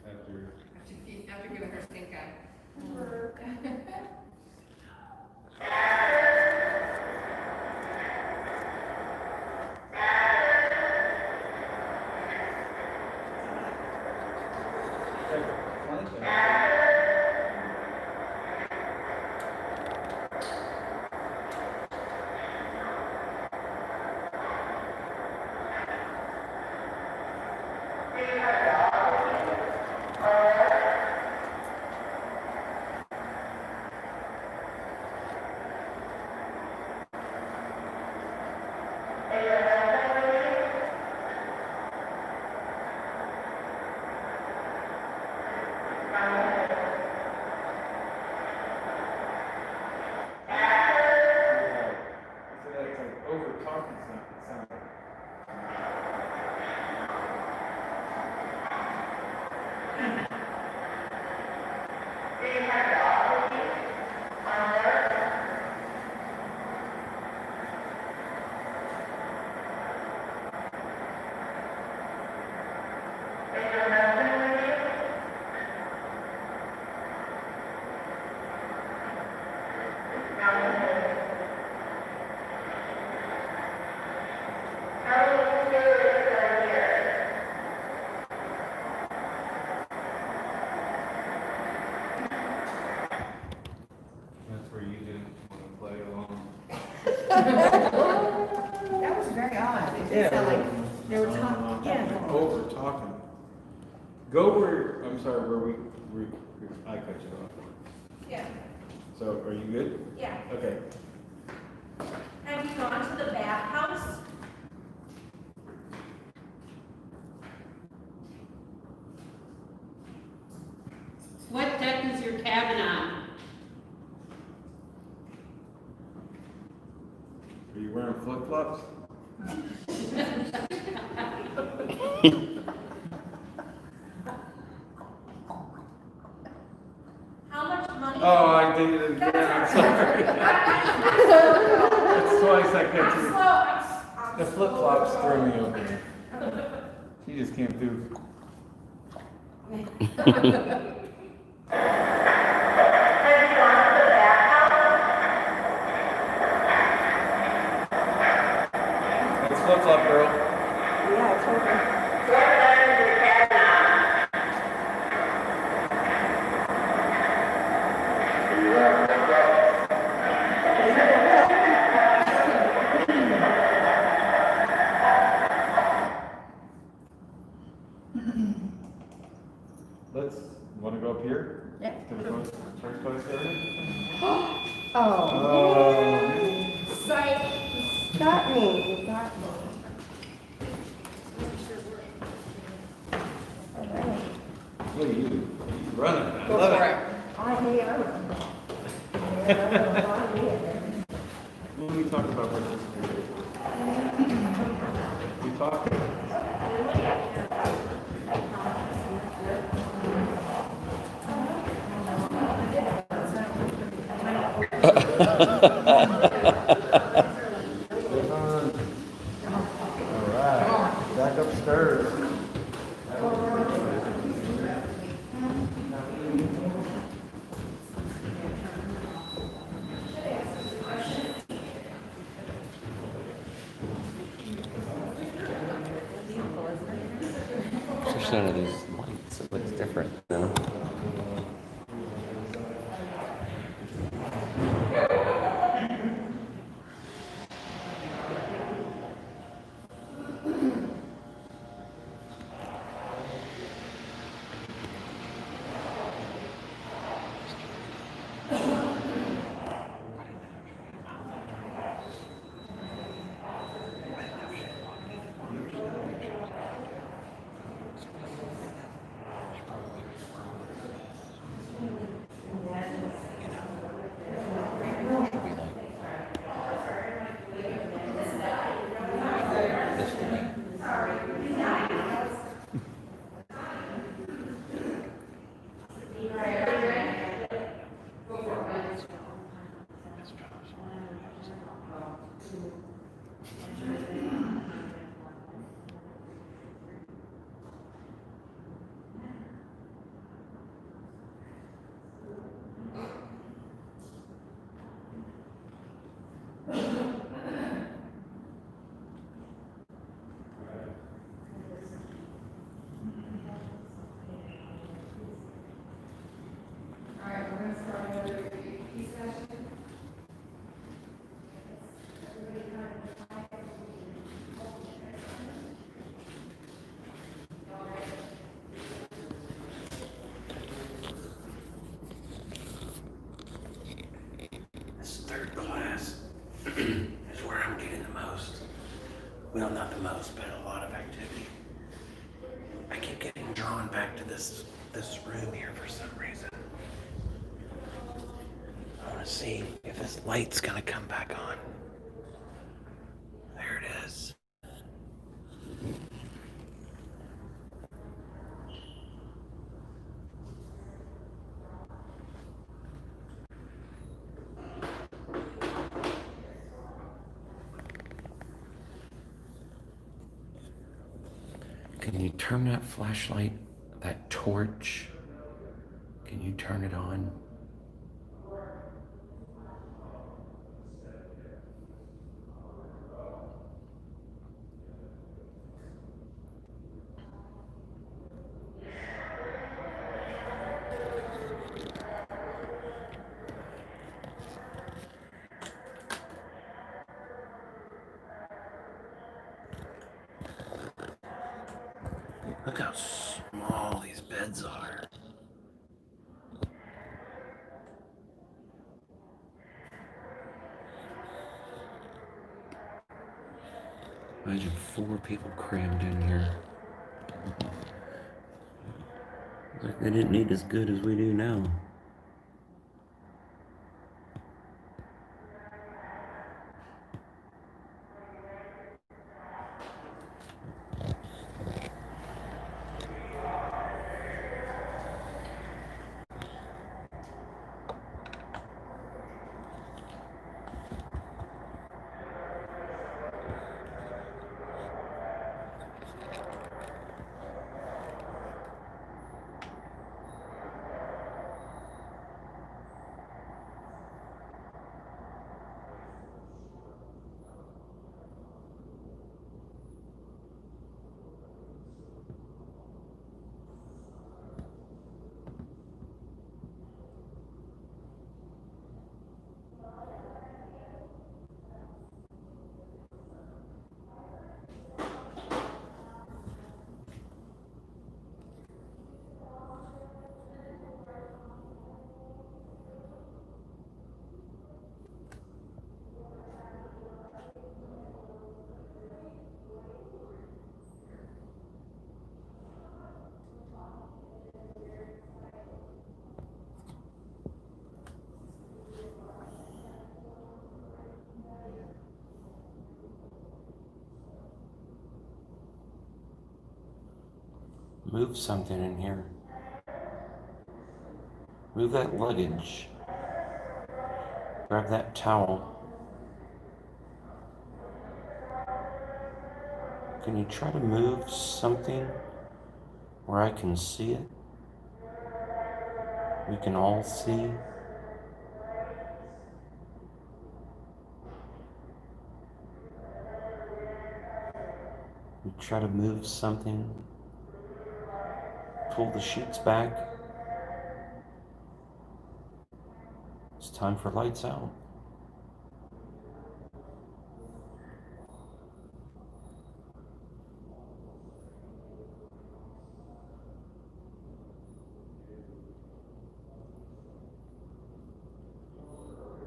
after. After giving her stink eye. Over talking sound. That's where you didn't want to play along. That was very odd. It Yeah. did sound like they were talking. Yeah. Over talking. Go where, I'm sorry, where I cut you off. Yeah. So, are you good? Yeah. Okay. Have you gone to the bathhouse? What deck is your cabin on? Are you wearing flip-flops? How much money? Oh, I did it again, I'm sorry. That's twice I cut you. The flip-flops threw me over. She just came through. It's flip-flop girl. Yeah, it's over. Let's, want to go up here? Yeah. To the church place area? Oh. Psych. Got me. You got me. Look at you, you running, I Go love for it. it. I am. When we talk about participation, we talk. All right, back upstairs. There's none of these lights. It looks different now. This third class is where I'm getting the most. Well, not the most, but a lot of activity. I keep getting drawn back to this room here for some reason. I want to see if this light's gonna come back on. There it is. Can you turn that flashlight, that torch? Can you turn it on? Look how small these beds are. Imagine 4 people crammed in here. Like they didn't need as good as we do now. Move something in here. Move that luggage. Grab that towel. Can you try to move something where I can see it? We can all see. You try to move something. Pull the sheets back. It's time for lights out.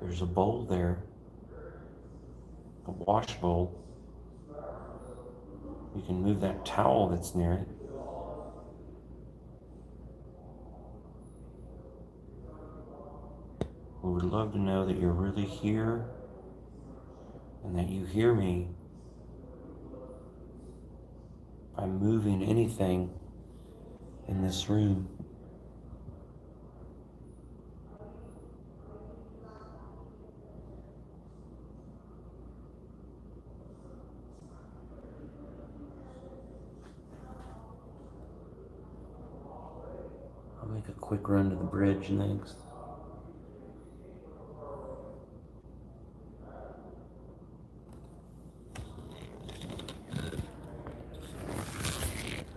There's a bowl there, a wash bowl. You can move that towel that's near it. We would love to know that you're really here and that you hear me by moving anything in this room. I'll make a quick run to the bridge next.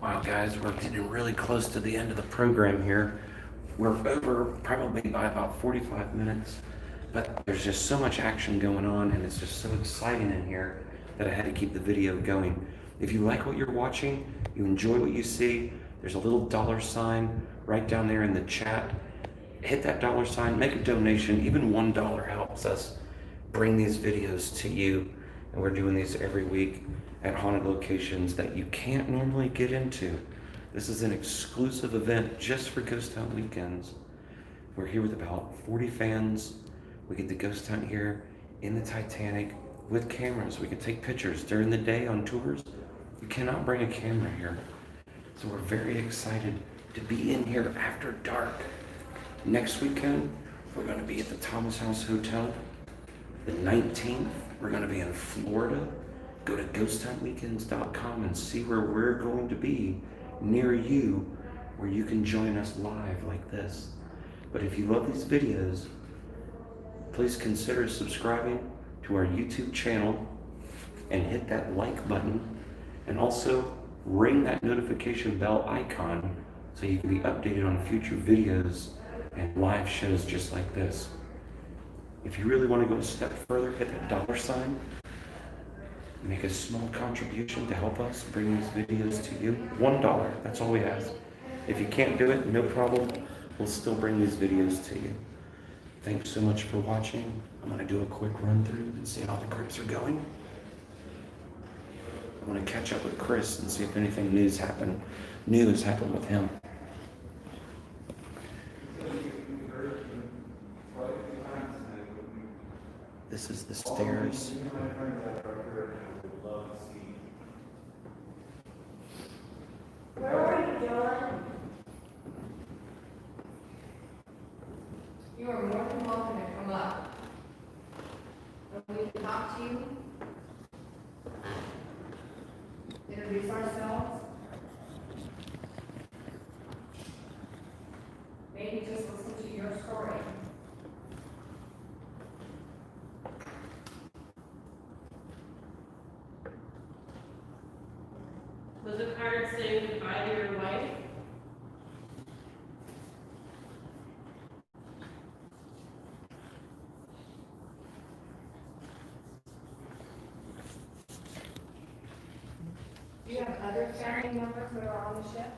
Wow, guys, we're getting really close to the end of the program here. We're over probably by about 45 minutes, but there's just so much action going on and it's just so exciting in here that I had to keep the video going. If you like what you're watching, you enjoy what you see, there's a little $sign right down there in the chat. Hit that $sign, make a donation. Even $1 helps us bring these videos to you. And we're doing these every week at haunted locations that you can't normally get into. This is an exclusive event just for Ghost Hunt weekends. We're here with about 40 fans. We get to ghost hunt here in the Titanic with cameras. We can take pictures during the day on tours. You cannot bring a camera here. So we're very excited to be in here after dark. Next weekend, we're going to be at the Thomas House Hotel. The 19th, we're going to be in Florida. Go to ghosthuntweekends.com and see where we're going to be near you, where you can join us live like this. But if you love these videos, please consider subscribing to our YouTube channel and hit that like button, and also ring that notification bell icon so you can be updated on future videos and live shows just like this. If you really want to go a step further, hit that $sign. Make a small contribution to help us bring these videos to you. $1, that's all we ask. If you can't do it, no problem. We'll still bring these videos to you. Thanks so much for watching. I'm going to do a quick run through and see how the groups are going. I want to catch up with Chris and see if anything new has happened with him. This is the stairs. Where are you, John? You are more than welcome to come up. And we can talk to you. Introduce ourselves. Maybe just listen to your story. Was it hard saying goodbye to your wife? Do you have other family members that are on the ship?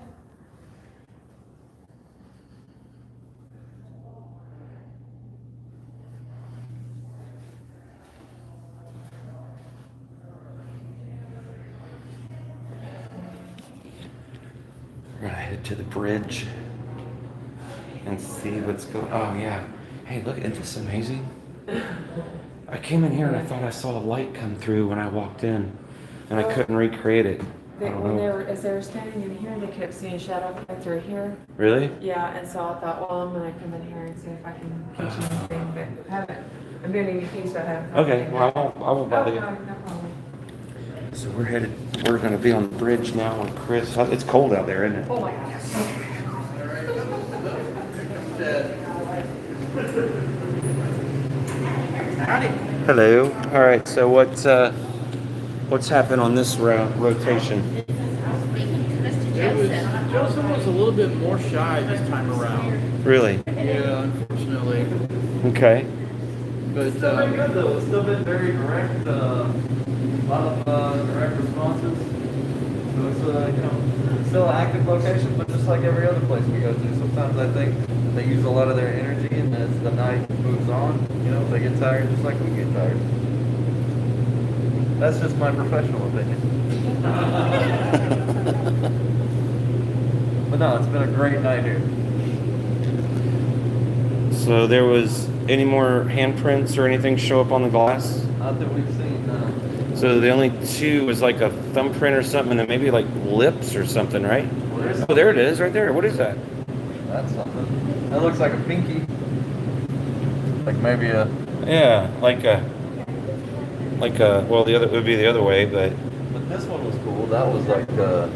We're gonna head to the bridge and see what's going on. Oh yeah. Hey, look, isn't this amazing? I came in here and I thought I saw a light come through when I walked in, and I couldn't recreate it. As they were standing in here, they kept seeing shadow coming through here. Really? Yeah, and so I thought, well, I'm gonna come in here and see if I can catch anything, but I'm doing anything, so I have. Okay, well, I won't bother you. No problem. So we're gonna be on the bridge now with Chris. It's cold out there, isn't it? Oh my gosh. Hello. All right, so what's happened on this rotation? Joseph was a little bit more shy this time around. Really? Yeah, unfortunately. Okay. But still been good though. It's still been very direct. A lot of direct responses. So it's still an active location, but just like every other place we go to. Sometimes I think they use a lot of their energy, and as the night moves on, they get tired just like we get tired. That's just my professional opinion. But no, it's been a great night here. So there was any more handprints or anything show up on the glass? Not that we've seen. So the only two was like a thumbprint or something, and then maybe like lips or something, right? Oh, there it is, right there. What is that? That's something. That looks like a pinky. Like maybe a. Yeah, like a. Well, the other would be the other way, but. But this one was cool. That was like the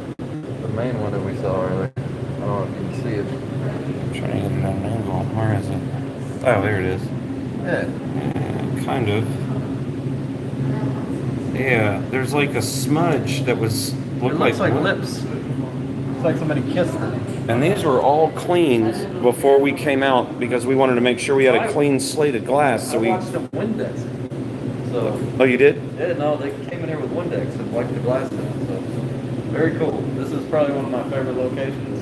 main one that we saw earlier. I don't know if you can see it. I'm trying to get it on an angle. Where is it? Oh, there it is. Yeah. Kind of. Yeah, there's like a smudge that was It looks like lips. It's like somebody kissed them. And these were all cleaned before we came out because we wanted to make sure we had a clean slate of glass. So I watched them Windex. So. Oh, you did? Yeah, no, they came in here with Windex and wiped the glass down. So very cool. This is probably one of my favorite locations.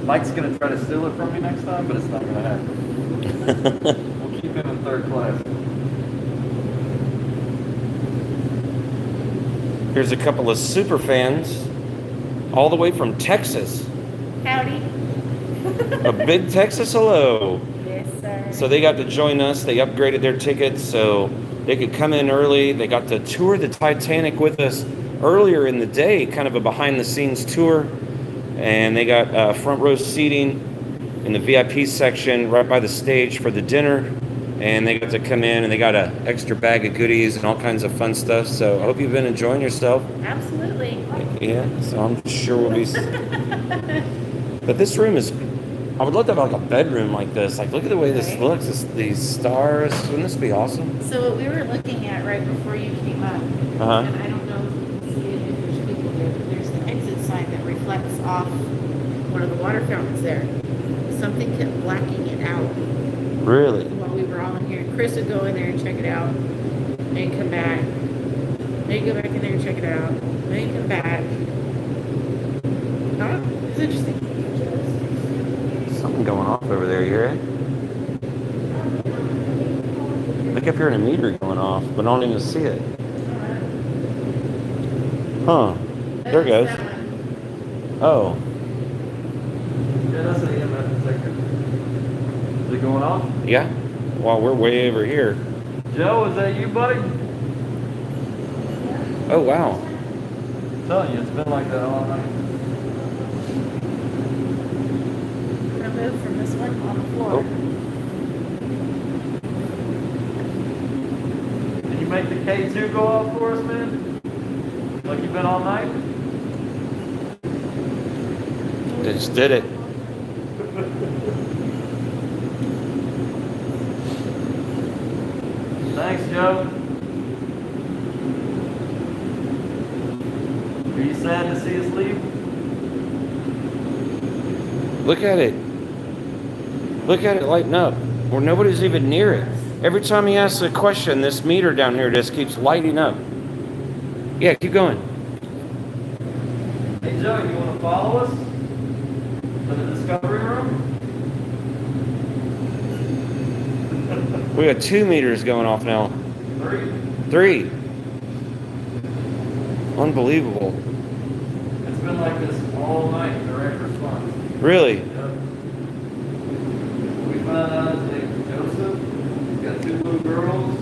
Mike's gonna try to steal it from me next time, but it's not gonna happen. We'll keep him in third class. Here's a couple of super fans all the way from Texas. Howdy. A big Texas hello. Yes, sir. So they got to join us. They upgraded their tickets so they could come in early. They got to tour the Titanic with us earlier in the day, kind of a behind-the-scenes tour. And they got front row seating in the VIP section right by the stage for the dinner. And they got to come in and they got an extra bag of goodies and all kinds of fun stuff. So I hope you've been enjoying yourself. Absolutely. Yeah, so I'm sure we'll be. But this room is. I would love to have like a bedroom like this. Like, look at the way this looks. These stars. Wouldn't this be awesome? So what we were looking at right before you came up, and I don't know if you can see it if there's people there, but there's the exit sign that reflects off one of the water fountains there. Something kept blacking it out. Really? While we were all in here. Chris would go in there and check it out, then come back. Then go back in there and check it out. Then come back. Oh, it's interesting. Something going off over there, you hear it? Look up here in a meter going off, but I don't even see it. Huh. There it goes. Oh. Yeah, that's the EMF detector. Is it going off? Yeah. Well, we're way over here. Joe, is that you, buddy? Oh, wow. I'm telling you, it's been like that all night. Remove from this one on the floor. Did you make the K2 go off for us, man? Like you've been all night? It just did it. Thanks, Joe. Are you sad to see us leave? Look at it. Look at it lighting up. Where nobody's even near it. Every time he asks a question, this meter down here just keeps lighting up. Yeah, keep going. Hey, Joe, you want to follow us to the discovery room? We got 2 meters going off now. 3. Unbelievable. It's been like this all night, direct response. Really? Yep. We found out his name is Joseph. He's got 2 little girls.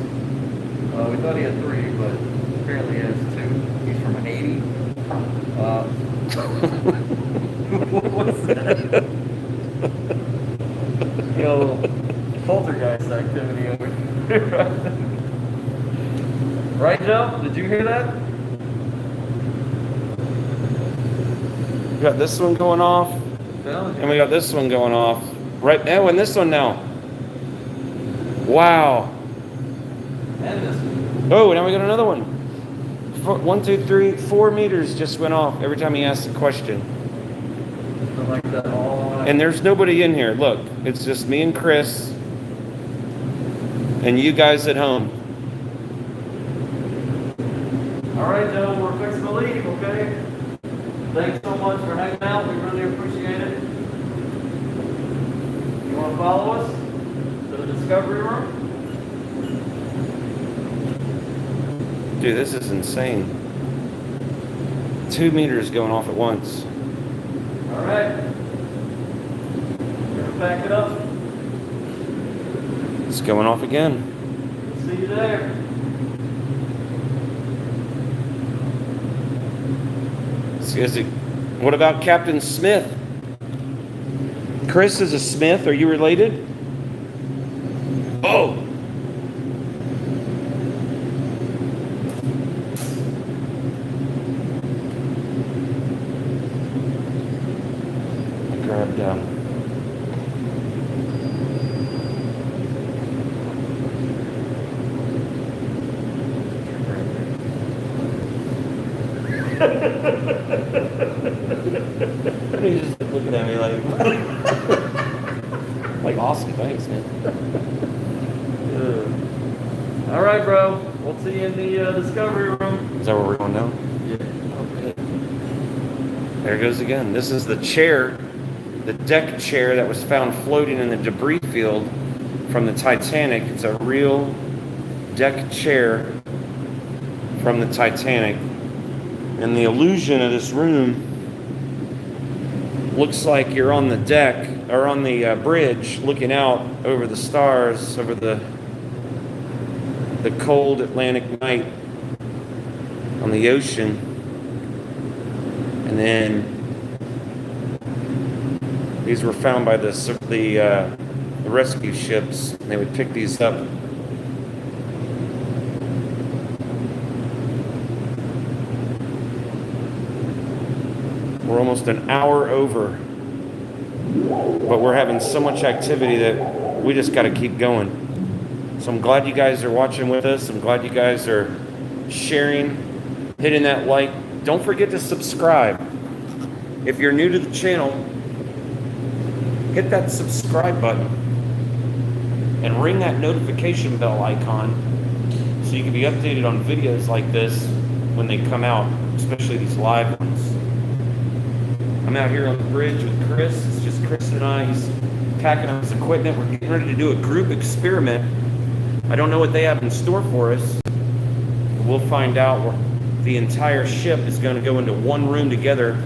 We thought he had 3, but apparently he has 2. He's from Haiti. What's that? Yo, poltergeist activity over here. you hear that? We got this one going off, and we got this one going off right now, and this one now. Wow. And this one. Oh, now we got another one. 1, 2, 3, 4 meters just went off every time he asked a question. Like that all. And there's nobody in here. Look, it's just me and Chris and you guys at home. All right, Joe, we're fixing to leave, okay? Thanks so much for hanging out. We really appreciate it. You want to follow us to the Discovery Room? Dude, this is insane. 2 meters going off at once. All right. We're gonna back it up. It's going off again. See you there. What about Captain Smith? Chris is a Smith. Are you related? Oh! I grabbed He's just looking at me like awesome, thanks, man. All right, bro. We'll see you in the Discovery Room. Is that where we're going now? Yeah. Okay. There it goes again. This is the chair, the deck chair that was found floating in the debris field from the Titanic. It's a real deck chair from the Titanic. And the illusion of this room looks like you're on the deck or on the bridge looking out over the stars, over the cold Atlantic night on the ocean. And then these were found by the rescue ships, and they would pick these up. We're almost an hour over, but we're having so much activity that we just got to keep going. So I'm glad you guys are watching with us. I'm glad you guys are sharing, hitting that like. Don't forget to subscribe. If you're new to the channel, hit that subscribe button and ring that notification bell icon so you can be updated on videos like this when they come out, especially these live ones. I'm out here on the bridge with Chris. It's just Chris and I. He's packing up his equipment. We're getting ready to do a group experiment. I don't know what they have in store for us. We'll find out. The entire ship is going to go into one room together,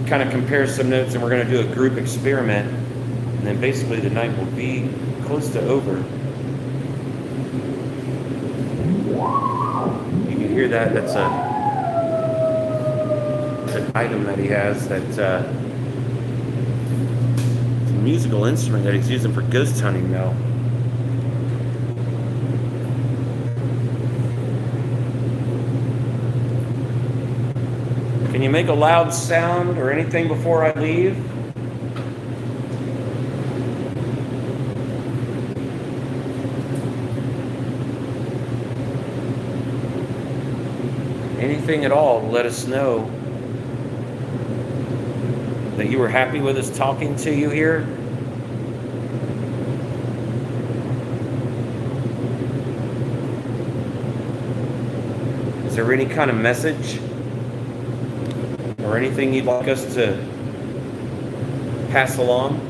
kind of compare some notes, and we're going to do a group experiment. And then basically the night will be close to over. You can hear that. That's an item that he has. That's a musical instrument that he's using for ghost hunting now. Can you make a loud sound or anything before I leave? Anything at all, let us know that you were happy with us talking to you here. Is there any kind of message or anything you'd like us to pass along?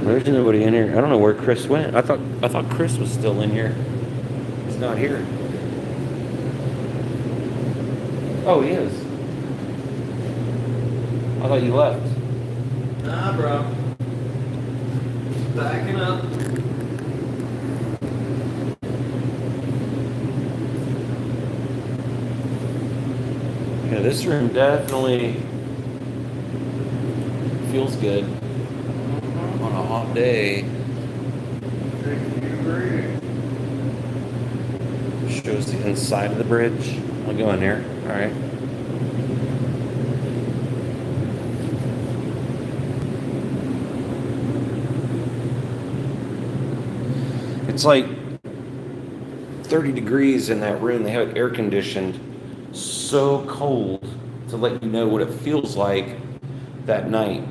There's nobody in here. I don't know where Chris went. I thought Chris was still in here. He's not here. Oh, he is. I thought you left. Nah, bro. Backing up. Yeah, this room definitely feels good on a hot day. Shows the inside of the bridge. I'll go in there. All right. It's like 30 degrees in that room. They have it air conditioned. So cold to let you know what it feels like that night.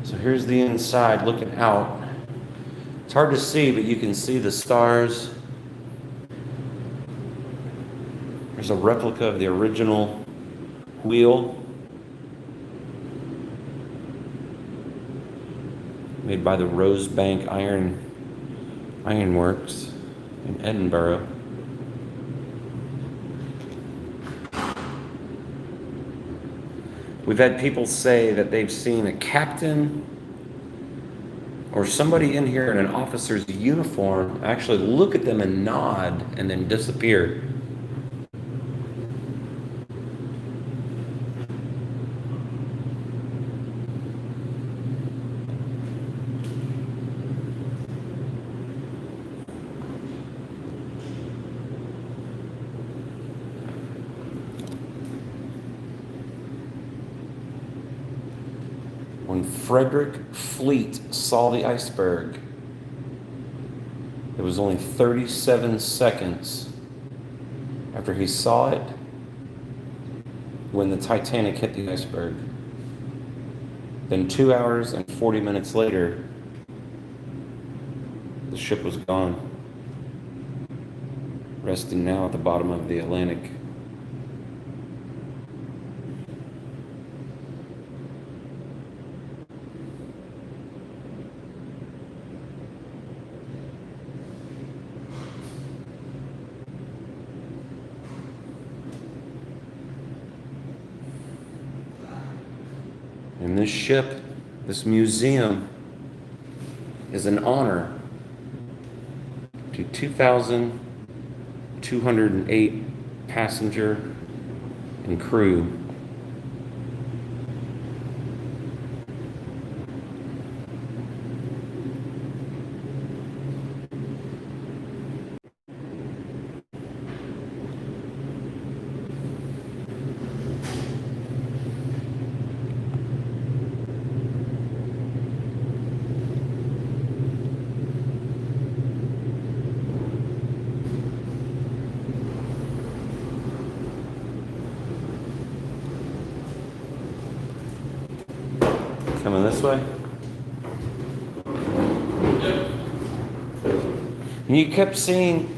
So here's the inside looking out. It's hard to see, but you can see the stars. There's a replica of the original wheel made by the Rosebank Ironworks in Edinburgh. We've had people say that they've seen a captain or somebody in here in an officer's uniform actually look at them and nod and then disappear. When Frederick Fleet saw the iceberg, it was only 37 seconds after he saw it when the Titanic hit the iceberg. Then 2 hours and 40 minutes later, the ship was gone, resting now at the bottom of the Atlantic. And this ship, this museum, is an honor to 2,208 passenger and crew. Coming this way? And you kept seeing,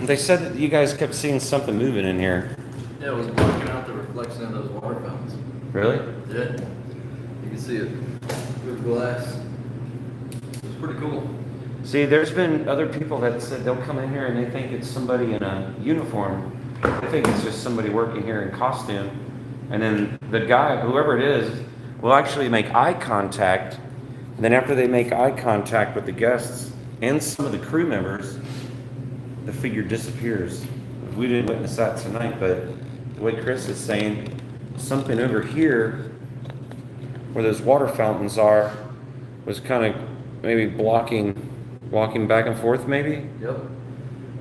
they said that you guys kept seeing something moving in here. Yeah, it was blocking out the reflection of those water fountains. Really? Yeah. You can see it through the glass. It's pretty cool. See, there's been other people that said they'll come in here and they think it's somebody in a uniform. They think it's just somebody working here in costume. And then the guy, whoever it is, will actually make eye contact. And then after they make eye contact with the guests and some of the crew members, the figure disappears. We didn't witness that tonight, but the way Chris is saying, something over here where those water fountains are was kind of maybe walking back and forth maybe? Yep.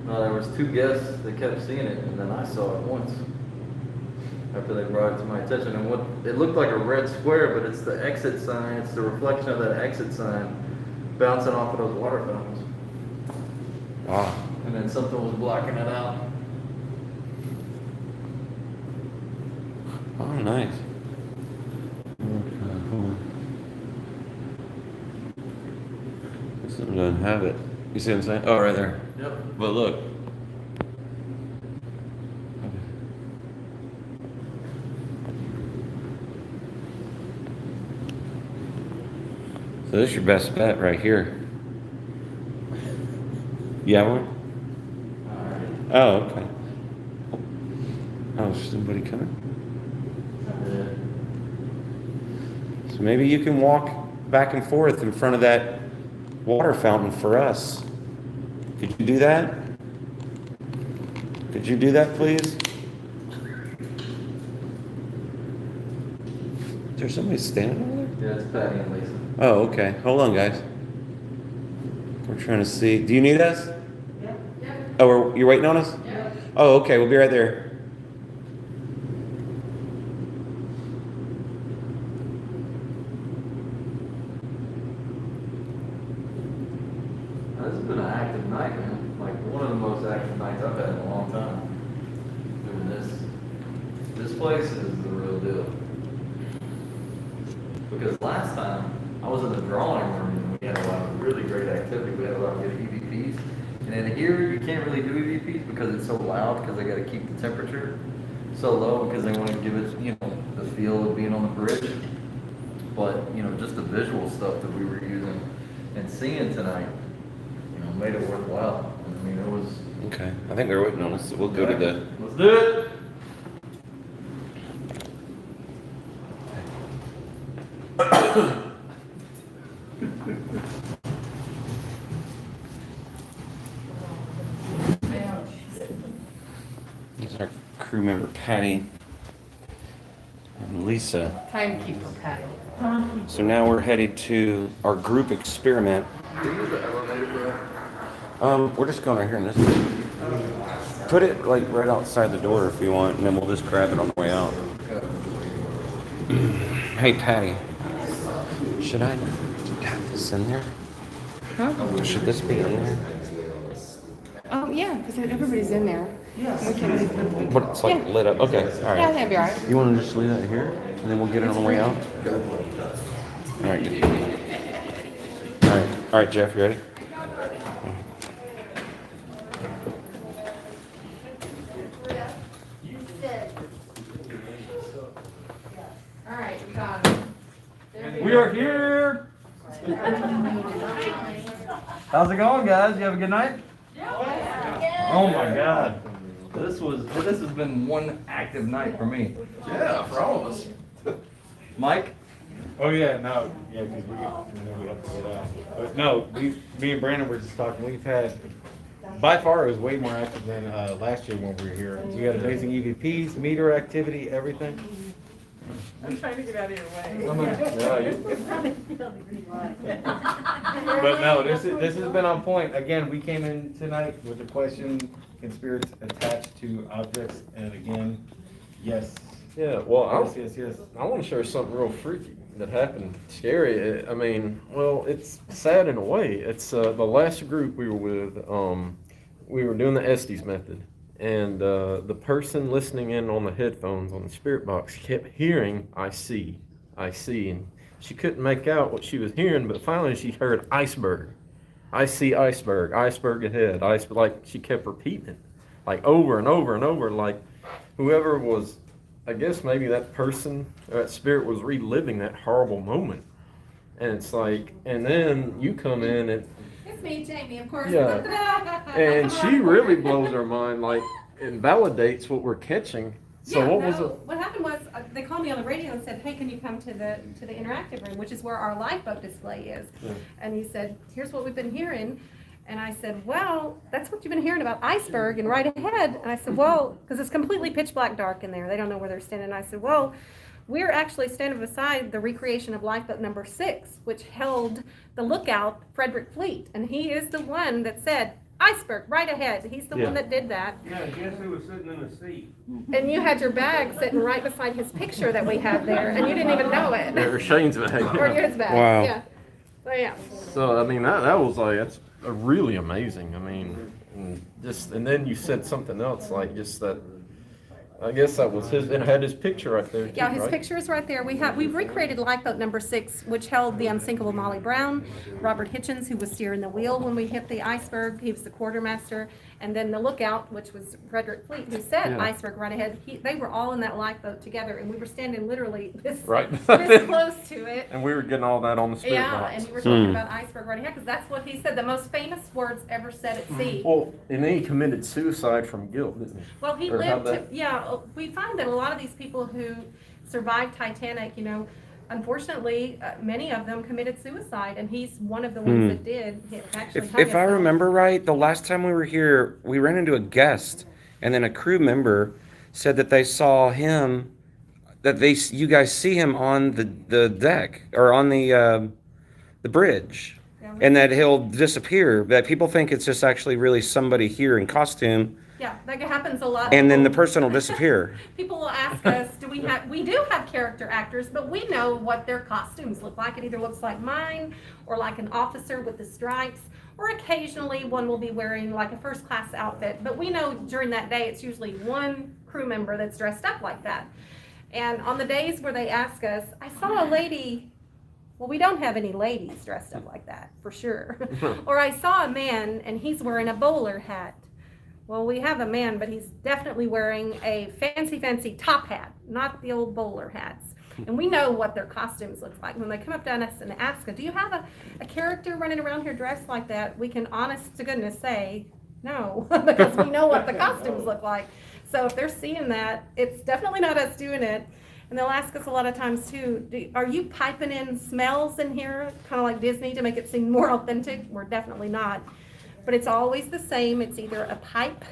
There was 2 guests that kept seeing it, and then I saw it once after they brought it to my attention. And what it looked like a red square, but it's the exit sign. It's the reflection of that exit sign bouncing off of those water fountains. Wow. And then something was blocking it out. Oh, nice. This one doesn't have it. You see what I'm saying? Oh, right there. Yep. But look. So this is your best bet right here. You have one? Oh, okay. Oh, is somebody coming? So maybe you can walk back and forth in front of that water fountain for us. Could you do that? Could you do that, please? Is there somebody standing over there? Yeah, it's Patty and Lisa. Oh, okay. Hold on, guys. We're trying to see. Do you need us? Yeah. Oh, you're waiting on us? Yeah. Oh, okay. We'll be right there. This has been an active night, man. Like one of the most active nights I've had in a long time. Doing this. This place is the real deal. Because last time I was in the drawing room and we had a lot of really great activity. We had a lot of good EVPs. And in here you can't really do EVPs because it's so loud because they got to keep the temperature so low because they want to give it, you know, the feel of being on the bridge. But, you know, just the visual stuff that we were using and seeing tonight, you know, made it worthwhile. I mean, it was... Okay. I think they're waiting on us. So we'll go to the... Let's do it! This is our crew member, Patty and Lisa. Timekeeper, Patty. So now we're headed to our group experiment. We're just going right here in this. Put it like right outside the door if you want, and then we'll just grab it on the way out. Hey, Patty. Should I have this in there? Huh? Should this be in there? Oh, yeah, because everybody's in there. Yeah. We can. But it's like lit up. Okay, all right. Yeah, that'd be all right. You want to just leave that here, and then we'll get it on the way out? All right, good. All right, Jeff, you ready? All right, we got it. We are here! How's it going, guys? You have a good night? Oh my God. This has been one active night for me. Yeah, for all of us. Mike? Oh, yeah, no, yeah, because we have to get out. But no, me and Brandon were just talking, we've had, by far, it was way more active than last year when we were here. We had amazing EVPs, meter activity, everything. I'm trying to get out of your way. But no, this has been on point. Again, we came in tonight with the question, can spirits attached to objects? And again, yes. Yeah, well, Yes. I want to share something real freaky that happened. Scary. I mean, well, it's sad in a way. It's the last group we were with. We were doing the Estes method, and the person listening in on the headphones on the spirit box kept hearing, "I see," and she couldn't make out what she was hearing. But finally, she heard "iceberg." I see iceberg, iceberg ahead, like she kept repeating it, like over and over and over, like whoever was, I guess maybe that person, or that spirit was reliving that horrible moment. And it's like, and then you come in and, It's me, Jamie, of course. yeah, and she really blows our mind, like, and validates what we're catching. So what happened was they called me on the radio and said, "Hey, can you come to the interactive room, which is where our lifeboat display is?" Yeah. And he said, "Here's what we've been hearing." And I said, "Well, that's what you've been hearing about iceberg and right ahead." And I said, "Well, because it's completely pitch black dark in there. They don't know where they're standing." And I said, "Well, we're actually standing beside the recreation of lifeboat number 6, which held the lookout Frederick Fleet, and he is the one that said." Iceberg, right ahead. He's the one that did that. Yeah, guess who was sitting in the seat? And you had your bag sitting right beside his picture that we had there, and you didn't even know it. or Shane's bag. Or his bag. Wow. Yeah. So yeah. So I mean that was like, that's really amazing. I mean, and then you said something else, like just that. I guess that was his. It had his picture right there. Yeah, too, his right? picture is right there. We've recreated lifeboat number 6, which held the unsinkable Molly Brown, Robert Hitchens, who was steering the wheel when we hit the iceberg. He was the quartermaster, and then the lookout, which was Frederick Fleet, who said iceberg right ahead. They were all in that lifeboat together, and we were standing literally this close to it. And we were getting all that on the spirit box. And you were talking about iceberg right ahead, because that's what he said. The most famous words ever said at sea. Well, and then he committed suicide from guilt, didn't he? Well, he Or lived how'd that- we find that a lot of these people who survived Titanic, unfortunately, many of them committed suicide, and he's one of the ones that did. He actually hung If I himself. remember right, the last time we were here, we ran into a guest, and then a crew member said that they saw him, you guys see him on the deck or on the bridge, and that he'll disappear. That people think it's just actually really somebody here in costume, Yeah, that happens a lot. and then the person will disappear. People will ask us, we do have character actors, but we know what their costumes look like. It either looks like mine or like an officer with the stripes, or occasionally one will be wearing like a first class outfit. But we know during that day, it's usually one crew member that's dressed up like that. And on the days where they ask us, I saw a lady, well, we don't have any ladies dressed up like that, for sure. Or I saw a man and he's wearing a bowler hat. Well, we have a man, but he's definitely wearing a fancy top hat, not the old bowler hats. And we know what their costumes look like. When they come up to us and ask us, do you have a character running around here dressed like that? We can honest to goodness say no, because we know what the costumes look like. So if they're seeing that, it's definitely not us doing it. And they'll ask us a lot of times too, are you piping in smells in here, kind of like Disney, to make it seem more authentic? We're definitely not. But it's always the same. It's either a pipe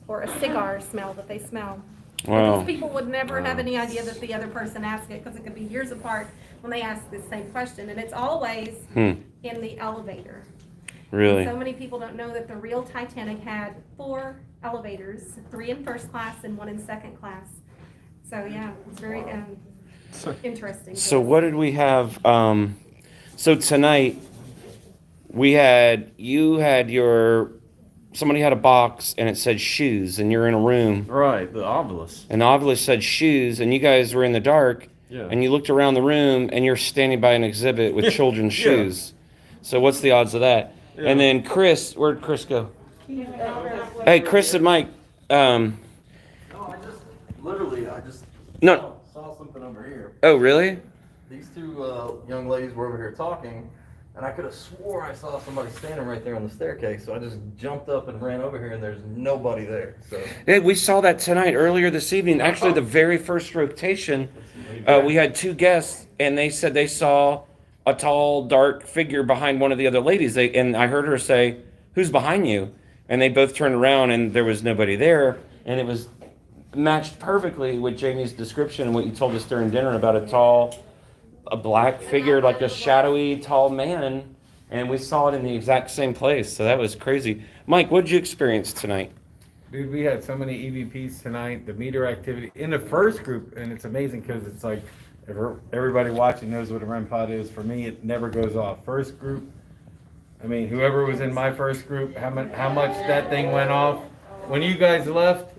or a cigar smell that they smell. Wow. These people would never have any idea that the other person asked it, because it could be years apart when they ask the same question. And it's always in the elevator. Really? And so many people don't know that the real Titanic had 4 elevators, 3 in first class and 1 in second class. So yeah, it's very interesting. So what did we have? So tonight somebody had a box and it said shoes, and you're in a room. Right, the obelisk. And the obelisk said shoes, and you guys were in the dark, Yeah. and you looked around the room, and you're standing by an exhibit with children's shoes. So what's the odds of that? Yeah. And then Chris, where'd Chris go? Hey, Chris and Mike. I just No. saw something over here. Oh, really? These two young ladies were over here talking, and I could have swore I saw somebody standing right there on the staircase. So I just jumped up and ran over here, and there's nobody there. So Yeah, we saw that tonight, earlier this evening. Actually, the very first rotation, we had 2 guests, and they said they saw a tall, dark figure behind one of the other ladies. And I heard her say, "Who's behind you?" And they both turned around, and there was nobody there. And it was matched perfectly with Jamie's description and what you told us during dinner about a black figure, like a shadowy, tall man. And we saw it in the exact same place. So that was crazy. Mike, what did you experience tonight? Dude, we had so many EVPs tonight. The meter activity in the first group, and it's amazing because it's like everybody watching knows what a REM pod is. For me, it never goes off. First group, I mean, whoever was in my first group, how much that thing went off. When you guys left,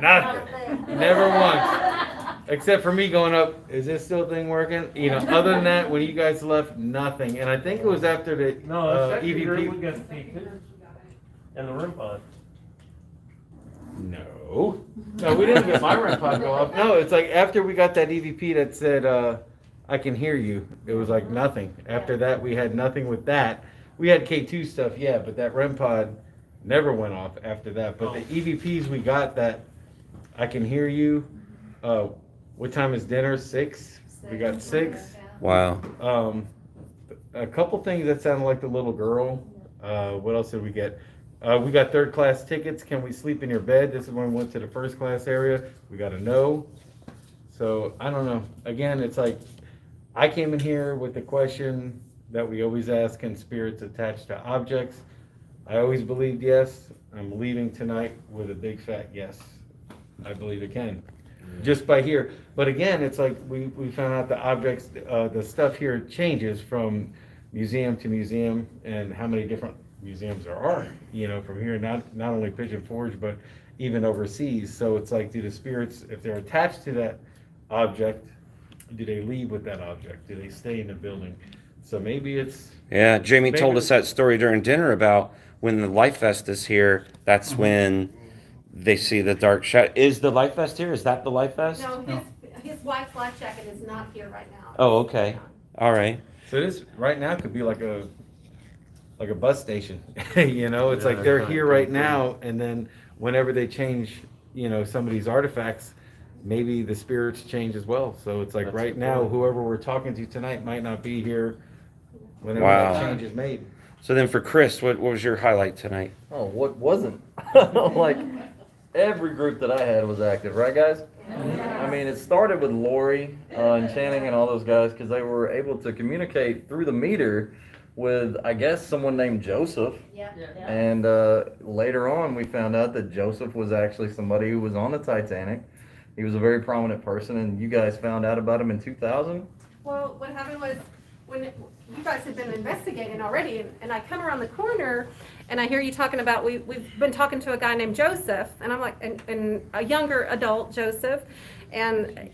nothing. Never once. Except for me going up, is this still thing working? You know, other than that, when you guys left, nothing. And I think it was after the EVP. We got P2 and the REM pod. No, we didn't get my REM pod go off. No, it's like after we got that EVP that said, I can hear you, it was like nothing. After that, we had nothing with that. We had K2 stuff, yeah, but that REM pod never went off after that. But the EVPs we got that, I can hear you. What time is dinner? 6? We got 6. Wow. A couple things that sounded like the little girl. What else did we get? We got 3rd class tickets. Can we sleep in your bed? This is when we went to the 1st class area. We got a no. So I don't know. Again, it's like I came in here with the question that we always ask: can spirits attach to objects? I always believed yes. I'm leaving tonight with a big fat yes. I believe it can. Just by here. But again, it's like we found out the objects, the stuff here changes from museum to museum, and how many different museums there are, you know, from here, not only Pigeon Forge, but even overseas. So it's like, do the spirits, if they're attached to that object, do they leave with that object? Do they stay in the building? So maybe it's... Yeah, Jamie told us that story during dinner about when the Life Vest is here, that's when they see the dark shadow. Is the Life Vest here? Is that the Life Vest? No, his wife's life jacket is not here right now. Oh, okay. All right. So this right now could be like a bus station. You know, it's like they're here right now, and then whenever they change, you know, some of these artifacts, maybe the spirits change as well. So it's like right now, whoever we're talking to tonight might not be here whenever Wow. that change is made. So then for Chris, what was your highlight tonight? Oh, what wasn't? Like, every group that I had was active, right, guys? I mean, it started with Lori and Channing and all those guys because they were able to communicate through the meter with, I guess, someone named Joseph. Yeah. And later on, we found out that Joseph was actually somebody who was on the Titanic. He was a very prominent person, and you guys found out about him in 2000? Well, what happened was, when you guys had been investigating already, and I come around the corner, and I hear you talking about, we've been talking to a guy named Joseph, and I'm like, and a younger adult, Joseph, and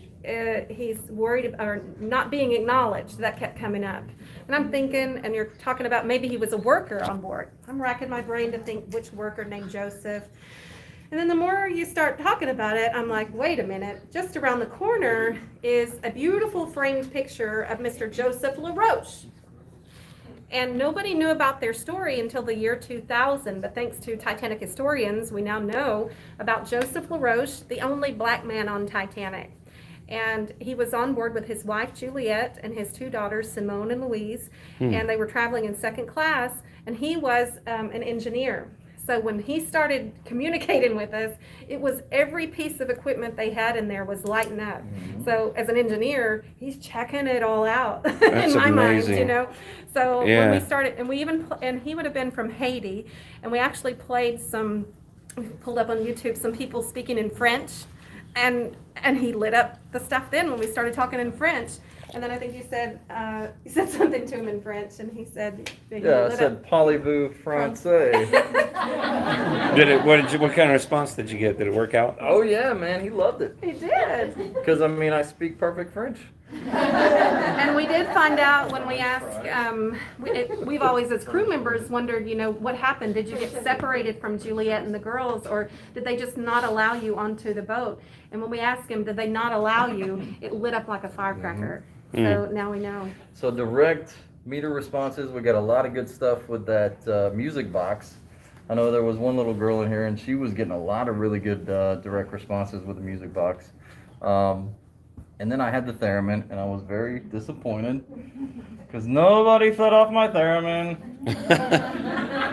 he's worried about or not being acknowledged. That kept coming up. And I'm thinking, and you're talking about maybe he was a worker on board. I'm racking my brain to think which worker named Joseph. And then the more you start talking about it, I'm like, wait a minute, just around the corner is a beautiful framed picture of Mr. Joseph LaRoche. And nobody knew about their story until the year 2000, but thanks to Titanic historians, we now know about Joseph LaRoche, the only black man on Titanic. And he was on board with his wife, Juliet, and his two daughters, Simone and Louise, and they were traveling in second class, and he was an engineer. So when he started communicating with us, it was every piece of equipment they had in there was lighting up. So as an engineer, he's checking it all out in my mind, you know. So when we started, and we even, and he would have been from Haiti, and we actually played some, we pulled up on YouTube some people speaking in French, and he lit up the stuff then when we started talking in French. And then I think you said something to him in French, and he said, Yeah, I said parlez-vous français. What kind of response did you get? Did it work out? Oh yeah, man, he loved it. He did. Because I mean, I speak perfect French. And we did find out when we asked, we've always as crew members wondered, you know, what happened? Did you get separated from Juliet and the girls, or did they just not allow you onto the boat? And when we asked him, did they not allow you, it lit up like a firecracker. So now we know. So direct meter responses, we got a lot of good stuff with that music box. I know there was one little girl in here and she was getting a lot of really good direct responses with the music box. And then I had the theremin, and I was very disappointed because nobody set off my theremin.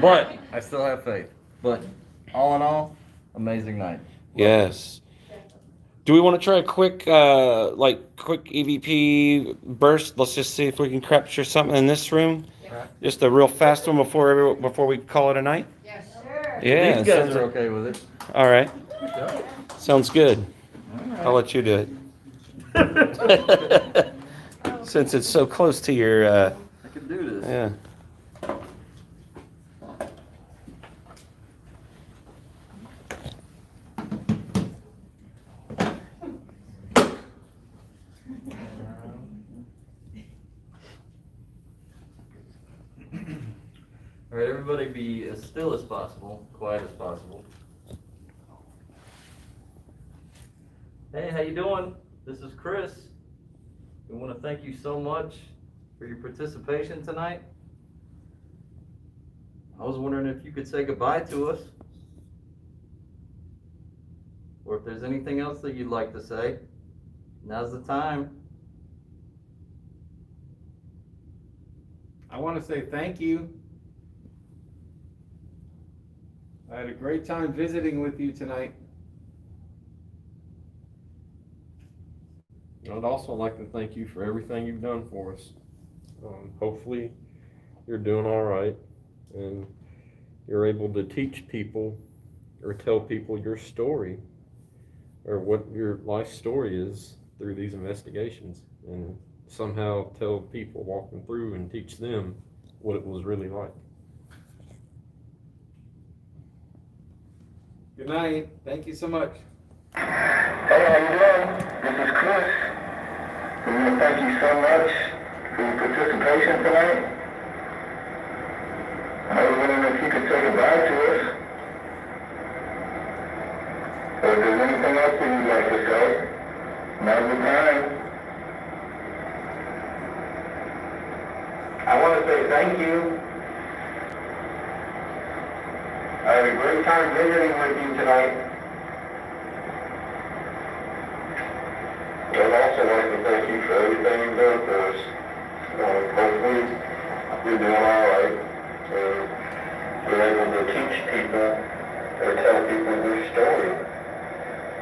But I still have faith. But all in all, amazing night. Yes. Do we want to try a quick EVP burst? Let's just see if we can capture something in this room. Yeah. Just a real fast one before we call it a night. Yes, sir. Yeah. These guys are okay with it. All right. Sounds good. Right. I'll let you do it. Since it's so close to your I can do this. Yeah. All right, everybody be as still as possible, quiet as possible. Hey, how you doing? This is Chris. We want to thank you so much for your participation tonight. I was wondering if you could say goodbye to us, or if there's anything else that you'd like to say. Now's the time. I want to say thank you. I had a great time visiting with you tonight. I'd also like to thank you for everything you've done for us. Hopefully you're doing all right and you're able to teach people or tell people your story or what your life story is through these investigations, and somehow tell people walking through and teach them what it was really like. Good night. Thank you so much. Hey, how you doing? This is Chris. We want to thank you so much for your participation tonight. I was wondering if you could say goodbye to us. Or if there's anything else that you'd like to say, now's the time. I want to say thank you. I had a great time visiting with you tonight. for everything you've done for us. Hopefully, you're doing all right. You're able to teach people or tell people your story,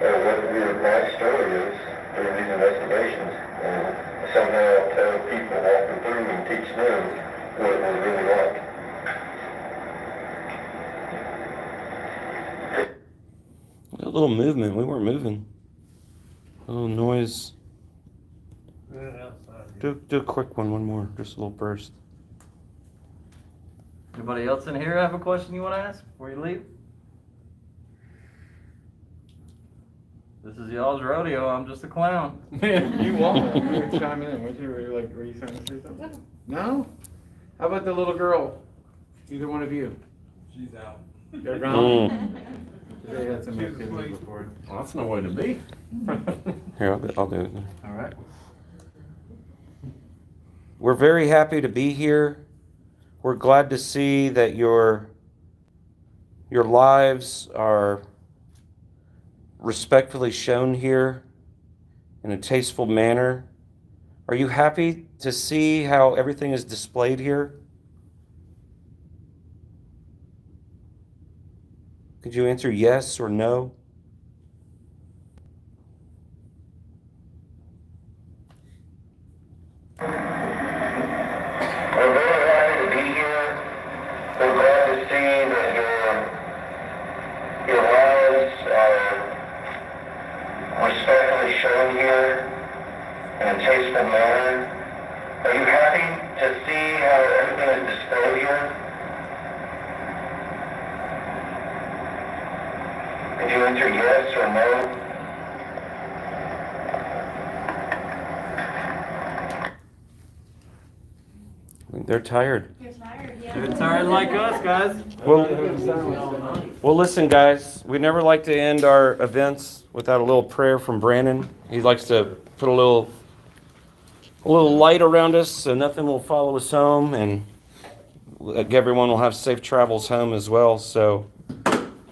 or what your life story is through these investigations, and somehow tell people walking through and teach them what it was really like. A little movement. We weren't moving. A little noise. Do a quick one more. Just a little burst. Anybody else in here have a question you want to ask before you leave? This is y'all's rodeo. I'm just a clown. You won't. You chime in. Were you trying to say something? No? How about the little girl? Either one of you? She's out. They're gone? They had some activity before. Well, that's no way to be. Here, I'll do it. All right. We're very happy to be here. We're glad to see that your lives are respectfully shown here in a tasteful manner. Are you happy to see how everything is displayed here? Could you answer yes or no? We're very happy to be here. We're glad to see that your lives are respectfully shown here in a tasteful manner. Are you happy to see how everything is displayed here? Could you answer yes or no? They're tired. They're tired like us, guys. Well, listen, guys. We never like to end our events without a little prayer from Brandon. He likes to put a little light around us so nothing will follow us home, and everyone will have safe travels home as well. So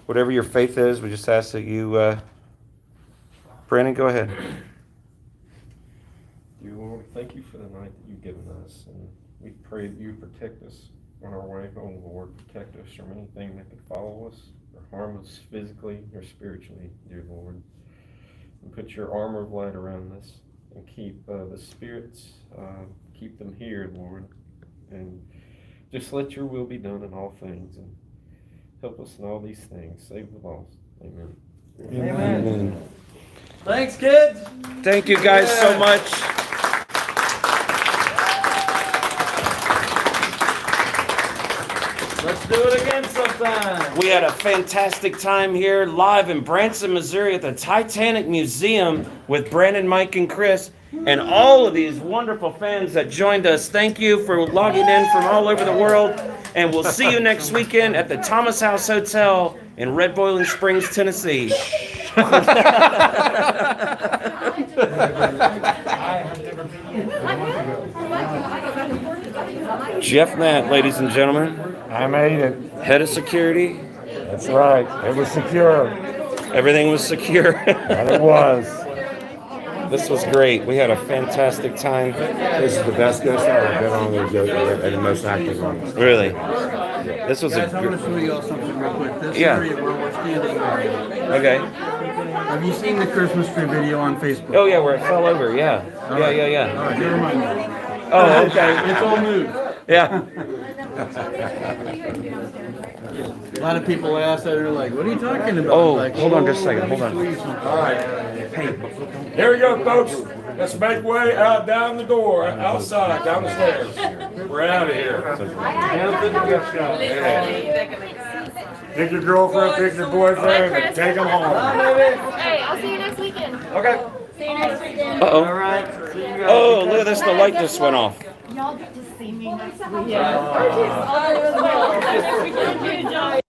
whatever your faith is, we just ask that you, Brandon, go ahead. Dear Lord, thank you for the night that you've given us, and we pray that you protect us on our way home, Lord. Protect us from anything that could follow us or harm us physically or spiritually, dear Lord. And put your armor of light around us and keep the spirits, keep them here, Lord. And just let your will be done in all things, and help us in all these things. Save the lost. Amen. Amen. Thanks, kids. Thank you guys so much. Let's do it again sometime. We had a fantastic time here live in Branson, Missouri at the Titanic Museum with Brandon, Mike, and Chris, and all of these wonderful fans that joined us. Thank you for logging in from all over the world, and we'll see you next weekend at the Thomas House Hotel in Red Boiling Springs, Tennessee. Jeff Matt, ladies and gentlemen. I made it. Head of security. That's right. It was secure. Everything was secure. And it was. This was great. We had a fantastic time. This is the best guest I've ever been on and the most active on. Really. This was Guys, I want a to show you all something real quick. This Yeah. area where we're standing right now. Okay. Have you seen the Christmas tree video on Facebook? Oh yeah, where it fell over. Yeah. All Yeah, right. yeah, All yeah. right, never mind. Oh, okay. It's all moved. Yeah. A lot of people ask that, they're like, what are you talking about? Oh, Like, hold on just a second. Hold on. all right. Here we go, folks. Let's make way out down the door, outside, down the stairs. We're out of here. Pick your girlfriend, pick your boyfriend, and take them home. Hey, I'll see you next weekend. Okay. See you next weekend. Uh-oh. All right. See you guys. Oh, look at this. The light just went off. Y'all get to see me next weekend. Yeah.